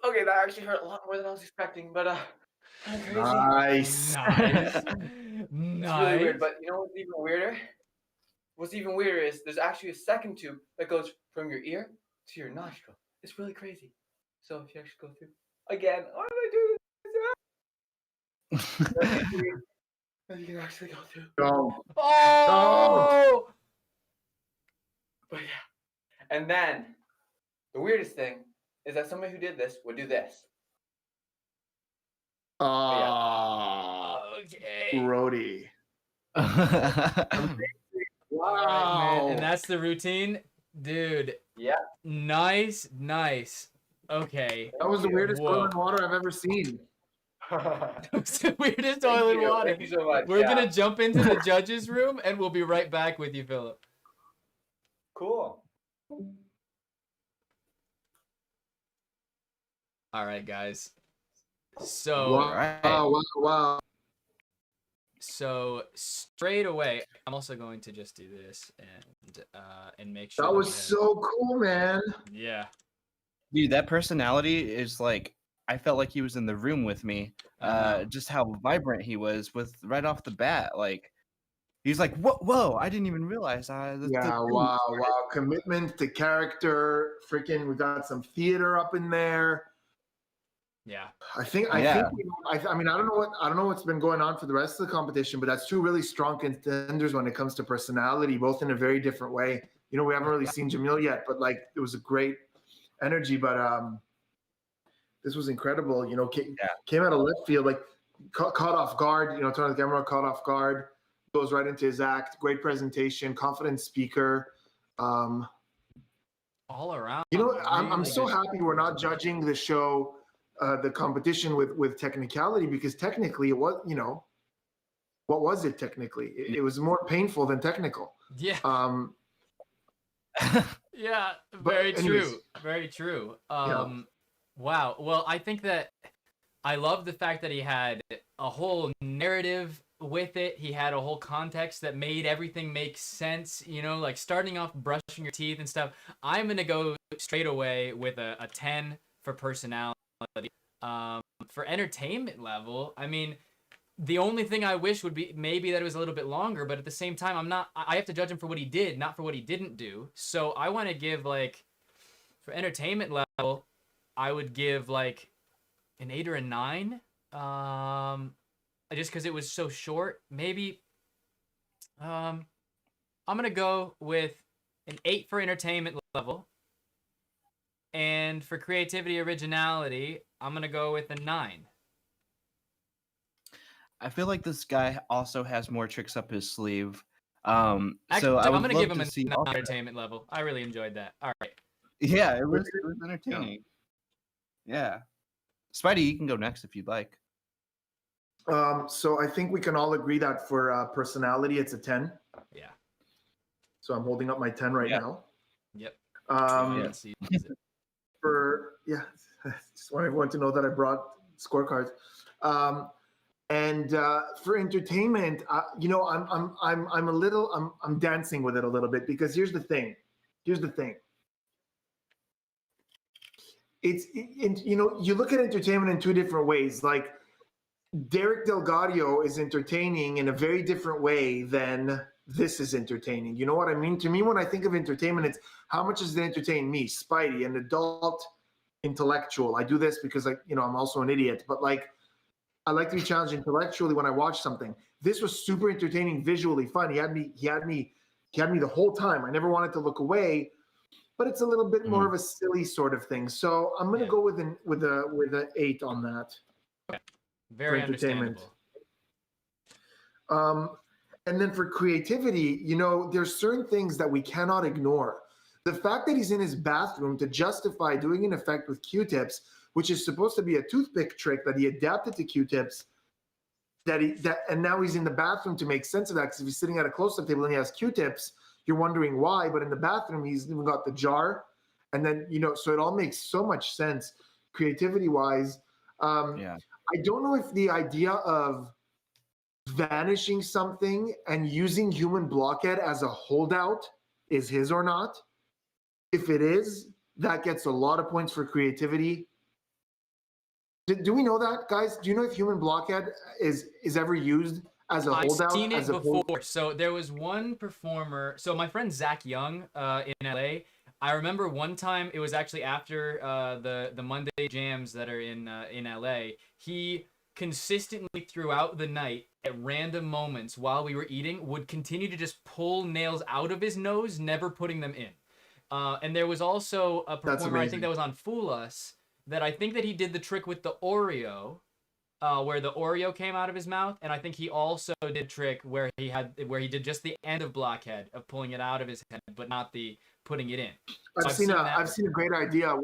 Okay, that actually hurt a lot more than I was expecting, but kind of crazy. Nice. Nice. It's really weird, but you know what's even weirder? What's even weirder is there's actually a second tube that goes from your ear to your nostril. It's really crazy. So if you actually go through again, why did I do this? You can actually go through. Go. Oh! But yeah. And then the weirdest thing is that somebody who did this would do this. Okay. Brody. All right, man. And that's the routine, dude. Yeah. Nice. Okay. That was the weirdest Whoa. oil and water I've ever seen. It's the weirdest oil and water. Thank you so much. We're gonna jump into the judges' room, and we'll be right back with you, Philip. Cool. All right, guys. So, Wow. So straight away, I'm also going to just do this and make sure That was so cool, man. Yeah. Dude, that personality is like, I felt like he was in the room with me. Just how vibrant he was with right off the bat. Like, he's like, whoa, I didn't even realize. Wow. Commitment to character. Freaking, we got some theater up in there. Yeah. I think I mean, I don't know what's been going on for the rest of the competition, but that's two really strong contenders when it comes to personality, both in a very different way. You know, we haven't really seen Jamil yet, but like it was a great energy. But this was incredible. You know, came out of left field, like caught off guard. You know, turned the camera, caught off guard, goes right into his act. Great presentation, confident speaker. All around. You know, I'm so happy we're not judging the show. The competition with technicality, because technically it was, you know, what was it technically? It was more painful than technical. Yeah. Yeah, very true. Wow. Well, I think that I love the fact that he had a whole narrative with it. He had a whole context that made everything make sense, you know, like starting off brushing your teeth and stuff. I'm going to go straight away with a 10 for personality. For entertainment level, I mean, the only thing I wish would be maybe that it was a little bit longer, but at the same time, I have to judge him for what he did, not for what he didn't do. So I want to give, like, for entertainment level, I would give like an 8 or a 9. Just because it was so short. Maybe I'm gonna go with an 8 for entertainment level. And for creativity, originality, I'm going to go with a 9. I feel like this guy also has more tricks up his sleeve. Actually, so I'm going to give him a a 9 entertainment level. I really enjoyed that. All right. Yeah, it was entertaining. Yeah. Spidey, you can go next if you'd like. So I think we can all agree that for personality, it's a 10. Yeah. So I'm holding up my 10 right now. Yep. Just want everyone to know that I brought scorecards. And for entertainment, you know, I'm dancing with it a little bit, because here's the thing. You know, you look at entertainment in two different ways. Like Derek Delgadio is entertaining in a very different way than this is entertaining. You know what I mean? To me, when I think of entertainment, it's how much does it entertain me, Spidey, an adult intellectual. I do this because I'm also an idiot, but like I like to be challenged intellectually when I watch something. This was super entertaining, visually fun. He had me the whole time. I never wanted to look away, but it's a little bit more of a silly sort of thing. So I'm going to go with an 8 on that. Okay. Very understandable. And then for creativity, you know, there's certain things that we cannot ignore. The fact that he's in his bathroom to justify doing an effect with Q-tips, which is supposed to be a toothpick trick that he adapted to Q-tips, and now he's in the bathroom to make sense of that, because if he's sitting at a close-up table and he has Q-tips, you're wondering why, but in the bathroom he's even got the jar, and then so it all makes so much sense creativity-wise. I don't know if the idea of vanishing something and using human blockhead as a holdout is his or not. If it is, that gets a lot of points for creativity. Do we know that, guys? Do you know if human blockhead is ever used as a holdout? I've seen it as before. So there was one performer. So my friend Zach Young in LA. I remember one time, it was actually after the Monday jams that are in LA. He consistently throughout the night at random moments while we were eating would continue to just pull nails out of his nose, never putting them in. And there was also a performer, I think that was on Fool Us, that I think that he did the trick with the Oreo, where the Oreo came out of his mouth, and I think he also did a trick where he did just the end of blockhead of pulling it out of his head, but not the putting it in. So I've seen a great idea.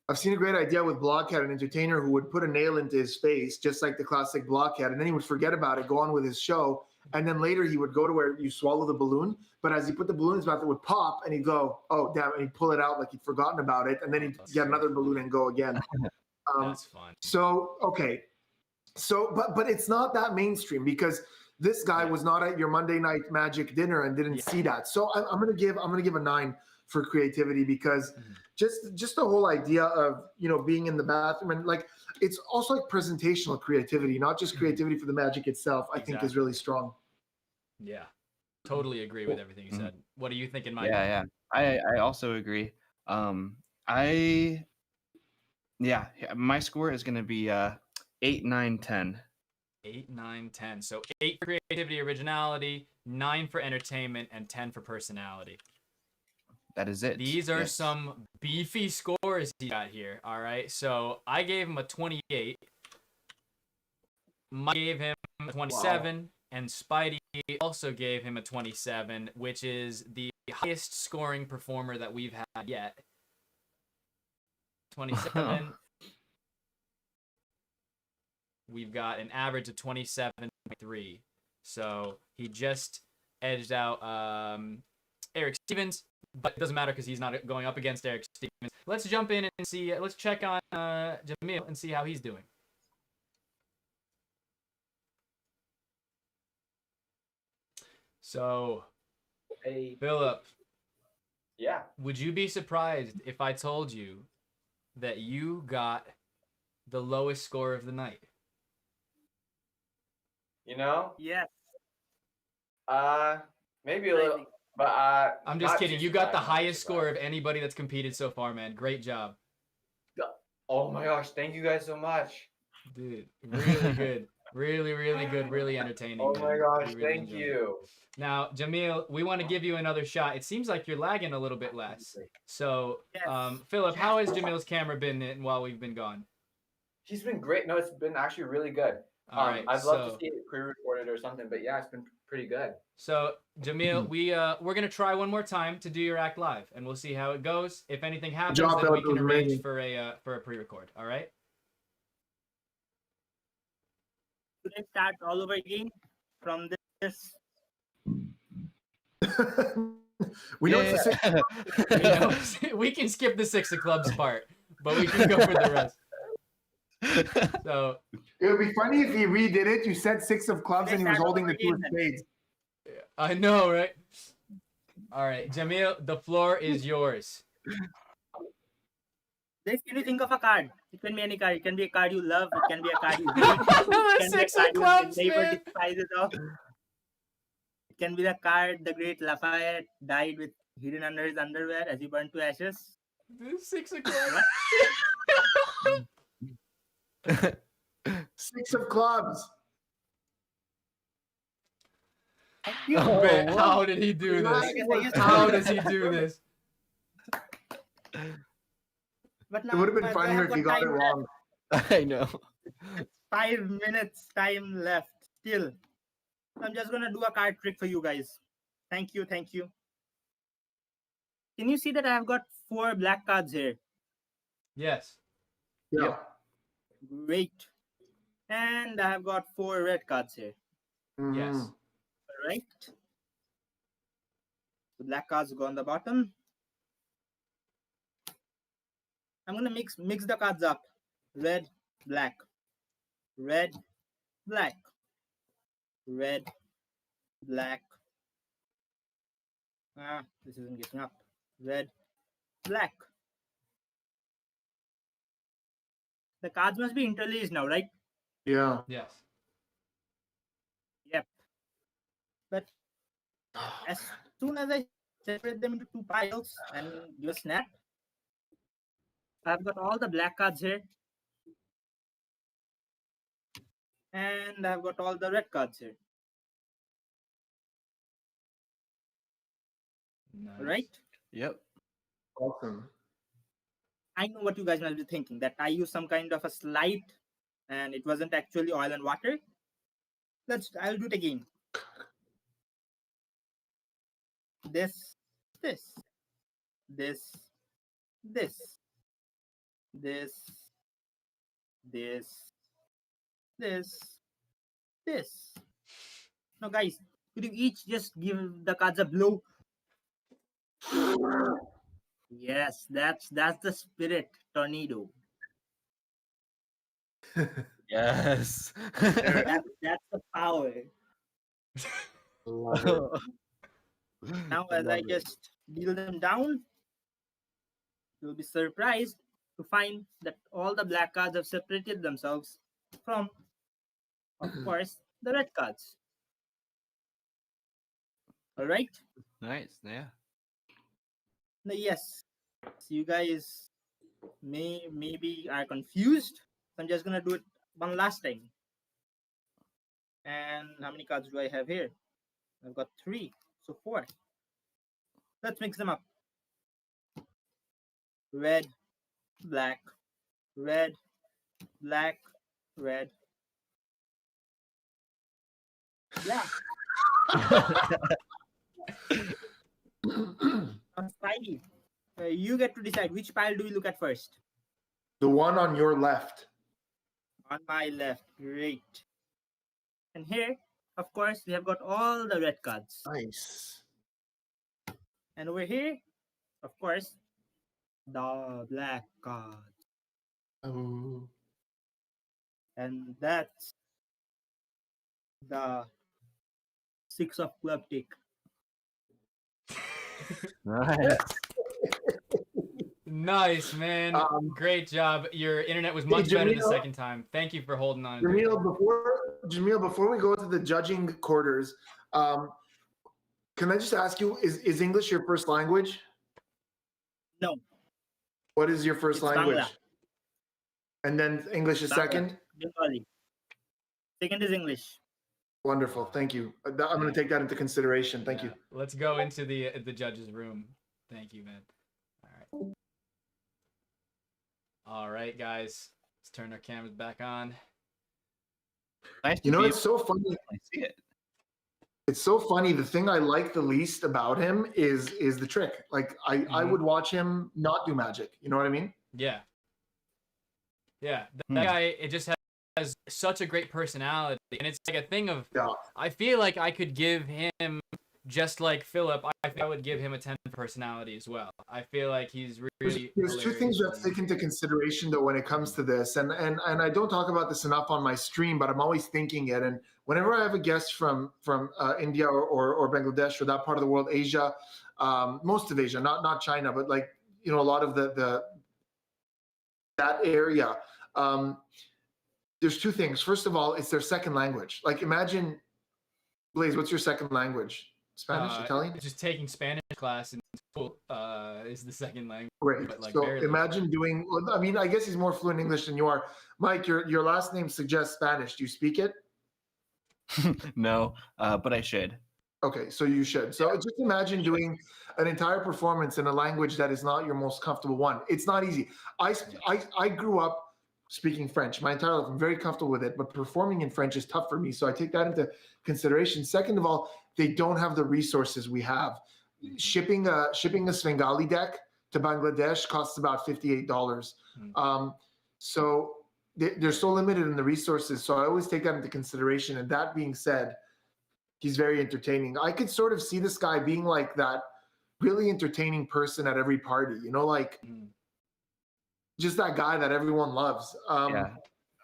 I've seen a great idea with Blockhead, an entertainer who would put a nail into his face, just like the classic Blockhead, and then he would forget about it, go on with his show, and then later he would go to where you swallow the balloon, but as he put the balloon in his mouth, it would pop, and he'd go, oh, damn, and he'd pull it out like he'd forgotten about it, and then he'd get another balloon and go again. That's fun. So, okay. So, but it's not that mainstream, because this guy was not at your Monday Night Magic dinner and didn't see that. So I'm gonna give a 9 for creativity, because just the whole idea of being in the bathroom, and like it's also like presentational creativity, not just creativity for the magic itself. I think is really strong. Yeah, totally agree with everything you said. What are you thinking, Mike? Yeah. I also agree. My score is gonna be 8, 9, 10. 8, 9, 10. So 8 for creativity, originality, 9 for entertainment, and 10 for personality. That is it. These are some beefy scores he got here. All right. So I gave him a 28. Mike gave him a 27. And Spidey also gave him a 27, which is the highest scoring performer that we've had yet. 27. We've got an average of 27.3. So he just edged out Eric Stevens, but it doesn't matter because he's not going up against Eric Stevens. Let's jump in and see. Let's check on Jamil and see how he's doing. So, Hey, Philip. Yeah. Would you be surprised if I told you that you got the lowest score of the night? Yes. Maybe a little, but I'm just not kidding. too You got the surprised, not too highest score of anybody that's competed so far, man. Great job. Oh my gosh, thank you guys so much. Dude, really good. Really, really good. Really entertaining. Oh man. my gosh, We really thank enjoyed it. you. Now, Jamil, we want to give you another shot. It seems like you're lagging a little bit less. So, Philip, how has Jamil's camera been while we've been gone? He's been great. No, it's been actually really good. All right, I'd love to see it pre-recorded or something, but yeah, it's been pretty good. So, Jamil, we're gonna try one more time to do your act live, and we'll see how it goes. If anything happens, then we can arrange for a pre-record. All right. Should I start all over again from this? We know it's the six. We can skip the 6 of clubs part, but we can go for the rest. So it would be funny if he redid it. You said 6 of clubs and he was holding the 2 of spades. I know, right? All right, Jamil, the floor is yours. Can you think of a card? It can be any card. It can be a card you love. It can be a card you hate. It can 6 be a of card clubs, your neighbor man. despises of. It can be the card the great Lafayette died with hidden under his underwear as he burned to ashes. The 6 of clubs. 6 of clubs. Man, how did he do this? How does he do this? But It would have been funnier if you got it wrong. I know. 5 minutes time left still. I'm just gonna do a card trick for you guys. Thank you. Can you see that I have got 4 black cards here? Yes. Yeah. Great. And I have got 4 red cards here. Yes. All right. The black cards go on the bottom. I'm gonna mix the cards up. Red, black, red, black, red, black. This isn't getting up. Red, black. The cards must be interlaced now, right? Yeah. Yes. Yep. But as soon as I separate them into 2 piles and give a snap, I've got all the black cards here. And I've got all the red cards here. Nice. All right? Yep. Awesome. I know what you guys might be thinking, that I used some kind of a slide and it wasn't actually oil and water. I'll do it again. This, this, this, this, this, this, this. Now guys, could you each just give the cards a blow? Yes, that's the spirit, tornado. Yes. That's the power. Now, as I just deal them down, you'll be surprised to find that all the black cards have separated themselves from, of course, the red cards. All right? Nice. Yeah. Now, yes, so you guys maybe are confused. I'm just gonna do it one last time. And how many cards do I have here? I've got 3, so 4. Let's mix them up. Red, black, red, black, red, black. Spidey, you get to decide which pile do we look at first. The one on your left. On my left, great. And here, of course, we have got all the red cards. Nice. And over here, of course, the black cards. Oh. And that's the 6 of club tick. Nice. Nice, man. Great job. Your internet was much better the second time. Thank you for holding on. Jamil, before we go to the judging quarters, can I just ask you, is English your first language? No. What is your first language? Bangla. And then English is Bangla. second? Bengali. Second is English. Wonderful. Thank you. I'm going to take that into consideration. Thank you. Let's go into the judges' room. Thank you, man. All right. All right, guys. Let's turn our cameras back on. Nice. You know, it's so funny. I see it. It's so funny. The thing I like the least about him is the trick. Like I would watch him not do magic. You know what I mean? Yeah. Yeah. That guy, it just has such a great personality. And it's like a thing of, I feel like I could give him, just like Philip, I think I would give him a 10 personality as well. I feel like he's really There's 2 things you have to take into consideration though when it comes to this, and I don't talk about this enough on my stream, but I'm always thinking it. And whenever I have a guest from India or Bangladesh or that part of the world, Asia, most of Asia, not China, but like a lot of that area. There's 2 things. First of all, it's their second language. Like imagine, Blaze, what's your second language? Spanish, Italian? Just taking Spanish class in school is the second language. Great. But like so imagine doing, I mean, I guess he's more fluent in English than you are. Mike, your last name suggests Spanish. Do you speak it? No, but I should. Okay, so you should. So just imagine doing an entire performance in a language that is not your most comfortable one. It's not easy. I grew up speaking French my entire life. I'm very comfortable with it, but performing in French is tough for me. So I take that into consideration. Second of all, they don't have the resources we have. shipping a Svengali deck to Bangladesh costs about $58. So they're so limited in the resources. So I always take that into consideration. And that being said, he's very entertaining. I could sort of see this guy being like that really entertaining person at every party, like just that guy that everyone loves. Yeah,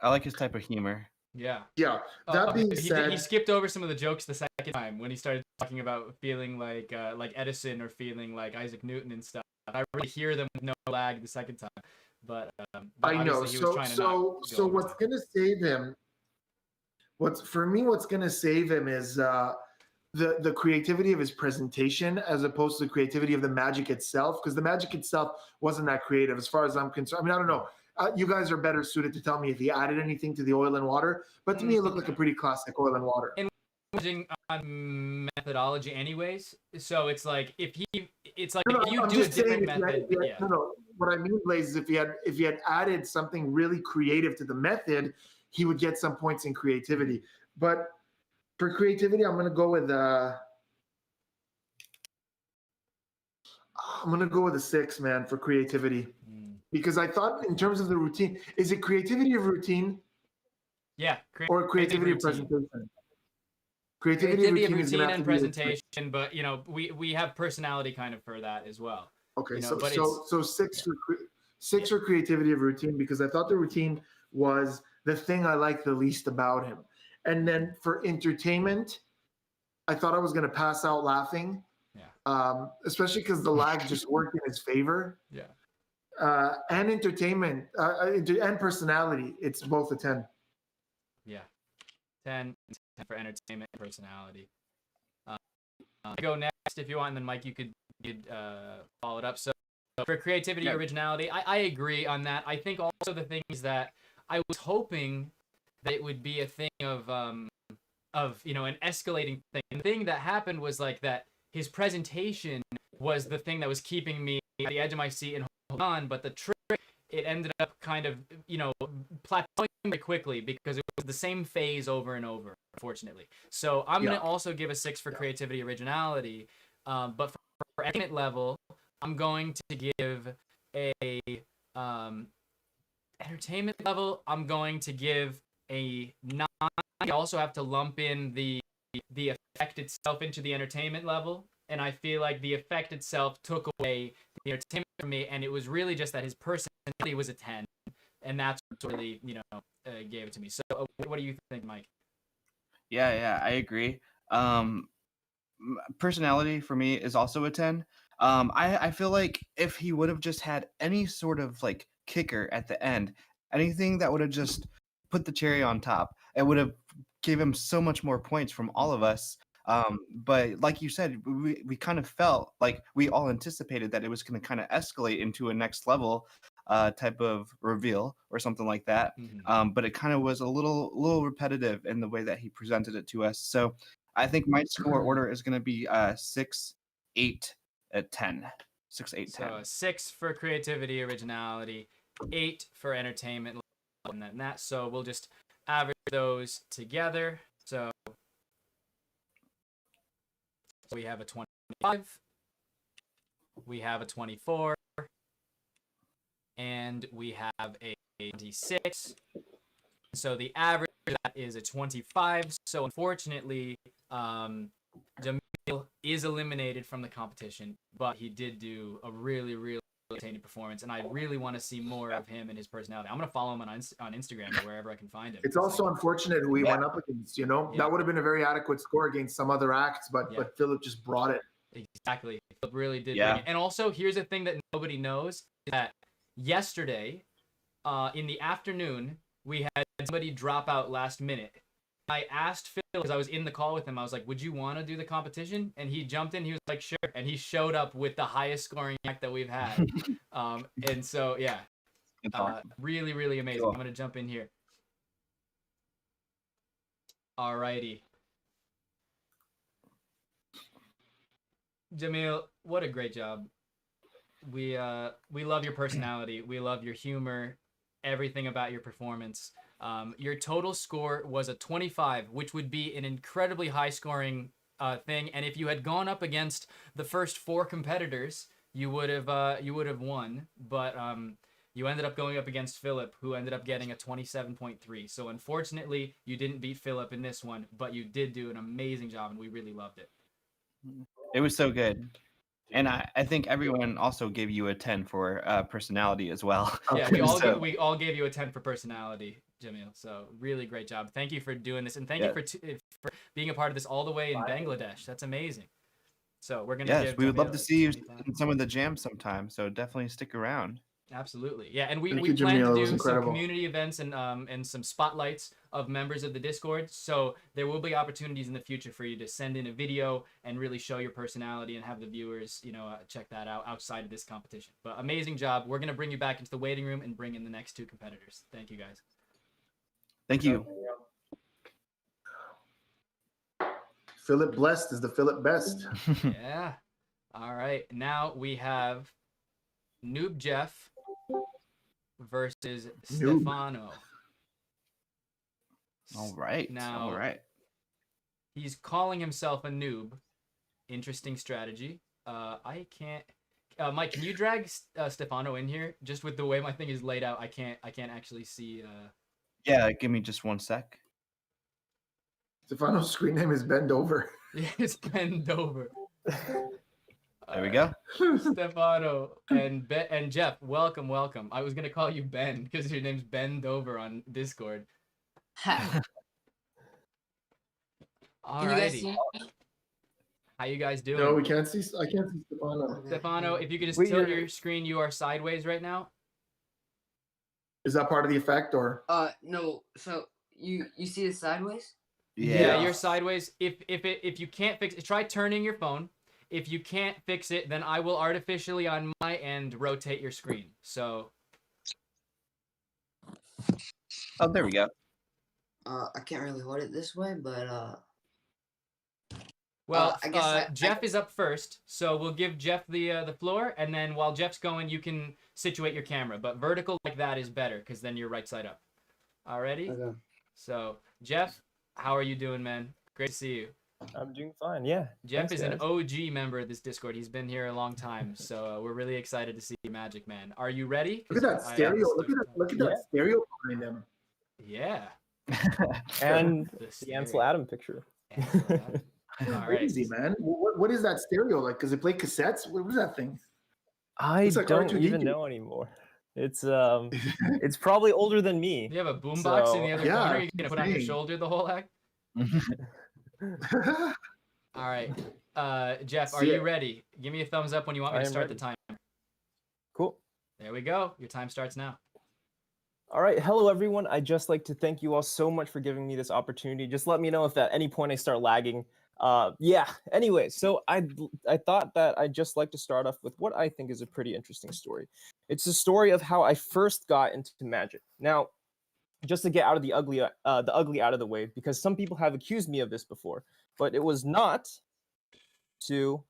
I like his type of humor. Yeah. Yeah. That being said, he skipped over some of the jokes the second time when he started talking about feeling like Edison or feeling like Isaac Newton and stuff. I really hear them with no lag the second time, but I know. obviously he was trying to not So go what's gonna save him? What's gonna save him is the creativity of his presentation as opposed to the creativity of the magic itself, because the magic itself wasn't that creative as far as I'm concerned. I mean, I don't know. You guys are better suited to tell me if he added anything to the oil and water, but to me it looked like a pretty classic oil and water. And judging on methodology anyways, so it's like if you I'm do a just saying different method, yeah. No. What I mean, Blaze, is if he had added something really creative to the method, he would get some points in creativity. But for creativity, I'm gonna go with a 6, man, for creativity. Because I thought in terms of the routine, is it creativity of routine? Yeah. Or creativity of presentation? Creativity of routine and presentation, but we have personality kind of for that as well. Okay, so 6 for creativity of routine, because I thought the routine was the thing I liked the least about him. And then for entertainment, I thought I was going to pass out laughing. Yeah. Especially because the lag just worked in his favor. Yeah. And entertainment and personality, it's both a 10. Yeah. 10 for entertainment and personality. Go next if you want, and then Mike, you could follow it up. So for creativity, originality, I agree on that. I think also the thing is that I was hoping that it would be a thing of an escalating thing. The thing that happened was like that his presentation was the thing that was keeping me at the edge of my seat and holding on, but the trick, it ended up kind of, plateauing very quickly because it was the same phase over and over, unfortunately. So I'm going to also give a 6 for creativity, originality, but for entertainment level, I'm going to give a entertainment level, I'm going to give a 9. I also have to lump in the effect itself into the entertainment level, and I feel like the effect itself took away the entertainment from me, and it was really just that his personality was a 10, and that's what really gave it to me. So what do you think, Mike? Yeah, I agree. Personality for me is also a 10. I feel like if he would have just had any sort of like kicker at the end, anything that would have just put the cherry on top, it would have gave him so much more points from all of us. But like you said, we kind of felt like we all anticipated that it was going to kind of escalate into a next level type of reveal or something like that. But it kind of was a little repetitive in the way that he presented it to us. So I think my score order is going to be 6, 8, 10. 6, 8, 10. So 6 for creativity, originality, 8 for entertainment, and then that. So we'll just average those together. So we have a 25, we have a 24, and we have a 26. So the average of that is a 25. So unfortunately, Jamil is eliminated from the competition, but he did do a really, really entertaining performance, and I really want to see more of him and his personality. I'm going to follow him on Instagram or wherever I can find him. It's also unfortunate who he went up against, That would have been a very adequate score against some other acts, but Philip just brought it. Exactly. Philip really did bring it. And also, here's a thing that nobody knows, is that yesterday, in the afternoon, we had somebody drop out last minute. I asked Phil, because I was in the call with him, I was like, would you want to do the competition? And he jumped in, he was like, sure. And he showed up with the highest scoring act that we've had. And so, yeah, really, really amazing. Cool. I'm going to jump in here. Alrighty. Jamil, what a great job. We love your personality. We love your humor, everything about your performance. Your total score was a 25, which would be an incredibly high scoring thing, and if you had gone up against the first 4 competitors, you would have won. But you ended up going up against Philip, who ended up getting a 27.3. So unfortunately, you didn't beat Philip in this one, but you did do an amazing job, and we really loved it. It was so good. And I think everyone also gave you a 10 for personality as well. Yeah, we all gave you a 10 for personality, Jamil. So really great job. Thank you for doing this, and thank you for being a part of this all the way in Bangladesh. That's amazing. So we're gonna. Yes, we would love Jamil to see you 25. in some of the jams sometime. So definitely stick around. Absolutely, yeah, and we Thank you, plan Jamil. It to was do some incredible. community events and some spotlights of members of the Discord. So there will be opportunities in the future for you to send in a video and really show your personality and have the viewers, check that out outside of this competition. But amazing job. We're gonna bring you back into the waiting room and bring in the next 2 competitors. Thank you, guys. Thank you. Philip Blest is the Philip best. Yeah. All right. Now we have Noob Jeff versus Noob. Stefano. All right. Now, All right. he's calling himself a noob. Interesting strategy. I can't. Mike, can you drag Stefano in here? Just with the way my thing is laid out, I can't actually see. Yeah, give me just 1 sec. Stefano's screen name is Bend Over. It's Bend Over. There we go. Stefano and Jeff, welcome. I was gonna call you Ben because your name's Bend Over on Discord. Alrighty. How you guys doing? No, we can't see. I can't see Stefano. Stefano, if you could just tilt your screen, you are sideways right now. Is that part of the effect or? No. So you see it sideways? Yeah, you're sideways. If you can't fix it, try turning your phone. If you can't fix it, then I will artificially on my end rotate your screen. So. Oh, there we go. I can't really hold it this way, but Well, I guess Jeff is up first, so we'll give Jeff the floor, and then while Jeff's going, you can situate your camera. But vertical like that is better, because then you're right side up. Alrighty? Okay. So, Jeff, how are you doing, man? Great to see you. I'm doing fine, yeah. Jeff Thanks, is an guys. OG member of this Discord. He's been here a long time, so we're really excited to see Magic Man. Are you ready? Look at that stereo. Look at that stereo behind him. Yeah. And The the Ansel Adam picture. All Crazy, man. What is that stereo like? Does it play cassettes? What was that thing? I It's like don't R2D2. even know anymore. It's it's probably older than me. You have a boombox in the other Yeah, corner you're gonna put on your insane. shoulder the whole act? All right. Jeff, are See you it. ready? Give me a thumbs up when you want me I to am start ready. the timer. Cool. There we go. Your time starts now. All right, hello everyone. I'd just like to thank you all so much for giving me this opportunity. Just let me know if at any point I start lagging. Yeah, anyway, so I thought that I'd just like to start off with what I think is a pretty interesting story. It's a story of how I first got into Magic. Now, just to get out of the ugly out of the way, because some people have accused me of this before, but it was not to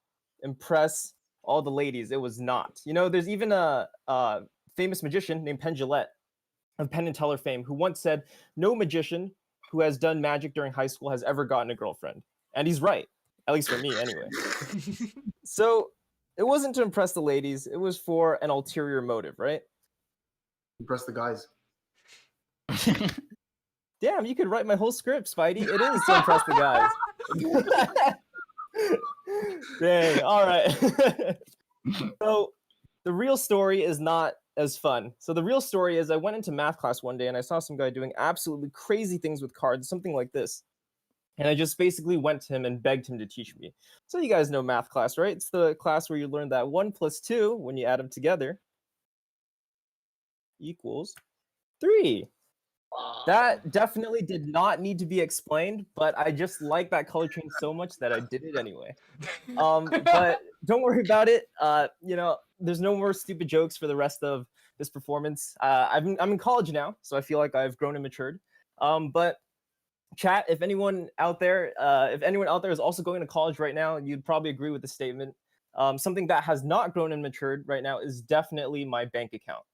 impress all the ladies. It was not. You know, there's even a famous magician named Penn Jillette of Penn and Teller fame who once said, "No magician who has done magic during high school has ever gotten a girlfriend." And he's right, at least for me anyway. So it wasn't to impress the ladies. It was for an ulterior motive, right? Impress the guys. Damn, you could write my whole script, Spidey. It is to impress the guys. Dang, all right. So the real story is not as fun. So the real story is I went into math class one day and I saw some guy doing absolutely crazy things with cards, something like this. And I just basically went to him and begged him to teach me. So you guys know math class, right? It's the class where you learn that 1 + 2, when you add them together, equals 3. That definitely did not need to be explained, but I just like that color change so much that I did it anyway. But don't worry about it. You know, there's no more stupid jokes for the rest of this performance. I'm in college now, so I feel like I've grown and matured. But chat, if anyone out there is also going to college right now, you'd probably agree with the statement. Something that has not grown and matured right now is definitely my bank account.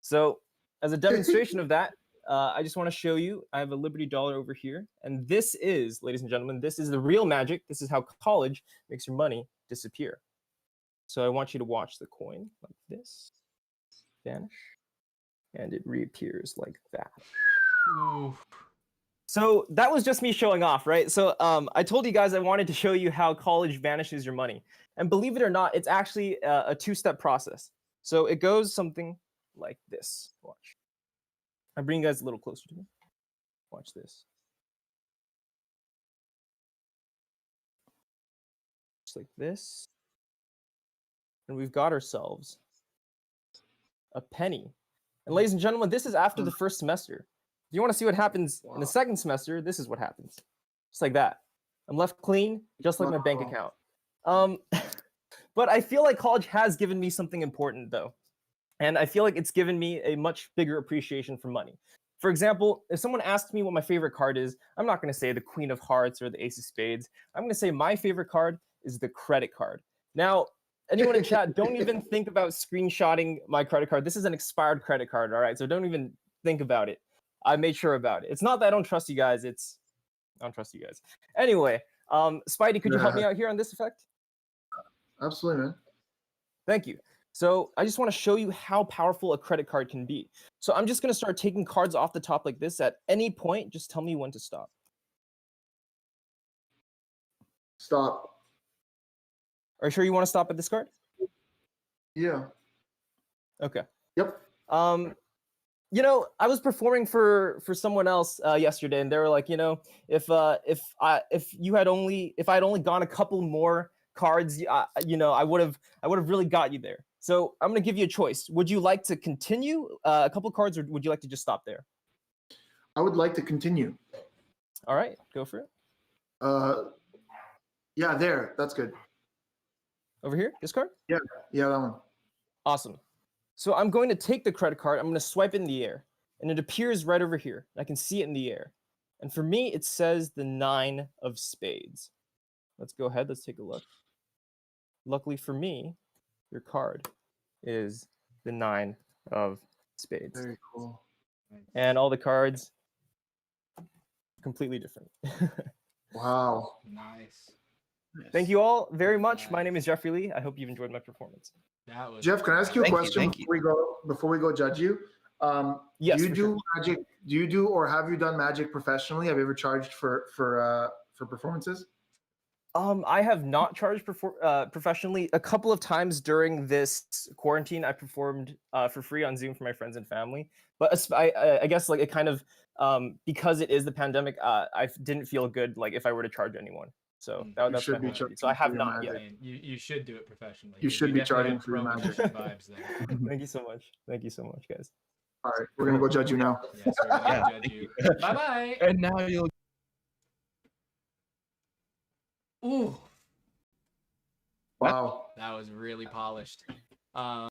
So as a demonstration of that, I just want to show you, I have a Liberty dollar over here. And this is, ladies and gentlemen, this is the real magic. This is how college makes your money disappear. So I want you to watch the coin like this, vanish, and it reappears like that. Ooh. So that was just me showing off, right? So I told you guys I wanted to show you how college vanishes your money. And believe it or not, it's actually a two-step process. So it goes something like this. Watch. I bring you guys a little closer to me. Watch this. Just like this. And we've got ourselves a penny. And ladies and gentlemen, this is after the first semester. If you want to see what happens in the second semester, this is what happens. Just like that. I'm left clean, just like my bank account. But I feel like college has given me something important, though. And I feel like it's given me a much bigger appreciation for money. For example, if someone asks me what my favorite card is, I'm not going to say the Queen of Hearts or the Ace of Spades. I'm going to say my favorite card is the credit card. Now, anyone in chat, don't even think about screenshotting my credit card. This is an expired credit card, all right? So don't even think about it. I made sure about it. It's not that I don't trust you guys. It's I don't trust you guys. Anyway, Spidey, could you help me out here on this effect? Absolutely, man. Thank you. So I just want to show you how powerful a credit card can be. So I'm just going to start taking cards off the top like this. At any point, just tell me when to stop. Stop. Are you sure you want to stop at this card? Yeah. Okay. Yep. You know, I was performing for someone else yesterday, and they were like, you know, if I had only gone a couple more cards, you know, I would have really got you there. So I'm gonna give you a choice. Would you like to continue a couple cards, or would you like to just stop there? I would like to continue. All right, go for it. Yeah, there. That's good. Over here, this card? Yeah, that one. Awesome. So I'm going to take the credit card, I'm going to swipe it in the air, and it appears right over here. I can see it in the air. And for me, it says the 9 of spades. Let's go ahead, let's take a look. Luckily for me, your card is the 9 of spades. Very cool. And all the cards, completely different. Wow. Nice. Thank you all very much. My name is Jeffrey Lee. I hope you've enjoyed my performance. That was Jeff, can I ask you a question before we go judge you? Yes, do you for do sure. magic? Do you do or have you done magic professionally? Have you ever charged for performances? I have not charged professionally. A couple of times during this quarantine, I performed for free on Zoom for my friends and family. But I guess like it kind of because it is the pandemic, I didn't feel good like if I were to charge anyone. So that's my whole idea. So I have not yet. You should do it professionally. You should be definitely charging have for your pro magic. magician vibes there. Thank you so much. Thank you so much, guys. All right, we're gonna go judge you now. Yes, we're gonna judge you. Bye bye. And now you'll. Ooh, Wow, that was really polished. that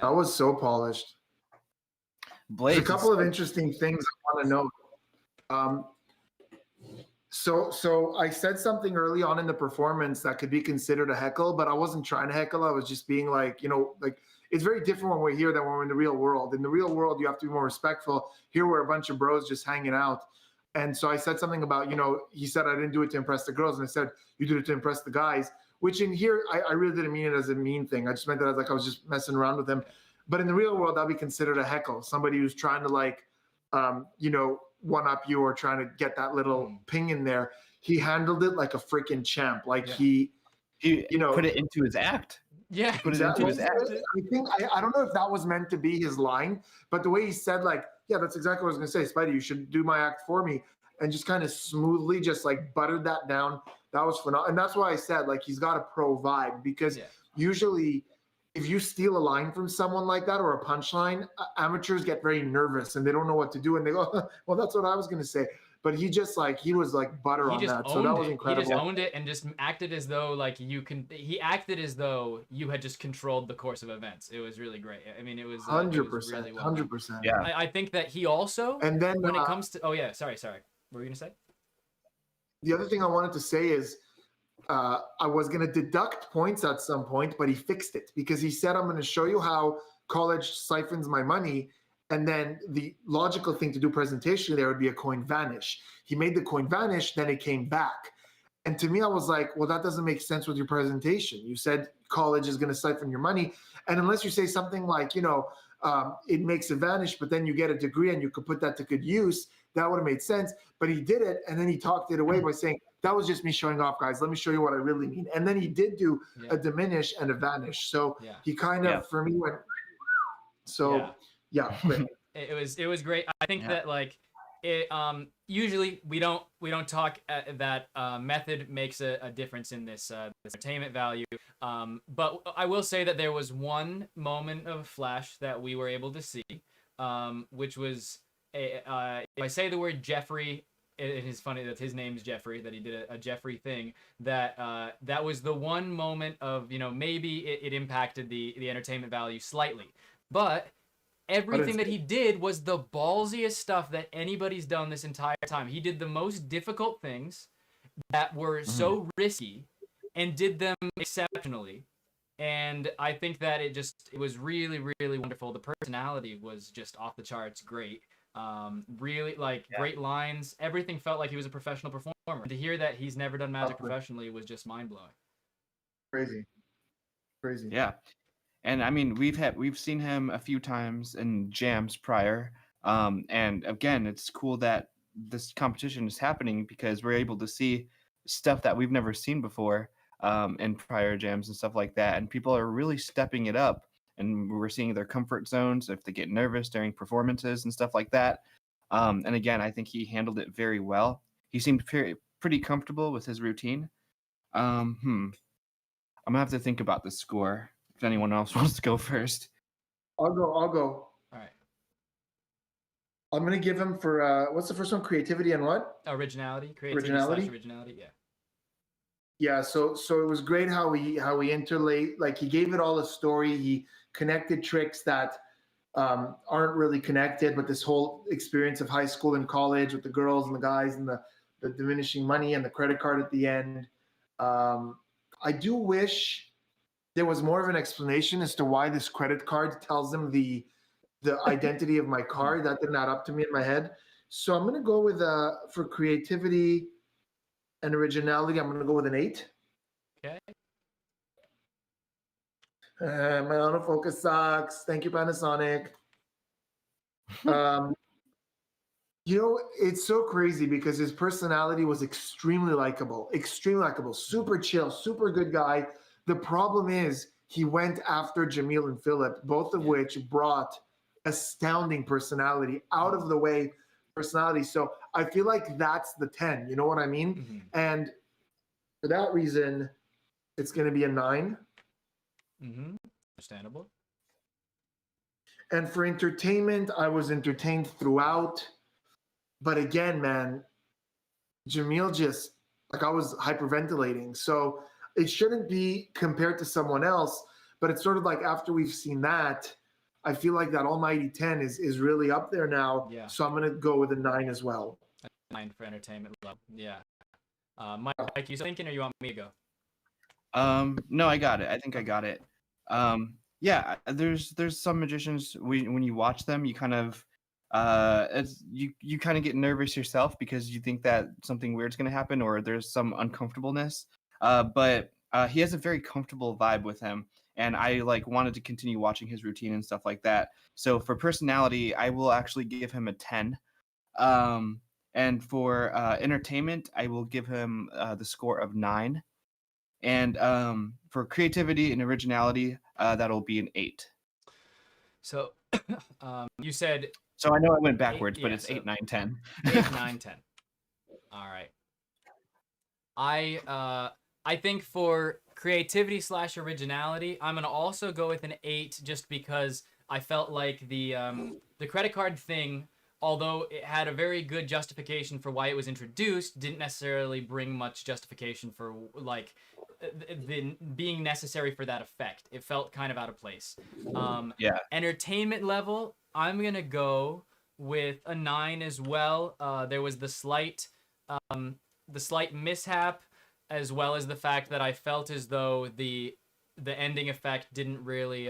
was so polished. There's a couple of interesting things I want to know. So I said something early on in the performance that could be considered a heckle, but I wasn't trying to heckle. I was just being like, you know, like it's very different when we're here than when we're in the real world. In the real world, you have to be more respectful. Here, we're a bunch of bros just hanging out. And so I said something about, you know, he said I didn't do it to impress the girls, and I said you did it to impress the guys. Which in here, I really didn't mean it as a mean thing. I just meant that as like I was just messing around with him. But in the real world, that'd be considered a heckle. Somebody who's trying to like, you know, one up you or trying to get that little ping in there. He handled it like a freaking champ. Like he you know, put it into his act. Yeah, Put it into his act. I don't know if that was meant to be his line, but the way he said, like, yeah, that's exactly what I was gonna say. Spidey, you should do my act for me, and just kind of smoothly just like buttered that down. That was phenomenal, and that's why I said like he's got a pro vibe, because usually if you steal a line from someone like that or a punchline, amateurs get very nervous and they don't know what to do, and they go, well, that's what I was gonna say. But he just like he was like butter on that, so that was incredible. He just owned it and just acted as though like he acted as though you had just controlled the course of events. It was really great. I mean, it was 100%, really well 100%. Yeah, I think that he also, and then when it comes to sorry, what were you gonna say? The other thing I wanted to say is I was going to deduct points at some point, but he fixed it because he said, I'm going to show you how college siphons my money. And then the logical thing to do presentationally there would be a coin vanish. He made the coin vanish, then it came back. And to me, I was like, well, that doesn't make sense with your presentation. You said college is going to siphon your money. And unless you say something like, it makes it vanish, but then you get a degree and you could put that to good use, that would have made sense. But he did it, and then he talked it away by saying, that was just me showing off, guys. Let me show you what I really mean. And then he did do a diminish and a vanish. So he kind of, for me, went, so yeah. Great. It was great. I think that like it usually we don't talk that method makes a difference in this entertainment value. But I will say that there was one moment of flash that we were able to see, which was if I say the word Jeffrey. It is funny that his name's Jeffrey, that he did a Jeffrey thing, that that was the one moment of, maybe it impacted the entertainment value slightly. But everything that he did was the ballsiest stuff that anybody's done this entire time. He did the most difficult things that were so risky and did them exceptionally. And I think that it was really, really wonderful. The personality was just off the charts great. Really great lines. Everything felt like he was a professional performer. To hear that he's never done magic professionally was just mind-blowing. Crazy. Yeah. And I mean, we've seen him a few times in jams prior. And again, it's cool that this competition is happening because we're able to see stuff that we've never seen before in prior jams and stuff like that. And people are really stepping it up. And we're seeing their comfort zones if they get nervous during performances and stuff like that. And again, I think he handled it very well. He seemed pretty comfortable with his routine. I'm gonna have to think about the score. If anyone else wants to go first, I'll go. All right. I'm gonna give him for what's the first one? Creativity and what? Originality. Originality. Yeah. Yeah. So it was great how he interlaid. Like he gave it all a story. He connected tricks that aren't really connected, but this whole experience of high school and college with the girls and the guys and the diminishing money and the credit card at the end. I do wish there was more of an explanation as to why this credit card tells him the identity of my card. That didn't add up to me in my head. So I'm gonna go with for creativity and originality, I'm gonna go with an 8. Okay. My autofocus sucks. Thank you, Panasonic. It's so crazy because his personality was extremely likable, super chill, super good guy. The problem is he went after Jamil and Philip, both of which brought astounding personality, out of the way personality. So I feel like that's the 10, you know what I mean? And for that reason, it's going to be a 9. Understandable. And for entertainment, I was entertained throughout. But again, man, Jamil just, I was hyperventilating. So it shouldn't be compared to someone else, but it's sort of like after we've seen that, I feel like that almighty 10 is really up there now. Yeah. So I'm going to go with a 9 as well. 9 for entertainment level. Yeah. Mike, you thinking or you want me to go? No, I got it. I think I got it. Yeah, there's some magicians when you watch them, you kind of you kind of get nervous yourself because you think that something weird's going to happen or there's some uncomfortableness. But he has a very comfortable vibe with him, and I wanted to continue watching his routine and stuff like that. So for personality, I will actually give him a 10. And for entertainment, I will give him the score of 9. And for creativity and originality, that'll be an 8. So you said. So I know I went backwards, but it's 8, 9, 10. 8, 9, 10. All right. I think for creativity / originality, I'm gonna also go with an 8, just because I felt like the credit card thing, although it had a very good justification for why it was introduced, didn't necessarily bring much justification for the being necessary for that effect. It felt kind of out of place. Yeah. Entertainment level, I'm gonna go with a 9 as well. There was the slight mishap, as well as the fact that I felt as though the the ending effect didn't really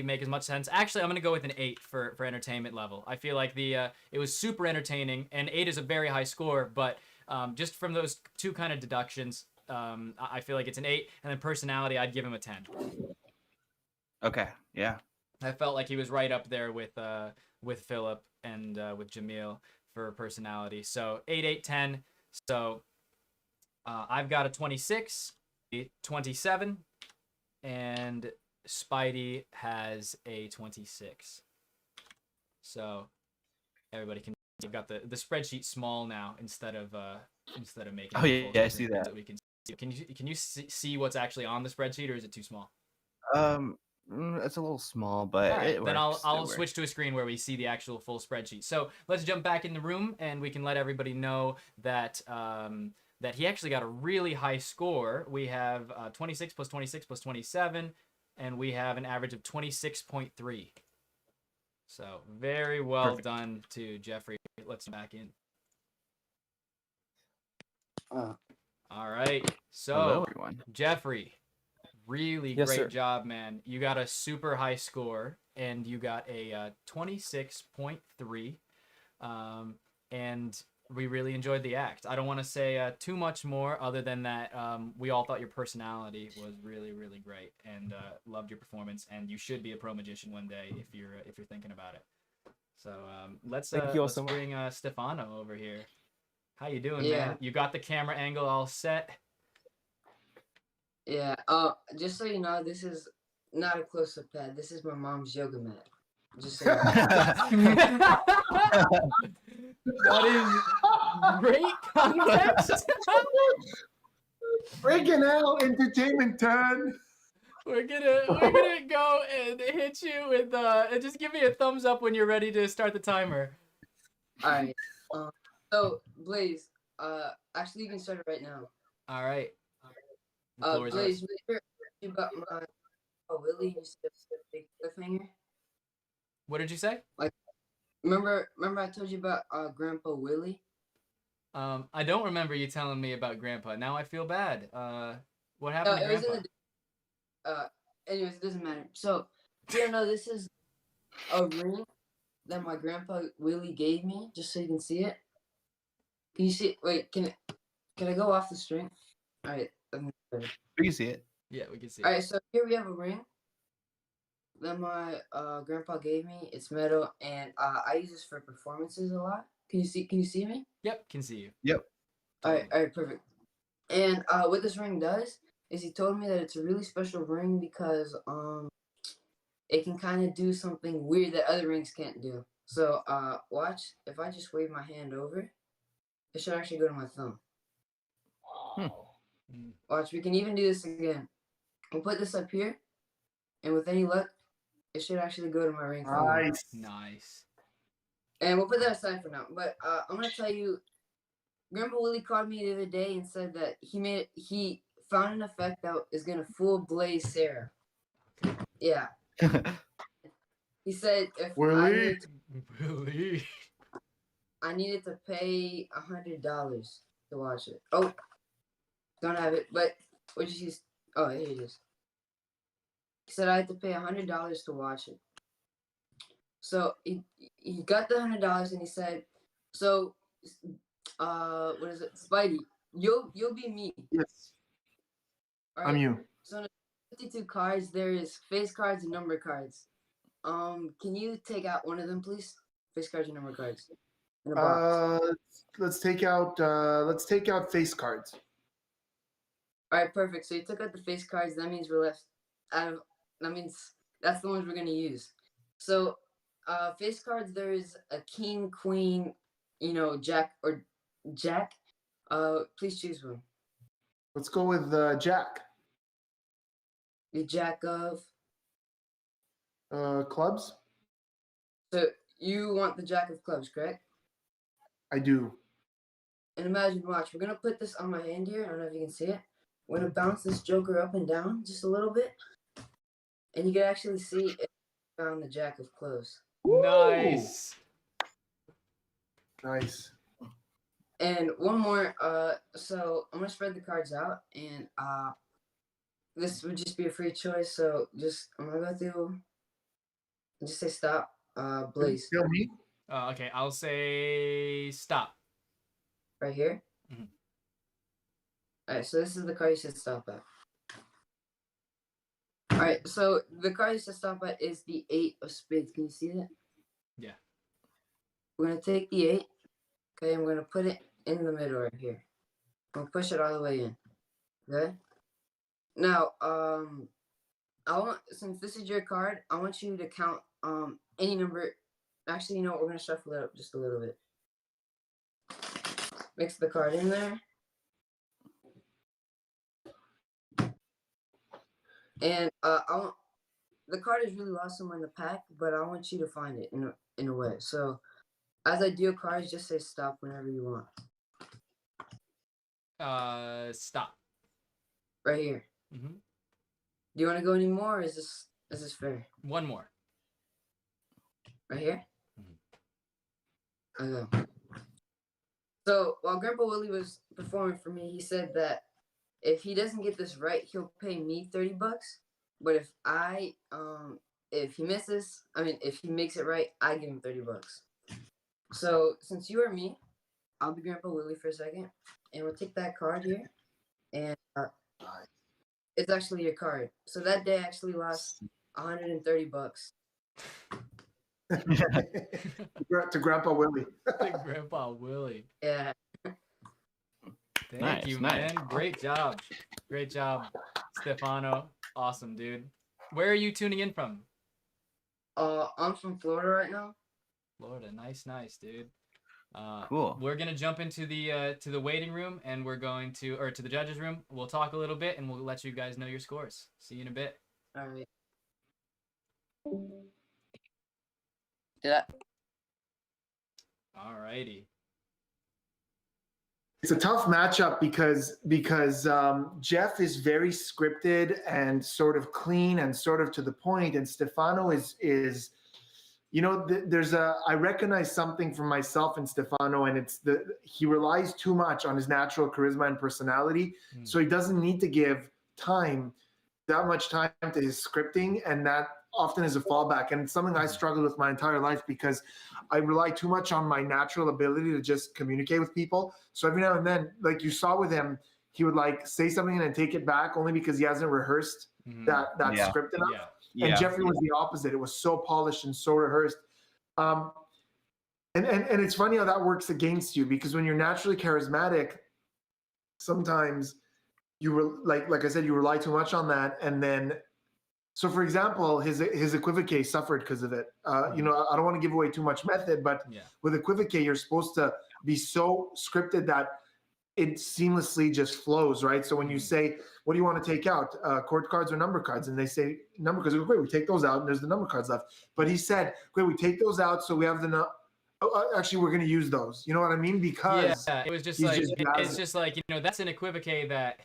make as much sense. Actually, I'm gonna go with an 8 for entertainment level. I feel like it was super entertaining, and 8 is a very high score, but just from those two kind of deductions, I feel like it's an 8. And then personality, I'd give him a 10. Okay, yeah. I felt like he was right up there with Philip and with Jamil for personality. So 8, 8, 10. So I've got a 26, 27, and Spidey has a 26. So everybody can. I've got the spreadsheet small now instead of making. Oh yeah, I see that. So we can see. Can you see what's actually on the spreadsheet, or is it too small? It's a little small, but All right, it then works. I'll switch to a screen where we see the actual full spreadsheet. So let's jump back in the room, and we can let everybody know that that he actually got a really high score. We have 26 plus 26 plus 27, and we have an average of 26.3. So very well done to Jeffrey. Let's back in. All right. So hello, everyone. Jeffrey, really Yes, great sir. job, man. You got a super high score, and you got a 26.3. And we really enjoyed the act. I don't want to say too much more other than that we all thought your personality was really, really great, and loved your performance. And you should be a pro magician one day if you're thinking about it. So let's bring Stefano over here. How you doing, man? You got the camera angle all set? Yeah. Just so you know, this is not a close-up pad. This is my mom's yoga mat. Just so you know. That is great context. Freaking hell, entertainment 10. We're gonna go and hit you with and just give me a thumbs up when you're ready to start the timer. All right. So Blaze, actually you can start it right now. All right. The floor is Blaze, yours. remember you got my Willie? You said big cliffhanger. What did you say? Like, remember I told you about Grandpa Willie? I don't remember you telling me about Grandpa. Now I feel bad. What happened to It was Grandpa? in anyways, it doesn't matter. So, you know, this is a ring that my grandpa Willie gave me, just so you can see it. Can you see it? Wait, can I go off the string? All right. We can see it. Yeah, we can see it. All right, so here we have a ring that my grandpa gave me. It's metal, and I use this for performances a lot. Can you see me? Yep, can see you. Yep. All right, perfect. And what this ring does is he told me that it's a really special ring because it can kind of do something weird that other rings can't do. So watch, if I just wave my hand over, it should actually go to my thumb. Watch, we can even do this again. We'll put this up here, and with any luck, it should actually go to my ring finger. Nice. And we'll put that aside for now. But I'm gonna tell you, Grandpa Willie called me the other day and said that he found an effect that is gonna fool Blaze Sarah. Yeah. He said if I needed to pay $100 to watch it. Oh, don't have it. But what did you? Oh, here it is. He said I had to pay $100 to watch it. So he got the $100 and he said, so what is it, Spidey? You'll be me. Yes. All I'm you. So in the 52 cards, there is face cards and number cards. Can you take out one of them, please? Face cards and number cards. In a box. Let's take out face cards. All right, perfect. So you took out the face cards. That means we're left out of. That means that's the ones we're gonna use. So, face cards. There is a king, queen, jack or jack. Please choose one. Let's go with Jack. The jack of clubs. So you want the jack of clubs, correct? I do. And imagine, watch. We're gonna put this on my hand here. I don't know if you can see it. We're gonna bounce this joker up and down just a little bit, and you can actually see it found the jack of clubs. Nice. Nice. And one more. So I'm gonna spread the cards out, and this would just be a free choice. So I'm gonna go through. Just say stop. Blaze. Tell me. Okay, I'll say stop. Right here. Mhm. All right. So this is the card you should stop at. All right. So the card you should stop at is the 8 of spades. Can you see that? Yeah. We're gonna take the 8. Okay, I'm gonna put it in the middle right here. I'm gonna push it all the way in. Okay. Now, since this is your card, I want you to count any number. Actually, you know what? We're gonna shuffle it up just a little bit. Mix the card in there. And the card is really lost somewhere in the pack, but I want you to find it in a way. So as I deal cards, just say stop whenever you want. Stop. Right here. Mm-hmm. Do you want to go any more, or is this fair? One more. Right here? Okay. So while Grandpa Willie was performing for me, he said that if he doesn't get this right, he'll pay me $30. But if he misses, if he makes it right, I give him $30. So since you are me, I'll be Grandpa Willie for a second, and we'll take that card here, and it's actually your card. So that day actually lost $130. To Grandpa Willie. To Grandpa Willie. Yeah. Thank you, man. Great job. Great job, Stefano. Awesome, dude. Where are you tuning in from? I'm from Florida right now. Florida. Nice, dude. Cool. We're gonna jump into the waiting room, and we're going to the judges room. We'll talk a little bit, and we'll let you guys know your scores. See you in a bit. All right. Yeah. Alrighty. It's a tough matchup because Jeff is very scripted and sort of clean and sort of to the point, and Stefano is I recognize something from myself in Stefano, and it's he relies too much on his natural charisma and personality, so he doesn't need to give that much time to his scripting, and that often is a fallback. And it's something I struggled with my entire life because I rely too much on my natural ability to just communicate with people. So every now and then, like you saw with him, he would like say something and then take it back only because he hasn't rehearsed that script enough. And Jeffrey was the opposite. It was so polished and so rehearsed. And it's funny how that works against you, because when you're naturally charismatic, sometimes like I said, you rely too much on that. And then, so for example, his equivocate suffered because of it. I don't want to give away too much method, but with equivocate, you're supposed to be so scripted that it seamlessly just flows, right? So when you say, what do you want to take out? Chord cards or number cards? And they say number cards. Great, we take those out, and there's the number cards left. But he said, great, we take those out, so we have actually, we're going to use those. You know what I mean? Because it was just like, it's just like, that's an equivocate that.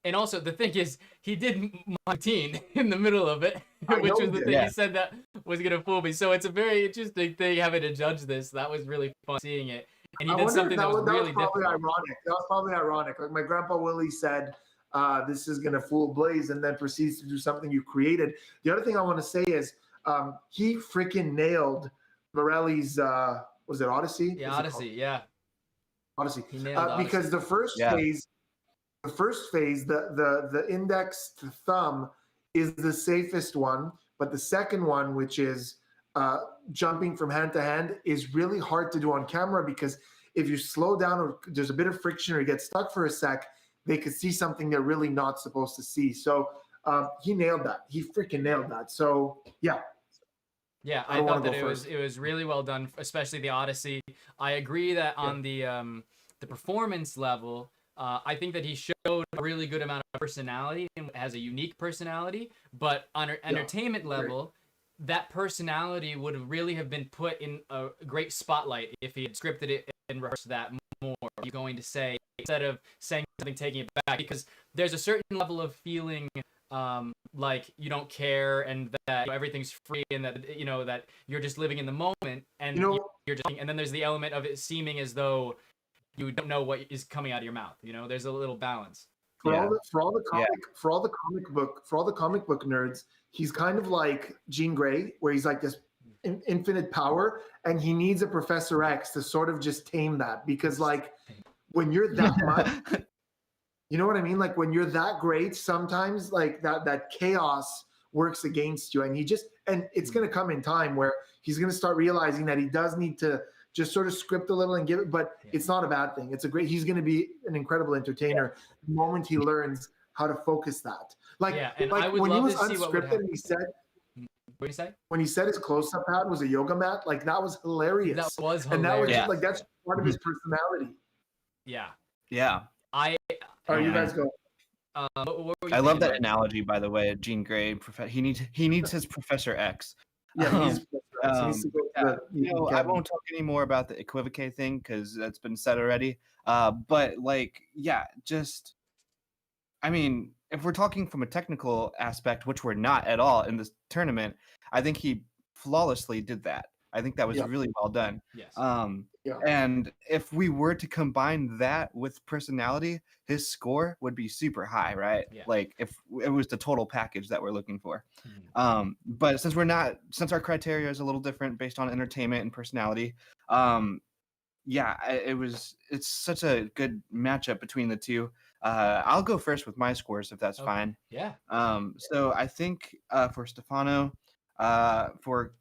And also, the thing is, he did Martine in the middle of it, which was the thing he said that was going to fool me. So it's a very interesting thing having to judge this. That was really fun seeing it. And he did something that was really different. Ironic. That was probably ironic. Like my Grandpa Willie said, this is going to fool Blaze, and then proceeds to do something you created. The other thing I want to say is he freaking nailed Morelli's, was it Odyssey? Yeah, Odyssey, yeah. Odyssey. He nailed Odyssey. Because the first phase, the index to thumb is the safest one, but the second one, which is jumping from hand to hand, is really hard to do on camera, because if you slow down or there's a bit of friction or you get stuck for a sec, they could see something they're really not supposed to see. So he nailed that. He freaking nailed that. So yeah. Yeah, I thought that it was really well done, especially the Odyssey. I agree that on the performance level, I think that he showed a really good amount of personality and has a unique personality, but on an entertainment level, that personality would really have been put in a great spotlight if he had scripted it and rehearsed that more. You're going to say, instead of saying something, taking it back, because there's a certain level of feeling like you don't care, and that everything's free, and that that you're just living in the moment, and you're just, and then there's the element of it seeming as though you don't know what is coming out of your mouth. There's a little balance. For Yeah. all the comic book nerds, he's kind of like Jean Grey, where he's like this infinite power, and he needs a Professor X to sort of just tame that, because like when you're that much, you know what I mean? Like when you're that great, sometimes like that chaos works against you, and it's going to come in time where he's going to start realizing that he does need to just sort of script a little and give it, but it's not a bad thing. He's going to be an incredible entertainer the moment he learns how to focus that. Like, and I would when he love was to see what would unscripted happen. and he said, what do you say? When he said his close-up pad was a yoga mat, like that was hilarious. That was And that was hilarious. just, like, that's part of his personality. Yeah. Yeah. All right, you guys go. What were you I love saying, that Mike? analogy, by the way. Jean Grey, he needs his Professor X. Yeah, he's Professor X. He needs to go to the I academy. won't talk anymore about the equivocate thing because that's been said already. But like, yeah, just, I mean, if we're talking from a technical aspect, which we're not at all in this tournament, I think he flawlessly did that. I think that was really well done. Yes. And if we were to combine that with personality, his score would be super high, right? Yeah. Like if it was the total package that we're looking for. But since our criteria is a little different based on entertainment and personality, it's such a good matchup between the two. I'll go first with my scores if that's fine. Yeah. So I think for Stefano, for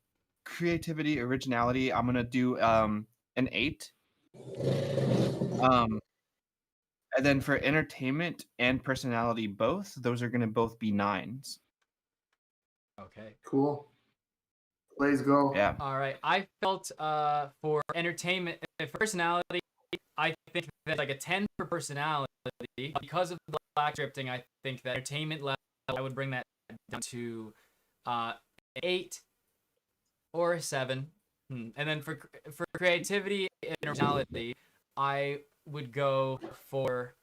creativity, originality, I'm gonna do an 8. And then for entertainment and personality both, those are gonna both be 9s. Okay. Cool. Let's go. Yeah. All right. I felt for entertainment, for personality, I think that like a 10 for personality. Because of the black scripting, I think that entertainment level, I would bring that down to 8 or a 7. And then for creativity and originality, I would go for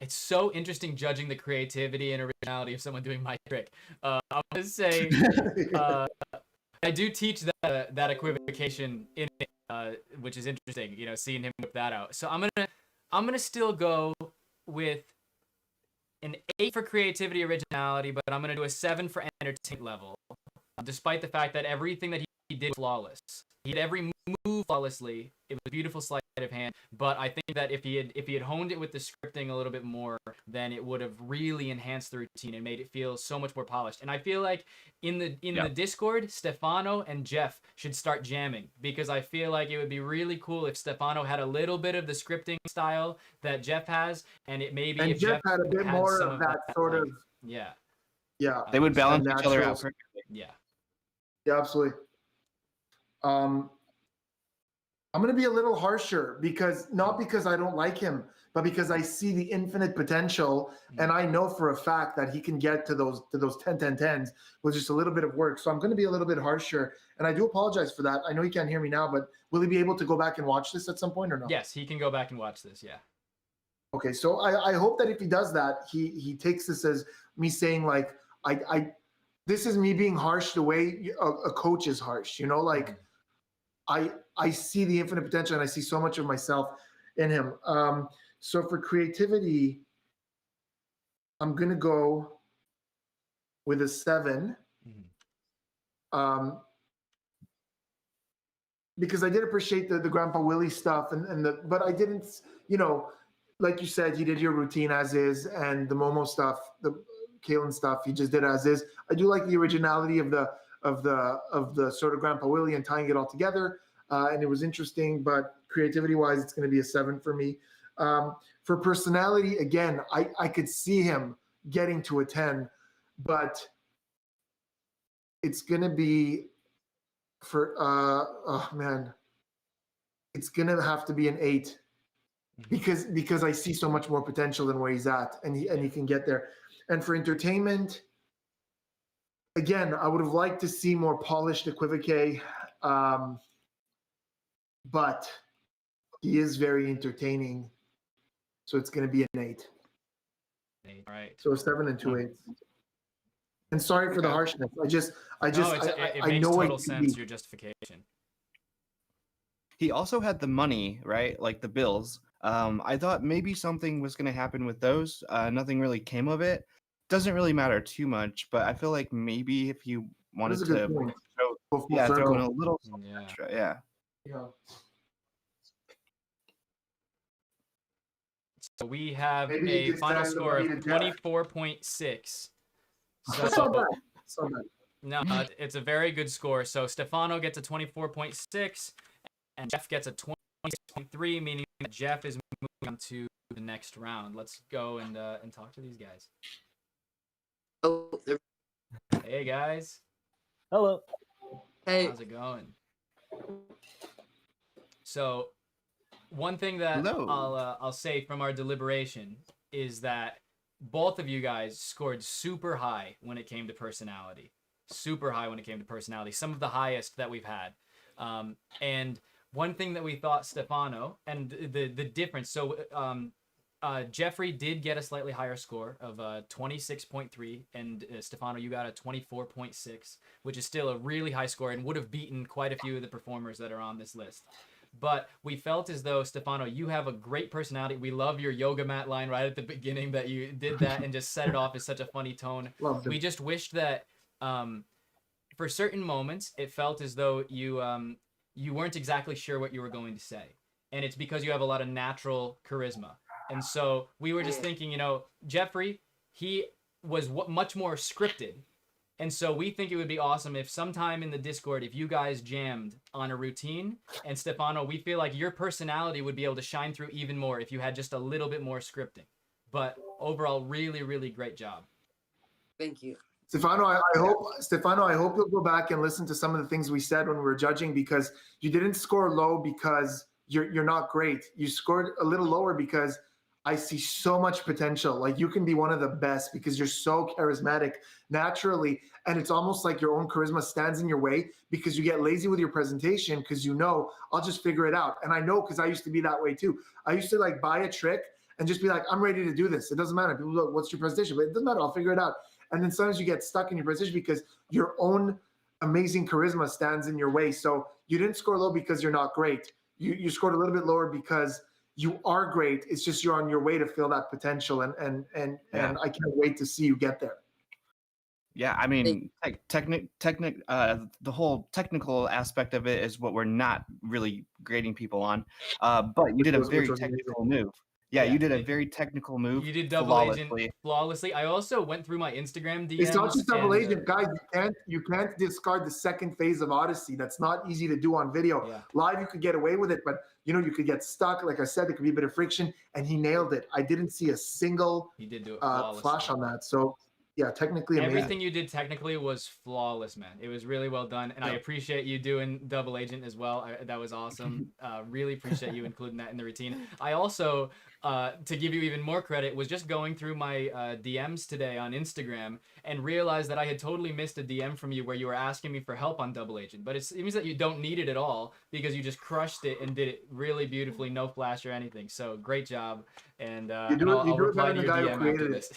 It's so interesting judging the creativity and originality of someone doing my trick. I'm gonna say I do teach that equivocation in it, which is interesting. You know, seeing him whip that out. So I'm gonna still go with an 8 for creativity, originality, but I'm gonna do a 7 for entertainment level, despite the fact that everything that he did was flawless. He did every move flawlessly. It was a beautiful sleight of hand, but I think that if he had honed it with the scripting a little bit more, then it would have really enhanced the routine and made it feel so much more polished. And I feel like in the Discord, Stefano and Jeff should start jamming, because I feel like it would be really cool if Stefano had a little bit of the scripting style that Jeff has, and it maybe And if Jeff had a bit more some of that sort of. yeah. Yeah. They would balance each other natural- out perfectly. Yeah. Yeah, absolutely. I'm going to be a little harsher not because I don't like him, but because I see the infinite potential, and I know for a fact that he can get to those 10-10-10s with just a little bit of work. So I'm going to be a little bit harsher, and I do apologize for that. I know he can't hear me now, but will he be able to go back and watch this at some point or no? Yes, he can go back and watch this. Yeah. Okay, so I hope that if he does that, he takes this as me saying like this is me being harsh the way a coach is harsh, you know, like I see the infinite potential and I see so much of myself in him. So for creativity, I'm gonna go with a 7. Because I did appreciate the Grandpa Willie stuff but I didn't, you know, like you said, you did your routine as is, and the Momo stuff, the Kalen stuff, you just did as is. I do like the originality of the sort of Grandpa Willie and tying it all together. And it was interesting, but creativity wise, it's going to be a 7 for me. For personality, again, I could see him getting to a 10, but it's going to be it's going to have to be an 8 because I see so much more potential than where he's at, and he can get there. And for entertainment, again, I would have liked to see more polished equivoque. But he is very entertaining, so it's going to be an 8. Right. So a 7 and 2 8s. And sorry for the harshness. It I makes know total sense, your justification. He also had the money, right? Like the bills. I thought maybe something was going to happen with those. Nothing really came of it. Doesn't really matter too much, but I feel like maybe if you That is wanted a good to point. throw, Go full throw in a circle. little something extra, yeah. So we have Maybe you a could final send the score money of to Jeff. 24.6. That's not bad. That's not bad. No, it's a very good score. So Stefano gets a 24.6, and Jeff gets a 20.3, meaning that Jeff is moving on to the next round. Let's go and talk to these guys. Oh, Hey guys. Hello. Hey. How's it going? So, one thing that I'll say from our deliberation is that both of you guys scored super high when it came to personality. Super high when it came to personality. Some of the highest that we've had. And one thing that we thought, Stefano, and the difference. So Jeffrey did get a slightly higher score of 26.3, and Stefano, you got a 24.6, which is still a really high score and would have beaten quite a few of the performers that are on this list. But we felt as though, Stefano, you have a great personality. We love your yoga mat line right at the beginning that you did that and just set it off as such a funny tone. We just wished that for certain moments, it felt as though you weren't exactly sure what you were going to say. And it's because you have a lot of natural charisma. And so we were just thinking, Jeffrey, he was much more scripted. And so we think it would be awesome if sometime in the Discord, if you guys jammed on a routine, and Stefano, we feel like your personality would be able to shine through even more if you had just a little bit more scripting. But overall, really, really great job. Thank you. Stefano, I hope you'll go back and listen to some of the things we said when we were judging, because you didn't score low because you're not great. You scored a little lower because I see so much potential. Like, you can be one of the best because you're so charismatic naturally. And it's almost like your own charisma stands in your way because you get lazy with your presentation because I'll just figure it out. And I know, because I used to be that way too. I used to like buy a trick and just be like, I'm ready to do this. It doesn't matter. People look, what's your presentation? But it doesn't matter. I'll figure it out. And then sometimes you get stuck in your presentation because your own amazing charisma stands in your way. So you didn't score low because you're not great. You scored a little bit lower because you are great. It's just you're on your way to feel that potential, and I can't wait to see you get there. Yeah, I mean, the whole technical aspect of it is what we're not really grading people on. But you did a very technical move. Yeah, you did a very technical move. You did double agent flawlessly. I also went through my Instagram DMs. It's not just double agent, guys. You can't discard the second phase of Odyssey. That's not easy to do on video. Yeah. Live, you could get away with it, but you could get stuck. Like I said, there could be a bit of friction, and he nailed it. I didn't see a single He did do it flash on that. So yeah, technically amazing. Everything you did technically was flawless, man. It was really well done, and I appreciate you doing double agent as well. That was awesome. Really appreciate you including that in the routine. I also, to give you even more credit, was just going through my DMs today on Instagram and realized that I had totally missed a DM from you where you were asking me for help on double agent. But it seems that you don't need it at all because you just crushed it and did it really beautifully, no flash or anything. So great job, and I'll reply to your DM after this.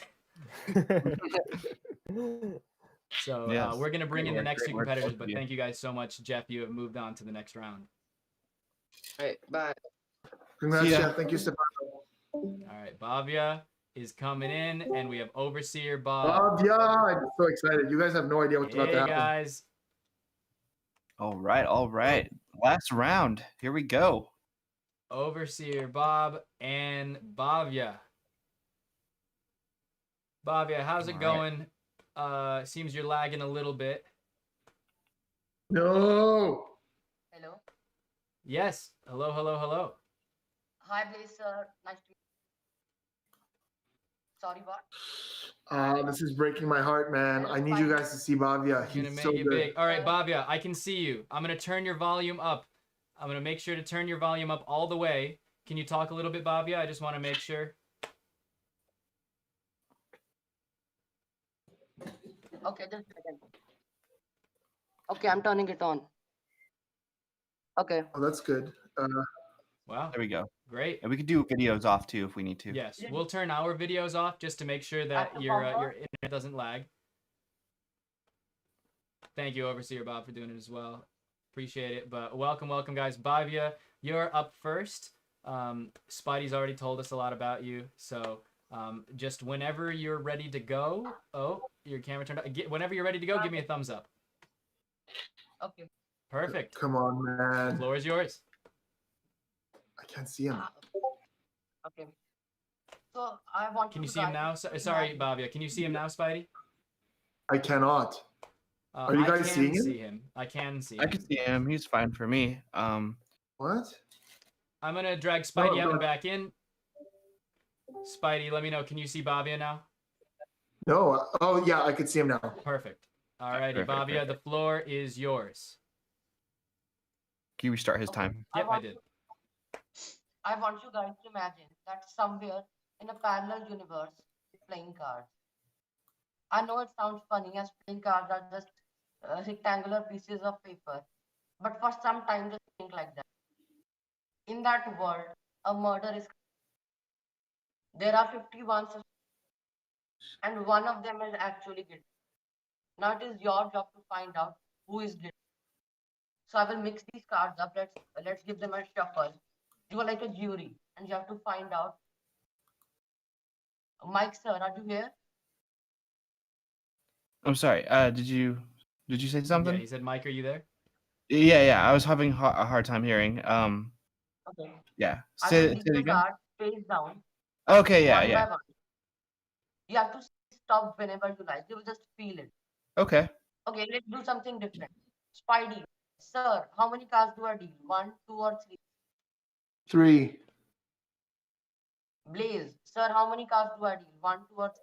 So Yes. we're gonna bring in the next Great two work, competitors, both of but you. thank you guys so much. Jeff, you have moved on to the next round. All right, bye. Congrats, See ya. Jeff. Thank you, Stefano. All right, Bhavya is coming in, and we have Overseer Bob. Yeah, I'm so excited. You guys have no idea what's about to Hey happen. guys. All right. Last round. Here we go. Overseer Bob and Bhavya. Bhavya, how's it going? Seems you're lagging a little bit. No. Hello. Yes. Hello. Hi, Blaze sir. Nice to meet you. Sorry, what? This is breaking my heart, man. I need you guys to see Bhavya. I'm gonna He's make so you good. big. All right, Bhavya, I can see you. I'm gonna turn your volume up. I'm gonna make sure to turn your volume up all the way. Can you talk a little bit, Bhavya? I just want to make sure. Okay, just a second. Okay, I'm turning it on. Okay. Oh, that's good. Wow. There we go. Great. And we could do videos off too if we need to. Yes, we'll turn our videos off just to make sure that your internet doesn't lag. Thank you, Overseer Bob, for doing it as well. Appreciate it. But welcome, guys. Bhavya, you're up first. Spidey's already told us a lot about you, so just whenever you're ready to go. Oh, your camera turned on. Whenever you're ready to go, give me a thumbs up. Okay. Perfect. Come on, man. The floor is yours. I can't see him. Okay. So I want Can you see him now? Sorry, Bavia. Can you see him now, Spidey? I cannot. Are you guys seeing him? I can see him. I can see him. He's fine for me. What? I'm gonna drag Spidey out and back in. Spidey, let me know. Can you see Bavia now? No. Oh, yeah, I could see him now. Perfect. Alrighty, Perfect, Bavia, the perfect. floor is yours. Can you restart his time? Yep, I did. I want you guys to imagine that somewhere in a parallel universe, playing cards. I know it sounds funny as playing cards are just rectangular pieces of paper, but for some time just think like that. In that world, a murder is. There are 51 suspects, and one of them is actually guilty. Now it is your job to find out who is guilty. So I will mix these cards up. Let's give them a shuffle. You are like a jury, and you have to find out. Mike, sir, are you here? I'm sorry. Did you say something? Yeah, he said, Mike, are you there? Yeah. I was having a hard time hearing. Okay. Yeah. I Say will it leave the again. card face down. Okay. One Yeah. by one. You have to stop whenever you like. You will just feel it. Okay. Okay, let's do something different. Spidey, sir, how many cards do I deal? 1, 2, or 3? 3. Blaze, sir, how many cards do I deal? 1, 2, or 3?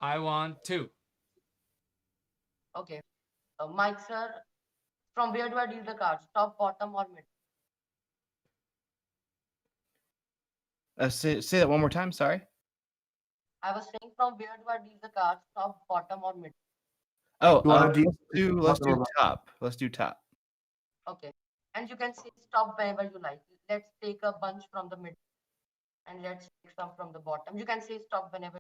I want 2. Okay. Mike, sir, from where do I deal the cards? Top, bottom, or mid? Say that one more time. Sorry. I was saying from where do I deal the cards? Top, bottom, or mid? Oh, You wanna let's do top. Let's do top. Okay. And you can say stop whenever you like. Let's take a bunch from the mid. And let's take some from the bottom. You can say stop whenever.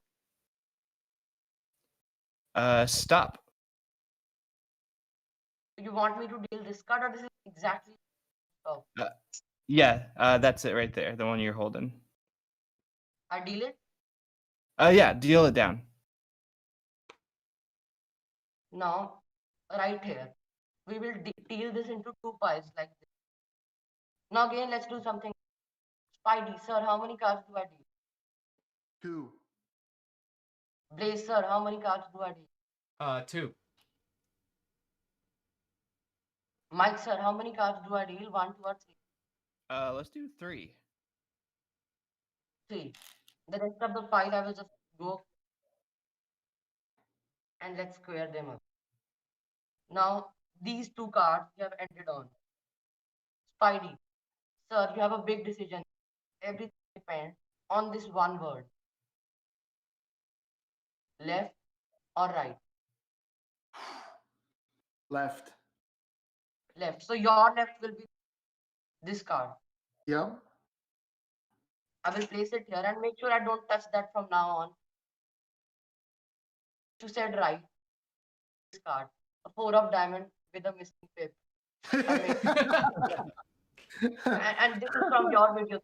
Stop. You want me to deal this card, or this is exactly stop? Yeah. That's it right there. The one you're holding. I deal it? Yeah. Deal it down. Now, right here, we will deal this into 2 piles like this. Now again, let's do something. Spidey, sir, how many cards do I deal? 2. Blaze, sir, how many cards do I deal? 2. Mike, sir, how many cards do I deal? 1, 2, or 3? Let's do 3. 3. The rest of the pile, I will just go and let's square them up. Now, these 2 cards you have ended on. Spidey, sir, you have a big decision. Everything depends on this one word. Left or right? Left. Left. So your left will be this card. Yeah. I will place it here and make sure I don't touch that from now on. You said right. This card. A 4 of diamond with a missing pip. and this is from your video,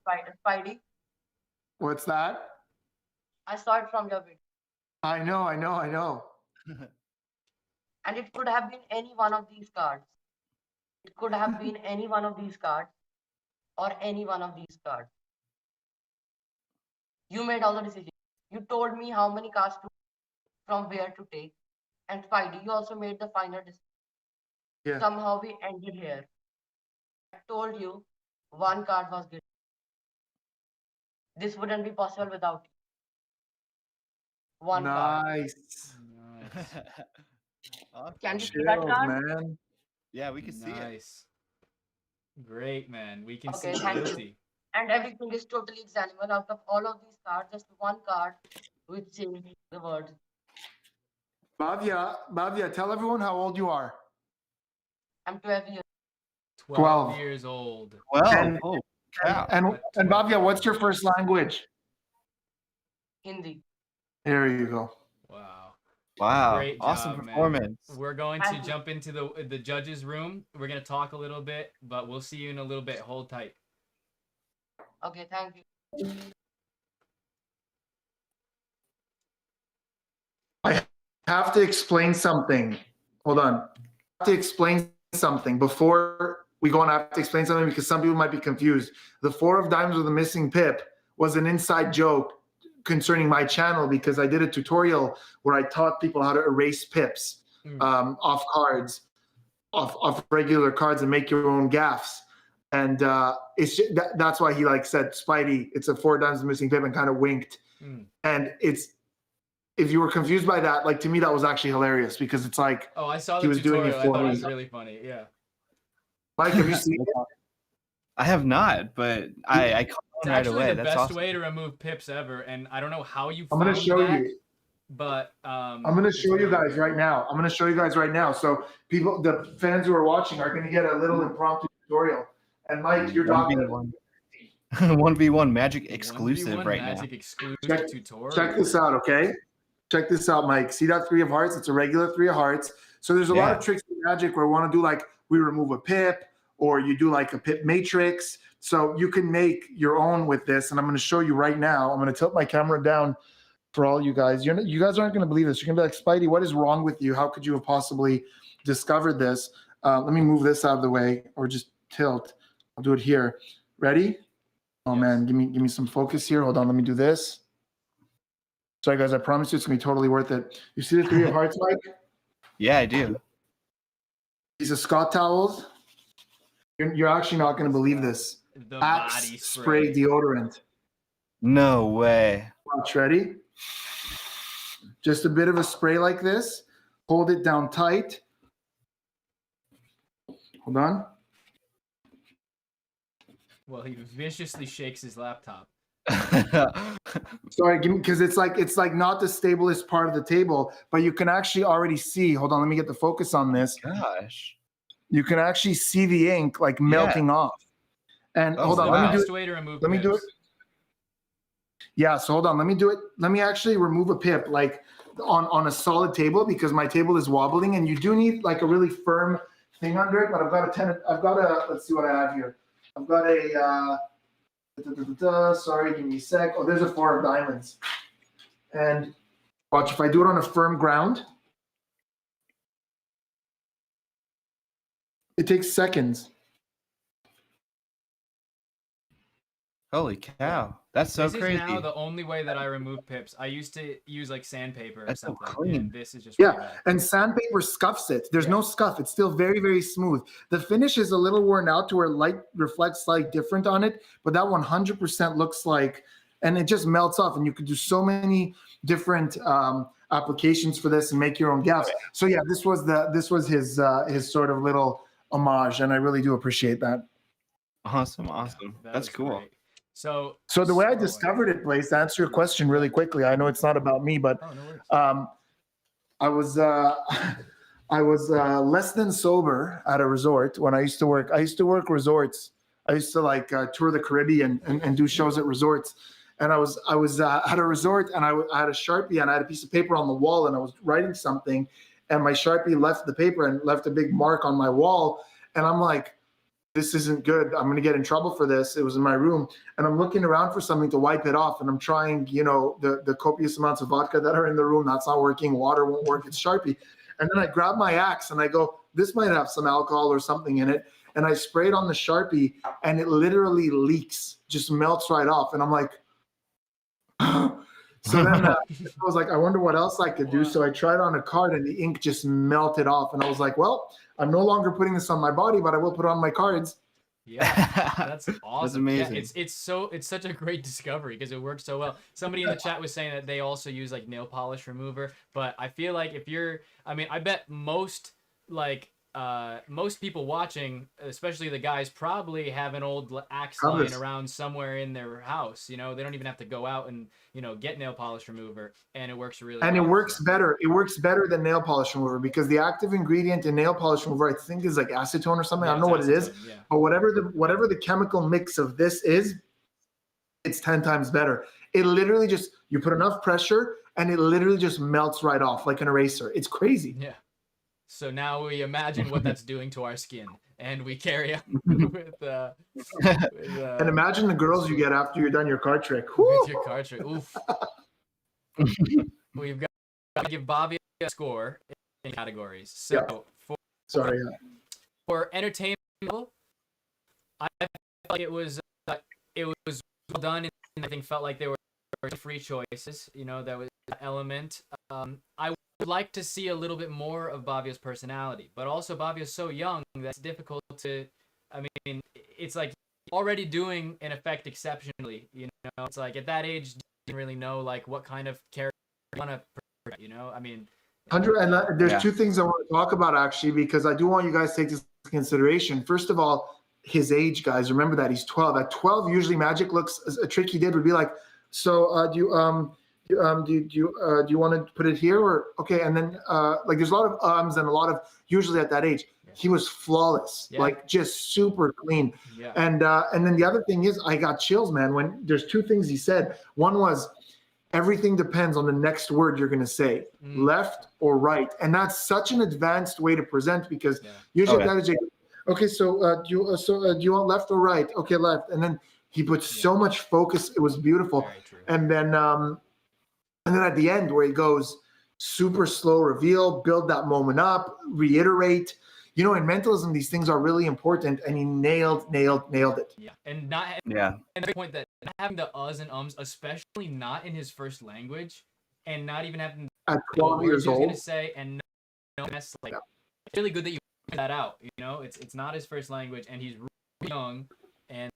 Spidey. What's that? I saw it from your video. I know. And it could have been any one of these cards. It could have been any one of these cards or any one of these cards. You made all the decisions. You told me how many cards to from where to take. And Spidey, you also made the final decision. Yeah. Somehow we ended here. I told you one card was good. This wouldn't be possible without you. One card. Nice. Can you see that card? Man. Yeah, we can see it. Nice. Great, man. We can Okay, see thank guilty. you. And everything is totally examinable. Out of all of these cards, just one card which says the word. Bhavya, tell everyone how old you are. I'm 12 years. 12 years old. Well, And, and Bhavya, what's your first language? Hindi. There you go. Wow. Great Awesome job, man. performance. We're going to jump into the judges' room. We're going to talk a little bit, but we'll see you in a little bit. Hold tight. Okay, thank you. I have to explain something. Hold on. I have to explain something before we go on. I have to explain something because some people might be confused. The 4 of diamonds with a missing pip was an inside joke concerning my channel because I did a tutorial where I taught people how to erase pips off cards, off regular cards, and make your own gaffs. And that's why he said, Spidey, it's a 4 diamonds with a missing pip, and kind of winked. And if you were confused by that, to me, that was actually hilarious because it's like, oh, I saw he the was doing tutorial. it I for thought it me. was really funny. Yeah. Mike, have you seen it? I have not, but I caught It's on right actually away. the That's best awesome. way to remove pips ever, and I don't know how you I'm found going to show that, you. but I'm going to show you guys right now. I'm going to show you guys right now. So people, the fans who are watching are going to get a little impromptu tutorial. And Mike, your doctor. 1v1 Magic exclusive 1v1 right Magic now. exclusive tutorial. Check this out, okay? Check this out, Mike. See that 3 of hearts? It's a regular 3 of hearts. So there's a lot of tricks in Magic where we want to do we remove a pip, or you do a pip matrix. So you can make your own with this, and I'm going to show you right now. I'm going to tilt my camera down for all you guys. You guys aren't going to believe this. You're going to be like, Spidey, what is wrong with you? How could you have possibly discovered this? Let me move this out of the way, or just tilt. I'll do it here. Ready? Oh man, give me some focus here. Hold on, let me do this. Sorry guys, I promise you it's gonna be totally worth it. You see the 3 of hearts, Mike? Yeah, I do. These are Scott towels. You're actually not gonna believe this. The Axe body spray deodorant. No way. Watch, ready? Just a bit of a spray like this. Hold it down tight. Hold on. Well, he viciously shakes his laptop. Sorry, because it's like not the stablest part of the table, but you can actually already see. Hold on, let me get the focus on this. Gosh. You can actually see the ink melting off. And hold on, let me do it. Way to remove Let me do it. Yeah, so hold on, let me do it. Let me actually remove a pip on a solid table because my table is wobbling, and you do need a really firm thing under it. But I've got a. Let's see what I have here. I've got a. Sorry, give me a sec. Oh, there's a 4 of diamonds. And watch, if I do it on a firm ground, it takes seconds. Holy cow. That's so this crazy. This is now the only way that I remove pips. I used to use sandpaper or something. So clean. And this is just And sandpaper scuffs it. There's no scuff. It's still very, very smooth. The finish is a little worn out to where light reflects different on it, but that 100% looks and it just melts off, and you could do so many different applications for this and make your own gaffs. So yeah, this was his sort of little homage, and I really do appreciate that. Awesome. That's cool. Great. So the way I discovered it, Blaze, to answer your question really quickly, I know it's not about me, but I was less than sober at a resort when I used to work. I used to work resorts. I used to tour the Caribbean and do shows at resorts. And I was at a resort, and I had a Sharpie, and I had a piece of paper on the wall, and I was writing something, and my Sharpie left the paper and left a big mark on my wall. And I'm like, this isn't good. I'm going to get in trouble for this. It was in my room, and I'm looking around for something to wipe it off, and I'm trying, the copious amounts of vodka that are in the room. That's not working. Water won't work. It's Sharpie. And then I grab my axe and I go, this might have some alcohol or something in it. And I spray it on the Sharpie, and it literally leaks, just melts right off. And I'm like, so then I was like, I wonder what else I could do. So I tried on a card, and the ink just melted off. And I was like, well, I'm no longer putting this on my body, but I will put it on my cards. Yeah, that's awesome. That's amazing. Yeah, it's such a great discovery because it works so well. Somebody in the chat was saying that they also use nail polish remover, but I feel like I bet most people watching, especially the guys, probably have an old axe lying around somewhere in their house. They don't even have to go out and get nail polish remover, and it works really well. And it works better. It works better than nail polish remover because the active ingredient in nail polish remover, I think, is acetone or something. I don't know what it is, but whatever the chemical mix of this is, it's 10 times better. It literally just, you put enough pressure, and it literally just melts right off like an eraser. It's crazy. Yeah. So now we imagine what that's doing to our skin. and we carry on with And imagine the girls you get after you're done your card trick. with your card trick. Oof. We've got to give Bobby a score in categories. So Yeah. Sorry. for entertainment, I felt like it was well done, and I think felt like there were free choices. You know, there was that element. I would like to see a little bit more of Bavio's personality, but also Bavio's so young that's difficult to. I mean, it's like already doing an effect exceptionally. You know, it's like at that age, didn't really know like what kind of character you want to. You know, I mean. 100, and there's two things I want to talk about actually, because I do want you guys to take this into consideration. First of all, his age, guys. Remember that he's 12. At 12, usually magic looks. A trick he did would be like, so do you want to put it here or okay? And then like there's a lot of and a lot of usually at that age he was flawless, like just super clean. Yeah. And then the other thing is I got chills, man. When there's two things he said. One was, everything depends on the next word you're going to say, left or right. And that's such an advanced way to present, because usually that is, okay, so do you want left or right? Okay, left. And then he put so much focus. It was beautiful. And then at the end where he goes, super slow reveal, build that moment up, reiterate. You know, in mentalism, these things are really important, and he nailed it. Yeah, and not and the point that not having the uhs and ums, especially not in his first language, and not even having at the 12 words years he was old. gonna say, and no mess. Like it's really good that you pointed that out. You know, it's not his first language, and he's really young, and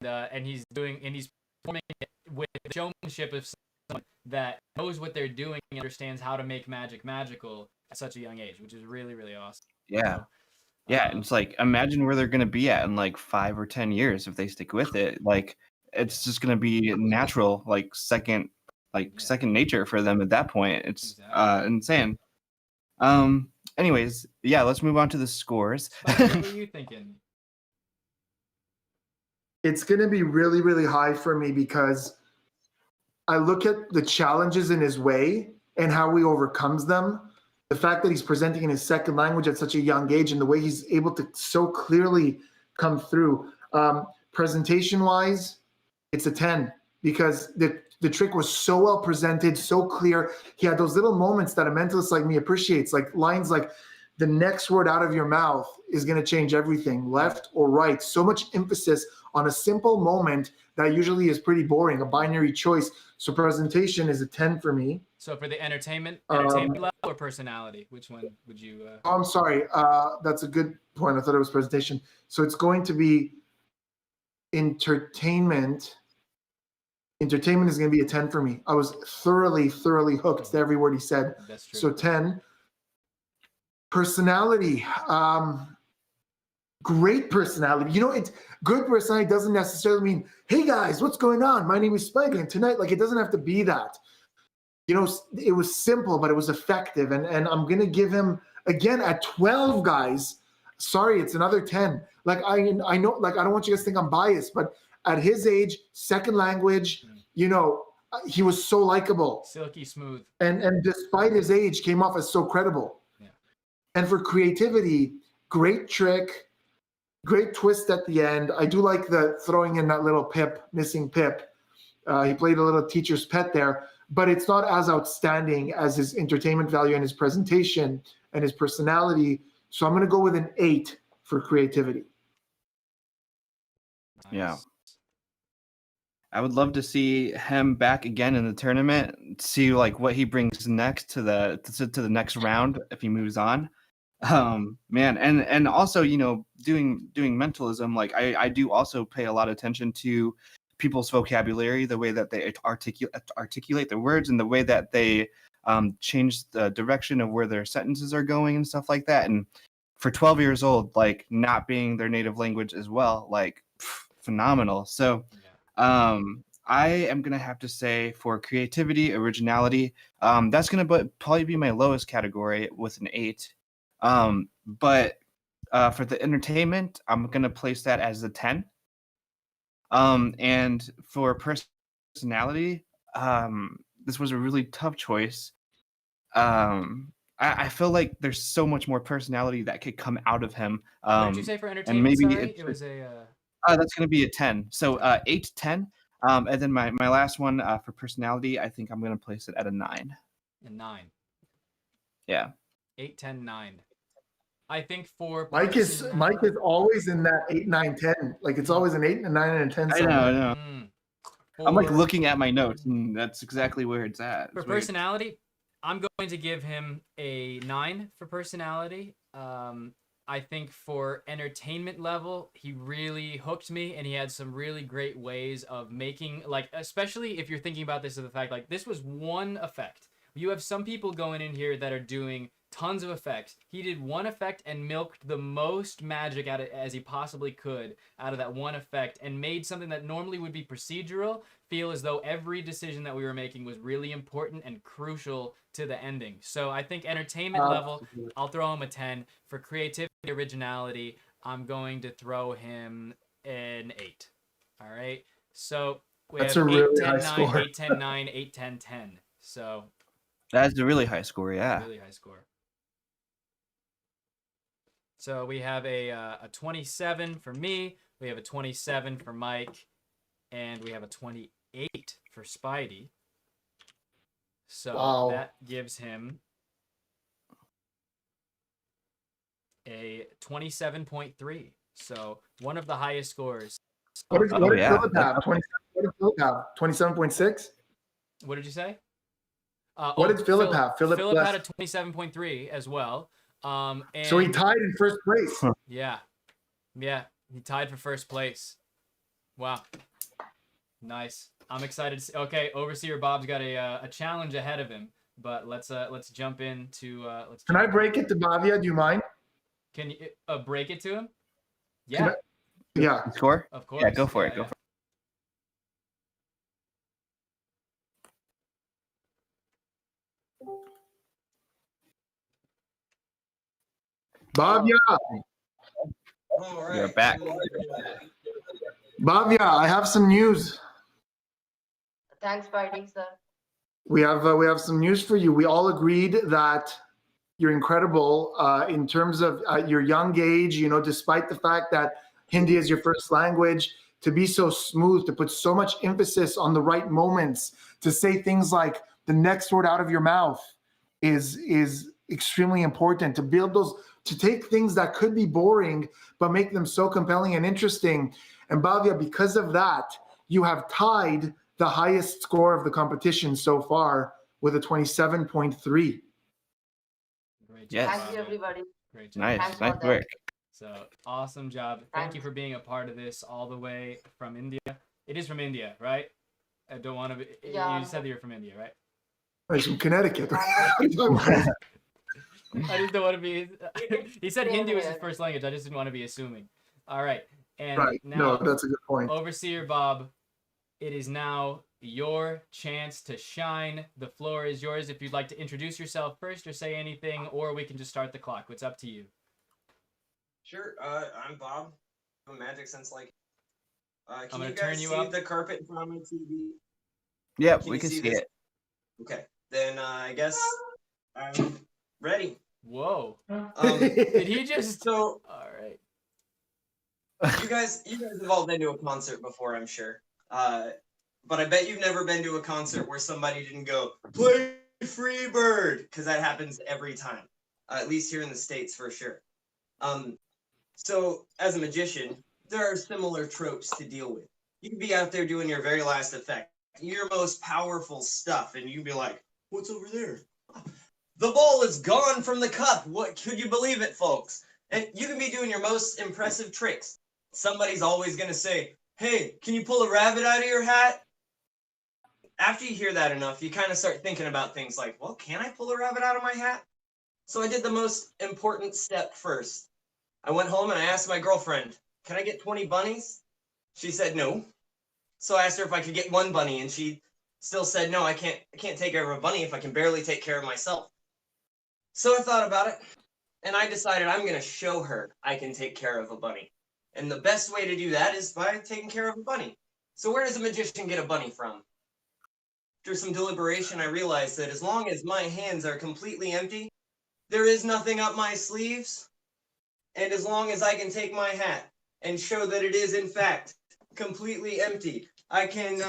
he's performing it with the showmanship of someone that knows what they're doing and understands how to make magic magical at such a young age, which is really, really awesome. Yeah. Yeah, and it's like, imagine where they're going to be at in like 5 or 10 years if they stick with it. Like, it's just going to be natural, like second nature for them at that point. It's insane. Anyways, yeah, let's move on to the scores. What were you thinking? It's going to be really, really high for me, because I look at the challenges in his way and how he overcomes them. The fact that he's presenting in his second language at such a young age, and the way he's able to so clearly come through. Presentation-wise, it's a 10, because the trick was so well presented, so clear. He had those little moments that a mentalist like me appreciates, like lines like, the next word out of your mouth is going to change everything, left or right. So much emphasis on a simple moment that usually is pretty boring, a binary choice. So presentation is a 10 for me. So for the entertainment level or personality, which one would you? Oh, I'm sorry. That's a good point. I thought it was presentation. So it's going to be entertainment. Entertainment is going to be a 10 for me. I was thoroughly hooked to every word he said. That's true. So 10. Personality. Great personality. You know, it's good personality doesn't necessarily mean, hey guys, what's going on? My name is Spike, and tonight, like, it doesn't have to be that. You know, it was simple, but it was effective. And I'm going to give him, again, at 12, guys, sorry, it's another 10. Like, I know, like, I don't want you guys to think I'm biased, but at his age, second language, you know, he was so likable. Silky smooth. And despite his age, came off as so credible. Yeah. And for creativity, great trick, great twist at the end. I do like the throwing in that little missing pip. He played a little teacher's pet there, but it's not as outstanding as his entertainment value and his presentation and his personality. So I'm going to go with an 8 for creativity. Nice. Yeah. I would love to see him back again in the tournament, see like what he brings next to the next round if he moves on. Man, and also, you know, doing mentalism, like I do also pay a lot of attention to people's vocabulary, the way that they articulate their words, and the way that they change the direction of where their sentences are going and stuff like that. And for 12 years old, like not being their native language as well, like phenomenal. So I am gonna have to say, for creativity, originality, that's gonna probably be my lowest category with an 8. But for the entertainment, I'm gonna place that as a 10. And for personality, this was a really tough choice. I I feel like there's so much more personality that could come out of him. What did you say for And entertainment? maybe Sorry, it was a. that's going to be a 10. So 8 to 10. And then my last one for personality, I think I'm going to place it at a 9. A 9. Yeah. 8, 10, 9. I think for Mike is always in that 8, 9, 10. Like it's always an 8, a 9, and a 10. I Somewhere. know. I'm like looking at my notes, and that's exactly where it's at. For It's weird. personality, I'm going to give him a 9 for personality. I think for entertainment level, he really hooked me, and he had some really great ways of making, like, especially if you're thinking about this as the fact, like, this was one effect. You have some people going in here that are doing tons of effects. He did one effect and milked the most magic out of as he possibly could out of that one effect, and made something that normally would be procedural feel as though every decision that we were making was really important and crucial to the ending. So I think entertainment level, I'll throw him a 10. For creativity, originality, I'm going to throw him an 8. All right. So we That's have a 8, really 10, high 9, score. 8, 10, 9, 8, 10, 10. So That's a really high score, yeah. really high score. So we have a 27 for me, we have a 27 for Mike, and we have a 28 for Spidey. So Wow. that gives him a 27.3. So one of the highest scores. What did Philip have? 27.6? What did you say? What did Philip have? Philip Blest. had a 27.3 as well. And So he tied in first place. Yeah, he tied for first place. Wow, nice. I'm excited to see. Okay, Overseer Bob's got a challenge ahead of him, but let's jump into Can I break it to Bavia? Do you mind? Can you break it to him? Yeah. Yeah. Score? Of course. Yeah, go for it. Go for it. Bavia. You're back. Bavia, I have some news. Thanks, Spidey, sir. We have some news for you. We all agreed that you're incredible in terms of your young age. You know, despite the fact that Hindi is your first language, to be so smooth, to put so much emphasis on the right moments, to say things like the next word out of your mouth is extremely important. To build those, to take things that could be boring but make them so compelling and interesting. And Bavia, because of that, you have tied the highest score of the competition so far with a 27.3. Great job. Yes. Thank you, everybody. Great job. Nice work. So awesome job. Thank you for being a part of this all the way from India. It is from India, right? I don't want to be. Yeah. You said that you're from India, right? He's from Connecticut. I just don't want to be. He said Hindi was his first language. I just didn't want to be assuming. All right. And Right. now, No, that's a good point. Overseer Bob, it is now your chance to shine. The floor is yours. If you'd like to introduce yourself first or say anything, or we can just start the clock. It's up to you. Sure. I'm Bob. I'm magic since like. Can gonna you turn guys you see up. the carpet in front of my TV? Yep, Can we you can see this? it. Okay. Then I guess I'm ready. Whoa. Did he just? So All right. you guys have all been to a concert before, I'm sure. But I bet you've never been to a concert where somebody didn't go play Freebird, because that happens every time. At least here in the States for sure. So as a magician, there are similar tropes to deal with. You can be out there doing your very last effect, your most powerful stuff, and you'd be like, "What's over there? The ball is gone from the cup. What, could you believe it, folks?" And you can be doing your most impressive tricks. Somebody's always going to say, "Hey, can you pull a rabbit out of your hat?" After you hear that enough, you kind of start thinking about things like, well, can I pull a rabbit out of my hat? So I did the most important step first. I went home and I asked my girlfriend, "Can I get 20 bunnies?" She said no. So I asked her if I could get 1 bunny, and she still said no. I can't take care of a bunny if I can barely take care of myself. So I thought about it, and I decided I'm going to show her I can take care of a bunny. And the best way to do that is by taking care of a bunny. So where does a magician get a bunny from? After some deliberation, I realized that as long as my hands are completely empty, there is nothing up my sleeves. And as long as I can take my hat and show that it is in fact completely empty, I can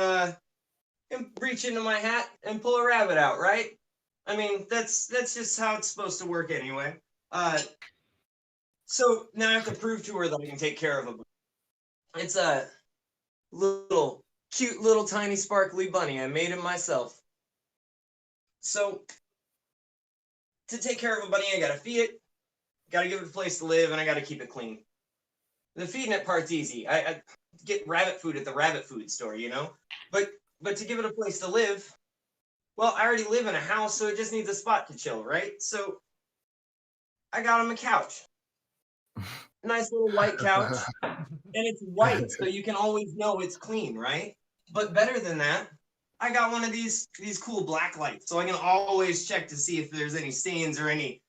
reach into my hat and pull a rabbit out, right? I mean, that's just how it's supposed to work anyway. So now I have to prove to her that I can take care of a bunny. It's a little cute little tiny sparkly bunny. I made it myself. So to take care of a bunny, I gotta feed it, gotta give it a place to live, and I gotta keep it clean. The feeding it part's easy. I get rabbit food at the rabbit food store, you know? But to give it a place to live, well, I already live in a house, so it just needs a spot to chill, right? So I got him a couch. Nice little white couch. And it's white, so you can always know it's clean, right? But better than that, I got one of these cool black lights, so I can always check to see if there's any stains or any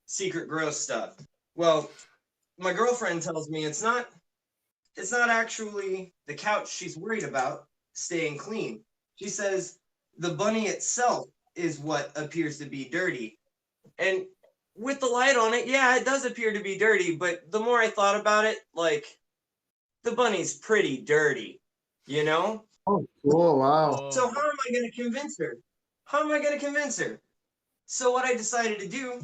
secret gross stuff. Well, my girlfriend tells me it's not actually the couch she's worried about staying clean. She says the bunny itself is what appears to be dirty. And with the light on it, yeah, it does appear to be dirty, but the more I thought about it, like, the bunny's pretty dirty, you know? Oh, cool. Wow. So how am I going to convince her? How am I going to convince her? So what I decided to do,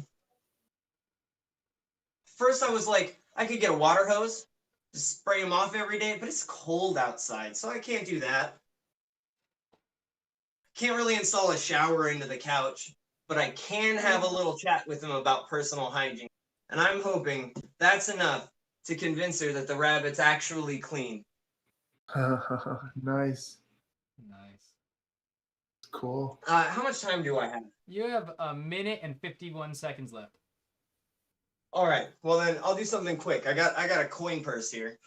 first I was like, I could get a water hose, just spray him off every day, but it's cold outside, so I can't do that. Can't really install a shower into the couch, but I can have a little chat with him about personal hygiene. And I'm hoping that's enough to convince her that the rabbit's actually clean. Nice. Nice. Cool. How much time do I have? You have 1 minute and 51 seconds left. All right. Well, then I'll do something quick. I got a coin purse here.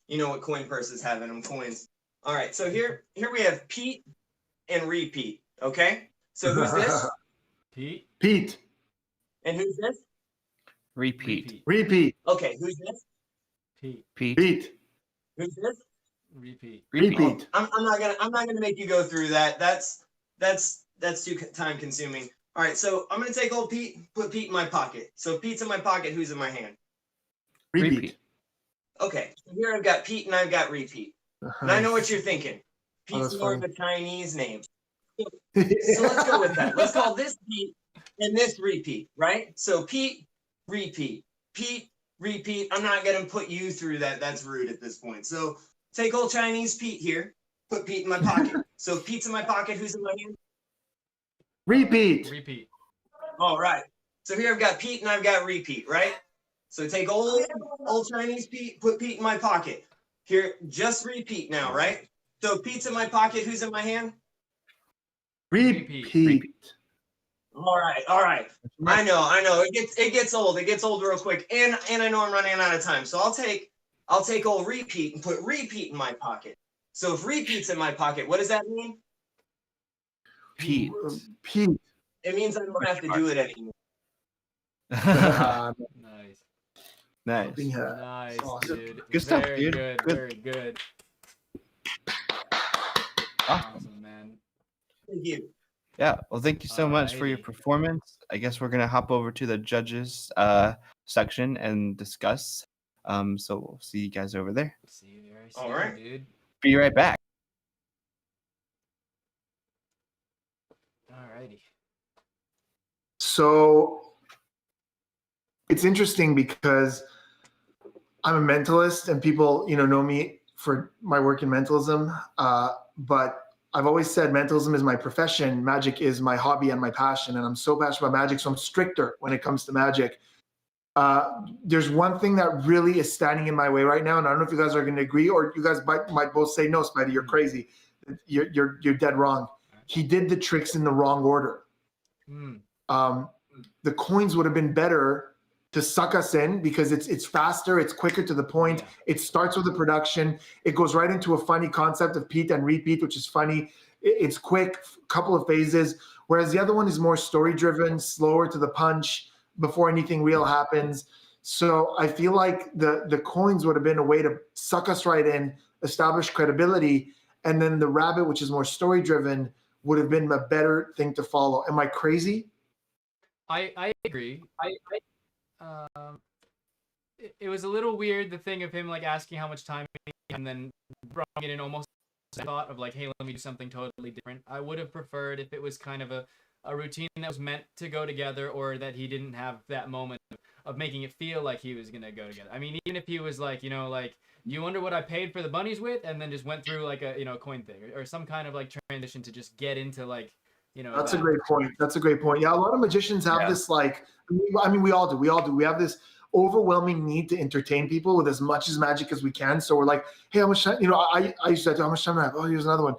You know what coin purses have in them, coins. All right. So here we have Pete and Repeat. Okay. So who's this? Pete. Pete. And who's this? Repeat. Repeat. Okay. Who's this? Pete. Pete. Who's this? Repeat. Repeat. I'm not gonna make you go through that. That's too time consuming. All right, so I'm gonna take old Pete, put Pete in my pocket. So Pete's in my pocket. Who's in my hand? Repeat. Okay, so here I've got Pete and I've got Repeat. And I know what you're thinking. Pete's that's more funny. of a Chinese name. So let's go with that. Let's call this Pete and this Repeat, right? So Pete, Repeat. Pete, Repeat. I'm not gonna put you through that. That's rude at this point. So take old Chinese Pete here, put Pete in my pocket. So if Pete's in my pocket, who's in my hand? Repeat. Repeat. All right. So here I've got Pete and I've got Repeat, right? So take old Chinese Pete, put Pete in my pocket. Here, just Repeat now, right? So Pete's in my pocket, who's in my hand? Repeat. All right. I know. It gets old. It gets old real quick. And I know I'm running out of time. So I'll take old Repeat and put Repeat in my pocket. So if Repeat's in my pocket, what does that mean? Pete. Pete. It means I don't have to do it anymore. Nice. Nice. Nice, Awesome. dude. Good stuff, Very dude. good. Good. Very good. Awesome. Awesome, man. Thank you. Yeah. Well, thank you so much for your Alrighty. performance. I guess we're gonna hop over to the judges section and discuss. So we'll see you guys over there. See you very All soon, right. dude. Be right back. Alrighty. So it's interesting because I'm a mentalist and people, know me for my work in mentalism. But I've always said mentalism is my profession. Magic is my hobby and my passion. And I'm so passionate about magic. So I'm stricter when it comes to magic. There's one thing that really is standing in my way right now. And I don't know if you guys are going to agree or you guys might both say, no, Spidey, you're crazy. You're dead wrong. He did the tricks in the wrong order. The coins would have been better to suck us in because it's faster, it's quicker to the point. Yeah. It starts with the production. It goes right into a funny concept of Pete and Repeat, which is funny. It's quick, couple of phases. Whereas the other one is more story driven, slower to the punch before anything real happens. So I feel like the coins would have been a way to suck us right in, establish credibility, and then the rabbit, which is more story driven, would have been a better thing to follow. Am I crazy? I agree. It was a little weird, the thing of him like asking how much time and then brought it in almost thought of like, hey, let me do something totally different. I would have preferred if it was kind of a routine that was meant to go together, or that he didn't have that moment of making it feel like he was gonna go together. I mean, even if he was like, like, you wonder what I paid for the bunnies with, and then just went through like a coin thing, or some kind of like transition to just get into like, That's a that. great point. That's a great point. Yeah, a lot of magicians have this like, I mean, we all do. We all do. We have this overwhelming need to entertain people with as much as magic as we can. So we're like, hey, how much time? I used to do how much time do I have? Oh, here's another one.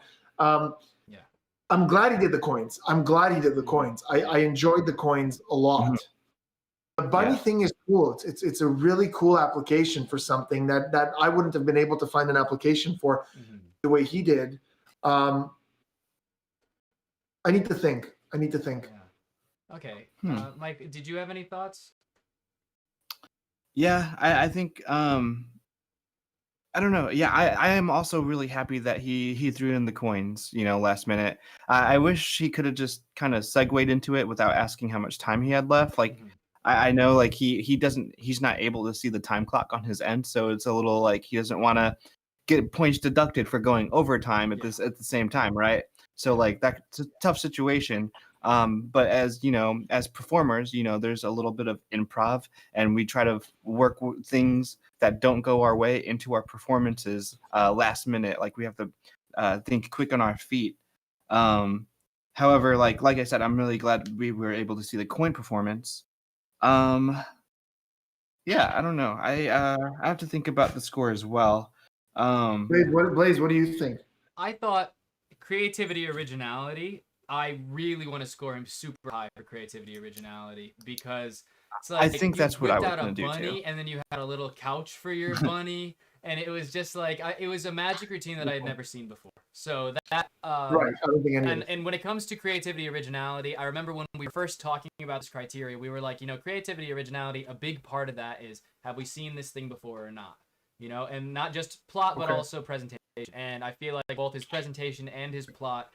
I'm glad he did the coins. I'm glad he did the coins. I enjoyed the coins a lot. The bunny thing is cool. It's a really cool application for something that I wouldn't have been able to find an application for the way he did. I need to think. Okay. Mike, did you have any thoughts? Yeah, I think I don't know. Yeah, I am also really happy that he threw in the coins, last minute. I wish he could have just kind of segued into it without asking how much time he had left. Like, I know like he's not able to see the time clock on his end, so it's a little like he doesn't want to get points deducted for going overtime at the same time, right? So like that's a tough situation. But as as performers, there's a little bit of improv, and we try to work things that don't go our way into our performances last minute. Like we have to think quick on our feet. However, like I said, I'm really glad we were able to see the coin performance. Yeah, I don't know. I have to think about the score as well. Blaze, what do you think? I thought creativity, originality. I really want to score him super high for creativity, originality, because it's like I think that's what I was whipped out gonna a do, bunny, too. and then you had a little couch for your bunny, and it was just like it was a magic routine that I had never seen before. So that Right, I don't think any of us. and when it comes to creativity, originality, I remember when we were first talking about this criteria, we were like, creativity, originality, a big part of that is, have we seen this thing before or not? And not just plot, but Okay. also presentation. And I feel like both his presentation and his plot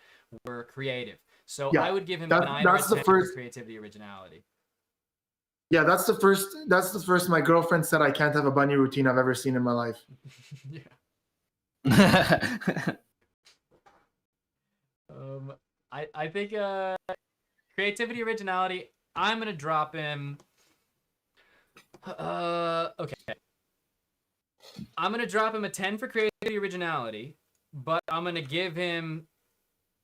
were creative. So Yeah, I would give him that- a 9 that's or the 10 first- for creativity, originality. Yeah, that's the first my girlfriend said I can't have a bunny routine I've ever seen in my life. I think creativity, originality, I'm gonna drop him. Okay. I'm gonna drop him a 10 for creativity, originality, but I'm gonna give him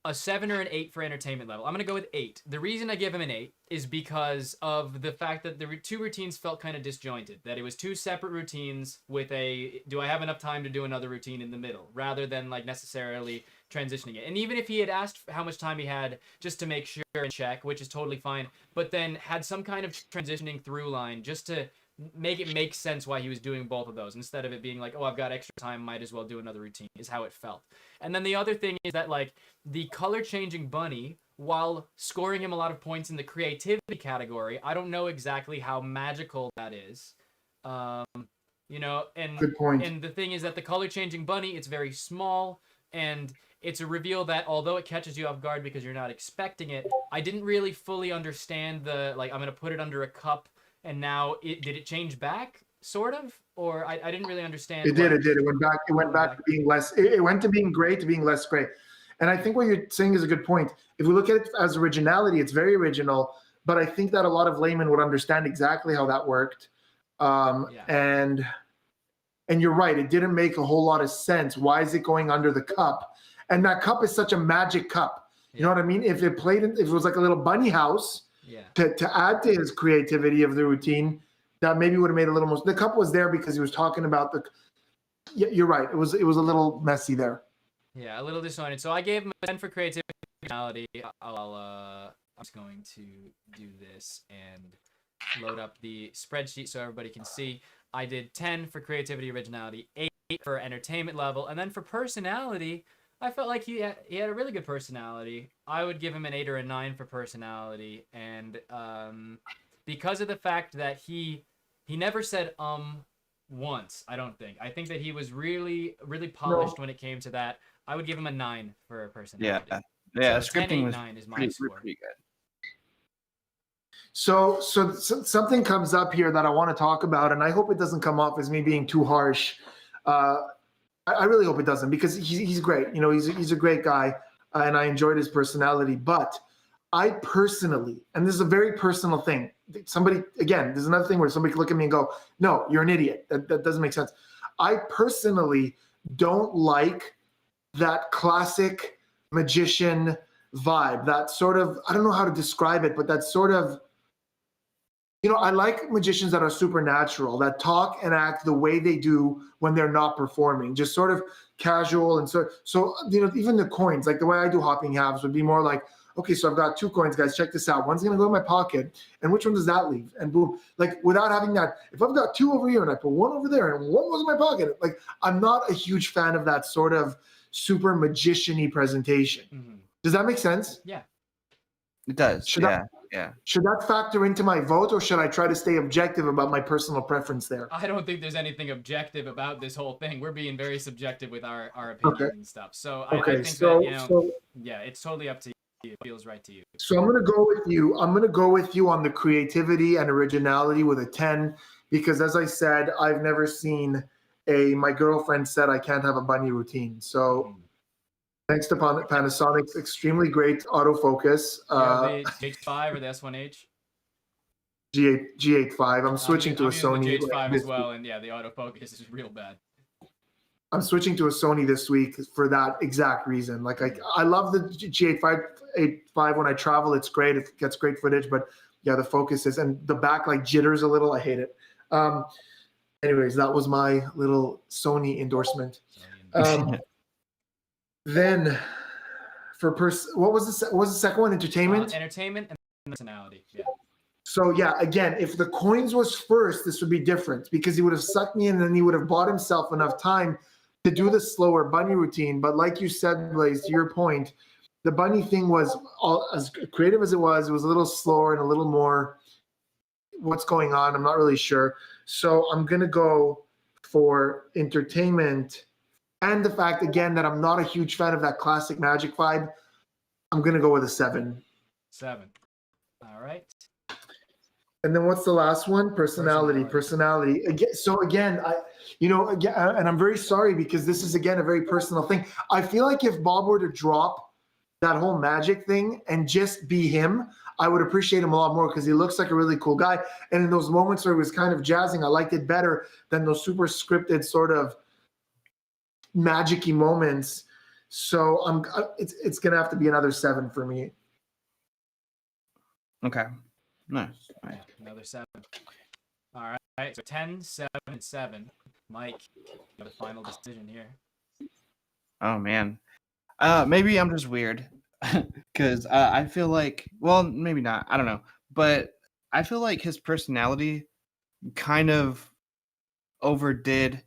a 7 or an 8 for entertainment level. I'm gonna go with 8. The reason I give him an 8 is because of the fact that the two routines felt kind of disjointed. That it was two separate routines with do I have enough time to do another routine in the middle, rather than like necessarily transitioning it. And even if he had asked how much time he had just to make sure and check, which is totally fine, but then had some kind of transitioning through line just to make it make sense why he was doing both of those, instead of it being like, oh, I've got extra time, might as well do another routine, is how it felt. And then the other thing is that like the color changing bunny, while scoring him a lot of points in the creativity category, I don't know exactly how magical that is. And Good point. And the thing is that the color changing bunny, it's very small, and it's a reveal that although it catches you off guard because you're not expecting it, I didn't really fully understand the like, I'm gonna put it under a cup and now did it change back, sort of? Or I didn't really understand. It did. It went back. It went back to being less. It went to being gray to being less gray. And I think what you're saying is a good point. If we look at it as originality, it's very original. But I think that a lot of laymen would understand exactly how that worked. And you're right. It didn't make a whole lot of sense. Why is it going under the cup? And that cup is such a magic cup. You know what I mean? If it was like a little bunny house, to add to his creativity of the routine, that maybe would have made a little more. The cup was there because he was talking about Yeah, you're right. It was a little messy there. Yeah, a little disjointed. So I gave him a 10 for creativity, originality. I'm just going to do this and load up the spreadsheet so everybody can see. I did 10 for creativity, originality, 8 for entertainment level, and then for personality, I felt like he had a really good personality. I would give him an 8 or a 9 for personality, and because of the fact that he never said once, I don't think. I think that he was really, really polished when it came to that. I would give him a 9 for personality. Yeah, So 10, scripting 8, was 9 is my pretty score. good. So something comes up here that I want to talk about, and I hope it doesn't come off as me being too harsh. I really hope it doesn't, because he's great. You know, he's a great guy, and I enjoyed his personality. But I personally, and this is a very personal thing. Somebody, again, there's another thing where somebody could look at me and go, "No, you're an idiot. That doesn't make sense." I personally don't like that classic magician vibe. That sort of, I don't know how to describe it, but that sort of, you know, I like magicians that are supernatural, that talk and act the way they do when they're not performing, just sort of casual. And so you know, even the coins, like the way I do hopping halves would be more like, okay, so I've got 2 coins, guys, check this out. One's gonna go in my pocket, and which one does that leave? And boom, like without having that, if I've got 2 over here and I put 1 over there and 1 goes in my pocket, like I'm not a huge fan of that sort of super magician-y presentation. Does that make sense? Yeah. It does. Should Yeah. that factor into my vote, or should I try to stay objective about my personal preference there? I don't think there's anything objective about this whole thing. We're being very subjective with our opinions and stuff. So I think that, you know, yeah, it's totally up to you. It feels right to you. So I'm going to go with you. I'm going to go with you on the creativity and originality with a 10, because as I said, I've never seen my girlfriend said I can't have a bunny routine. So thanks to Panasonic's extremely great autofocus. The H5 or the S1H? G8.5. I'm switching to a using Sony. the GH5 as well, and yeah, the autofocus is real bad. I'm switching to a Sony this week for that exact reason. Like I love the G8.5 when I travel. It's great. It gets great footage, but yeah, the focus is, and the back like jitters a little. I hate it. Anyways, that was my little Sony endorsement. Then for what was the second one? Entertainment? Entertainment and personality. Yeah. So yeah, again, if the coins was first, this would be different, because he would have sucked me in, and then he would have bought himself enough time to do the slower bunny routine. But like you said, Blaze, to your point, the bunny thing was all as creative as it was a little slower and a little more what's going on. I'm not really sure. So I'm going to go for entertainment, and the fact, again, that I'm not a huge fan of that classic magic vibe. I'm going to go with a 7. 7. All right. And then what's the last one? Personality. Again, so again, and I'm very sorry, because this is, again, a very personal thing. I feel like if Bob were to drop that whole magic thing and just be him, I would appreciate him a lot more, because he looks like a really cool guy. And in those moments where he was kind of jazzing, I liked it better than those super scripted sort of magic-y moments. So it's going to have to be another 7 for me. Okay. Nice. Yeah, another 7. All right. So 10, 7, and 7. Mike, you have the final decision here. Oh man. Maybe I'm just weird, because I feel like, well, maybe not. I don't know, but I feel like his personality kind of overdid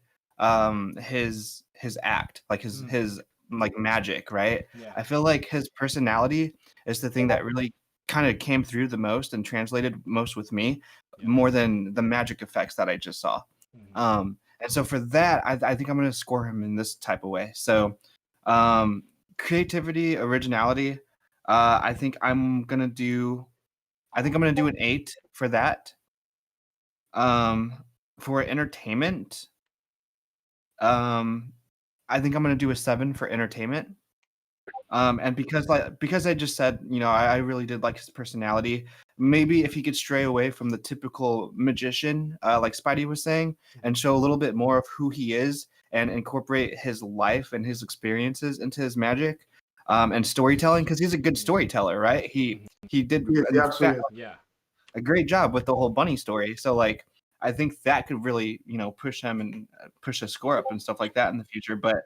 his act, like his like magic, right? Yeah. I feel like his personality is the thing that really kind of came through the most and translated most with me, more than the magic effects that I just saw. And so for that, I think I'm going to score him in this type of way. So creativity, originality, I think I'm going to do an 8 for that. For entertainment, I think I'm going to do a 7 for entertainment. And because I just said, I really did like his personality. Maybe if he could stray away from the typical magician, like Spidey was saying, and show a little bit more of who he is, and incorporate his life and his experiences into his magic, and storytelling, because he's a good storyteller, right? He did a great job with the whole bunny story. So like, I think that could really, push him and push the score up and stuff like that in the future. But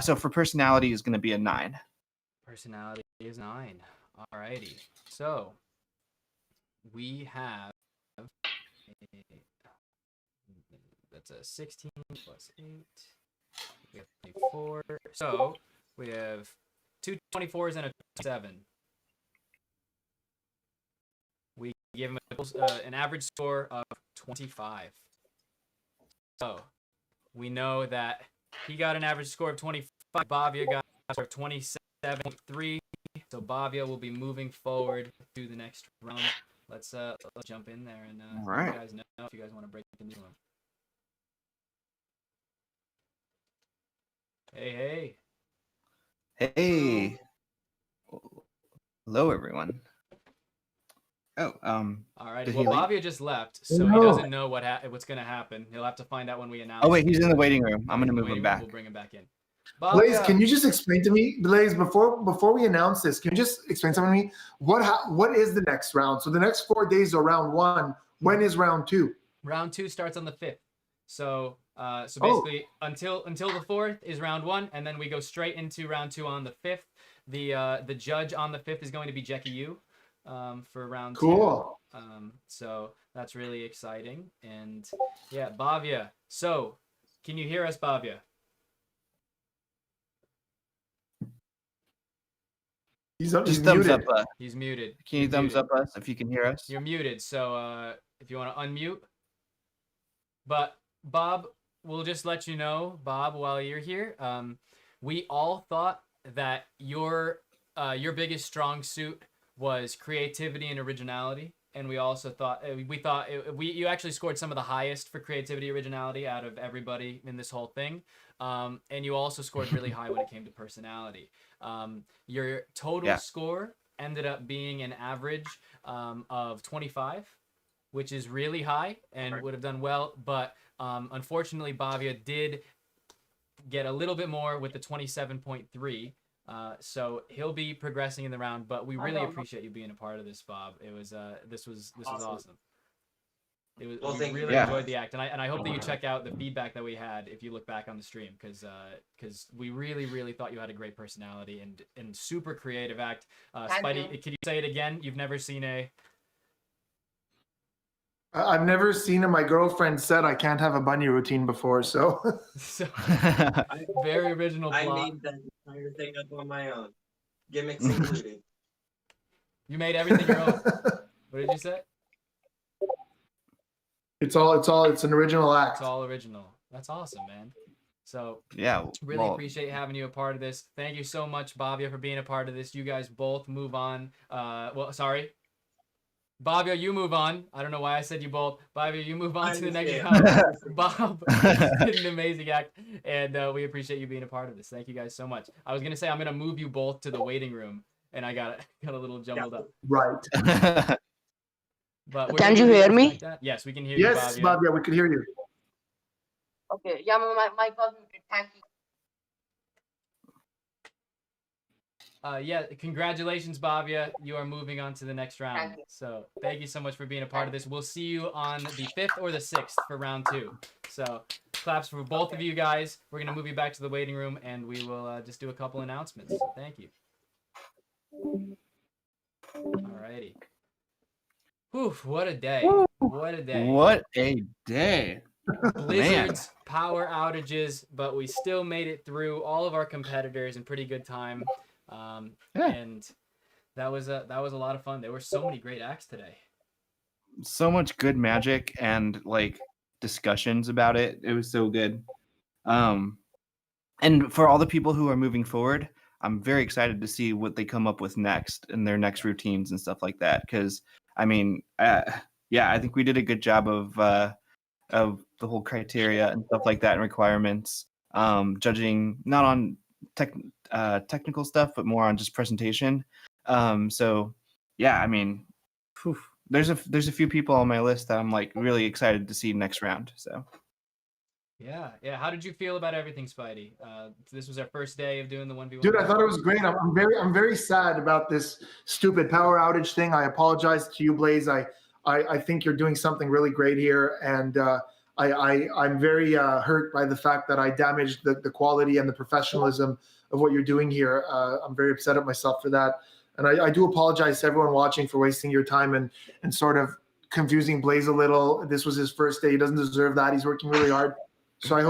so for personality is going to be a 9. Personality is 9. Alrighty. So we have that's a 16 plus 8. We have 24. So we have 2 24s and a 7. We give him an average score of 25. So we know that he got an average score of 25. Bavia got a score of 27.3. So Bavia will be moving forward to the next round. let's jump in there and All let right. you guys know if you guys want to break the new one. Hey, hey. Hey. Hello, everyone. Oh, All right. did Well, he leave? Bavia just left, so he doesn't know what's gonna happen. He'll have to find out when we announce. Oh wait, he's in the waiting room. Yeah, I'm he's gonna in the move him waiting room. back. We'll bring him back in. Blaze, Bavia. can you just explain to me, Blaze, before we announce this, can you just explain something to me? What is the next round? So the next 4 days are round one. When is round two? Round 2 starts on the 5th. So Oh. basically until the 4th is round 1, and then we go straight into round 2 on the 5th. The judge on the 5th is going to be Jackie Yu for round 2. Cool. So that's really exciting. And yeah, Bavia. So can you hear us, Bavia? Just thumbs up. He's muted. Can you He's thumbs muted. up us if you can hear us? You're muted. So if you want to unmute. But Bob, we'll just let you know, Bob, while you're here, we all thought that your biggest strong suit was creativity and originality, and we also thought you actually scored some of the highest for creativity originality out of everybody in this whole thing, and you also scored really high when it came to personality. Your total score ended up being an average of 25, which is really high and would have done well, but unfortunately Bavia did get a little bit more with the 27.3. So he'll be progressing in the round, but we really appreciate you being a part of this, Bob. It was this was awesome. It was, Well, we thank you really very enjoyed much. the act, and I hope that you check out the feedback that we had if you look back on the stream, because we really thought you had a great personality and super creative act. Spidey, can you say it again? You've never seen a I've never seen it. My girlfriend said I can't have a bunny routine before, so. very original plot. I made that entire thing up on my own, gimmicks included. You made everything your own. What did you say? It's an original act. It's all original. That's awesome, man. So yeah, really appreciate having you a part of this. Thank you so much, Bavia, for being a part of this. You guys both move on. Sorry. Bavia, you move on. I don't know why I said you both. Bavia, you move on to the next round. Bob did an amazing act, and we appreciate you being a part of this. Thank you guys so much. I was gonna say I'm gonna move you both to the waiting room, and I got a little jumbled up. Right. But can you hear me? Like yes, we can hear yes, you, Bavia. Bavia, we can hear you. Okay, yeah, my was muted. Thank you. Yeah, congratulations, Bavia. You are moving on to the next round. So thank you so much for being a part of this. We'll see you on the 5th or the 6th for round 2. So claps for both of you guys. We're going to move you back to the waiting room, and we will just do a couple announcements. Thank you. Alrighty. Whew, what a day. What a day. What a day. Blizzards, power outages, but we still made it through all of our competitors in pretty good time. And that was a lot of fun. There were so many great acts today. So much good magic and like discussions about it. It was so good. And for all the people who are moving forward, I'm very excited to see what they come up with next in their next routines and stuff like that. Because I mean, I think we did a good job of the whole criteria and stuff like that and requirements. Judging not on technical stuff, but more on just presentation. So yeah, I mean, there's a few people on my list that I'm like really excited to see next round. So yeah. How did you feel about everything, Spidey? This was our first day of doing the 1v1. Dude, I thought it was great. I'm very sad about this stupid power outage thing. I apologize to you, Blaze. I think you're doing something really great here, and I'm very hurt by the fact that I damaged the quality and the professionalism of what you're doing here. I'm very upset at myself for that, and I do apologize to everyone watching for wasting your time and sort of confusing Blaze a little. This was his first day. He doesn't deserve that. He's working really hard. So I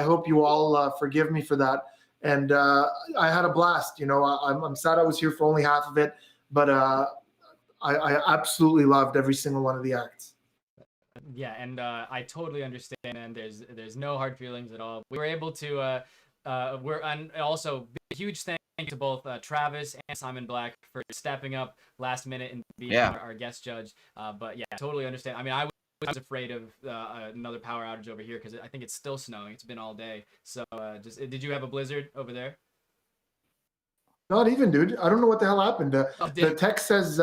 hope you all forgive me for that. And I had a blast. You know, I'm sad I was here for only half of it, but I absolutely loved every single one of the acts. Yeah, and I totally understand, and there's no hard feelings at all. We were able to and also a huge thank thank you to both Travis and Simon Black for stepping up last minute and being Yeah. our guest judge. But yeah, totally understand. I mean, I was afraid of another power outage over here because I think it's still snowing. It's been all day. So did you have a blizzard over there? Not even, dude. I don't know what the hell happened. The text says,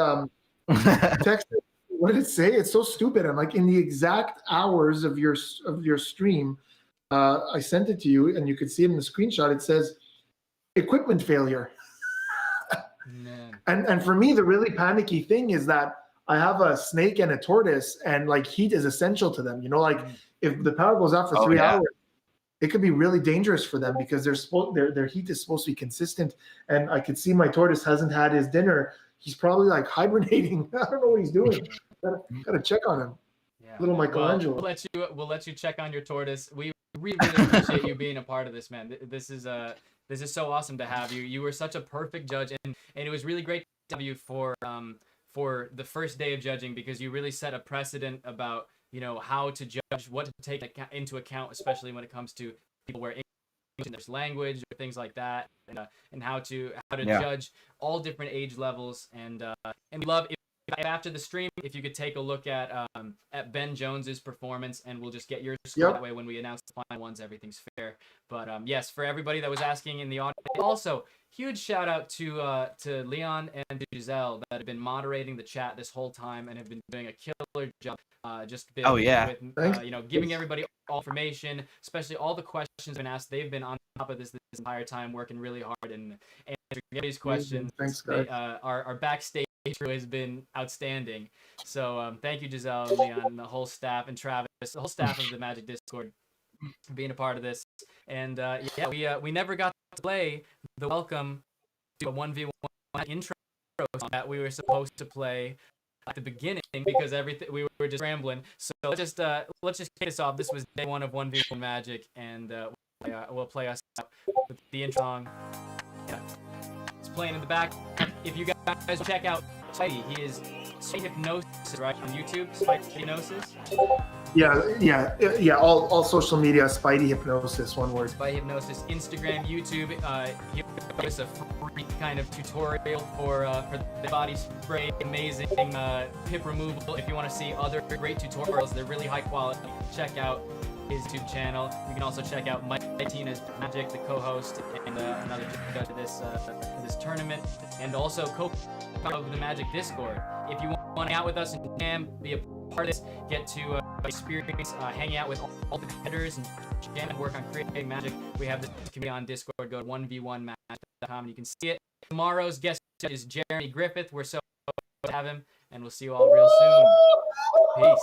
what did it say? It's so stupid. I'm like, in the exact hours of your stream, I sent it to you, and you could see it in the screenshot. It says, equipment failure. And for me, the really panicky thing is that I have a snake and a tortoise, and like heat is essential to them. You know, like if the power goes out for 3 hours, it could be really dangerous for them because their heat is supposed to be consistent. And I could see my tortoise hasn't had his dinner. He's probably like hibernating. I don't know what he's doing. Gotta check on him. Yeah. Little Michelangelo. Well, we'll let you check on your tortoise. We really appreciate you being a part of this, man. This is so awesome to have you. You were such a perfect judge, and it was really great to have you for the first day of judging, because you really set a precedent about, you know, how to judge, what to take into account, especially when it comes to people where English language or things like that, and how to judge all different age levels. And we love if after the stream, if you could take a look at Ben Jones's performance, and we'll just get your score that way when we announce the final ones, everything's fair. But yes, for everybody that was asking in the audience, also huge shout out to Leon and to Giselle that have been moderating the chat this whole time and have been doing a killer job. With, you know, giving everybody all information, especially all the questions been asked. They've been on top of this entire time, working really hard and answering these questions. Thanks, guys. Our backstage crew has been outstanding. So thank you, Giselle and Leon, and the whole staff, and Travis, the whole staff of the Magic Discord, for being a part of this. And we never got to play the welcome to a 1v1 intro that we were supposed to play at the beginning because we were just rambling. So let's just kick this off. This was day 1 of 1v1 Magic, and we'll play us out with the intro song. Yeah. It's playing in the back. If you guys check out Spidey, he is Spidey Hypnosis, right, on YouTube. Spidey Hypnosis. Yeah. All social media, Spidey Hypnosis, one word. Spidey Hypnosis, Instagram, YouTube. He gives a free kind of tutorial for the body spray, amazing pip removal. If you want to see other great tutorials, they're really high quality. Check out his YouTube channel. You can also check out Mike Tina's Magic, the co-host and another judge to this tournament, and also co-founder of the Magic Discord. If you want to hang out with us and jam, be a part of this, get to experience hanging out with all the competitors and jam and work on creating Magic, we have this community on Discord. Go to 1v1magic.com and you can see it. Tomorrow's guest is Jeremy Griffith. We're so happy to have him, and we'll see you all real soon. Peace.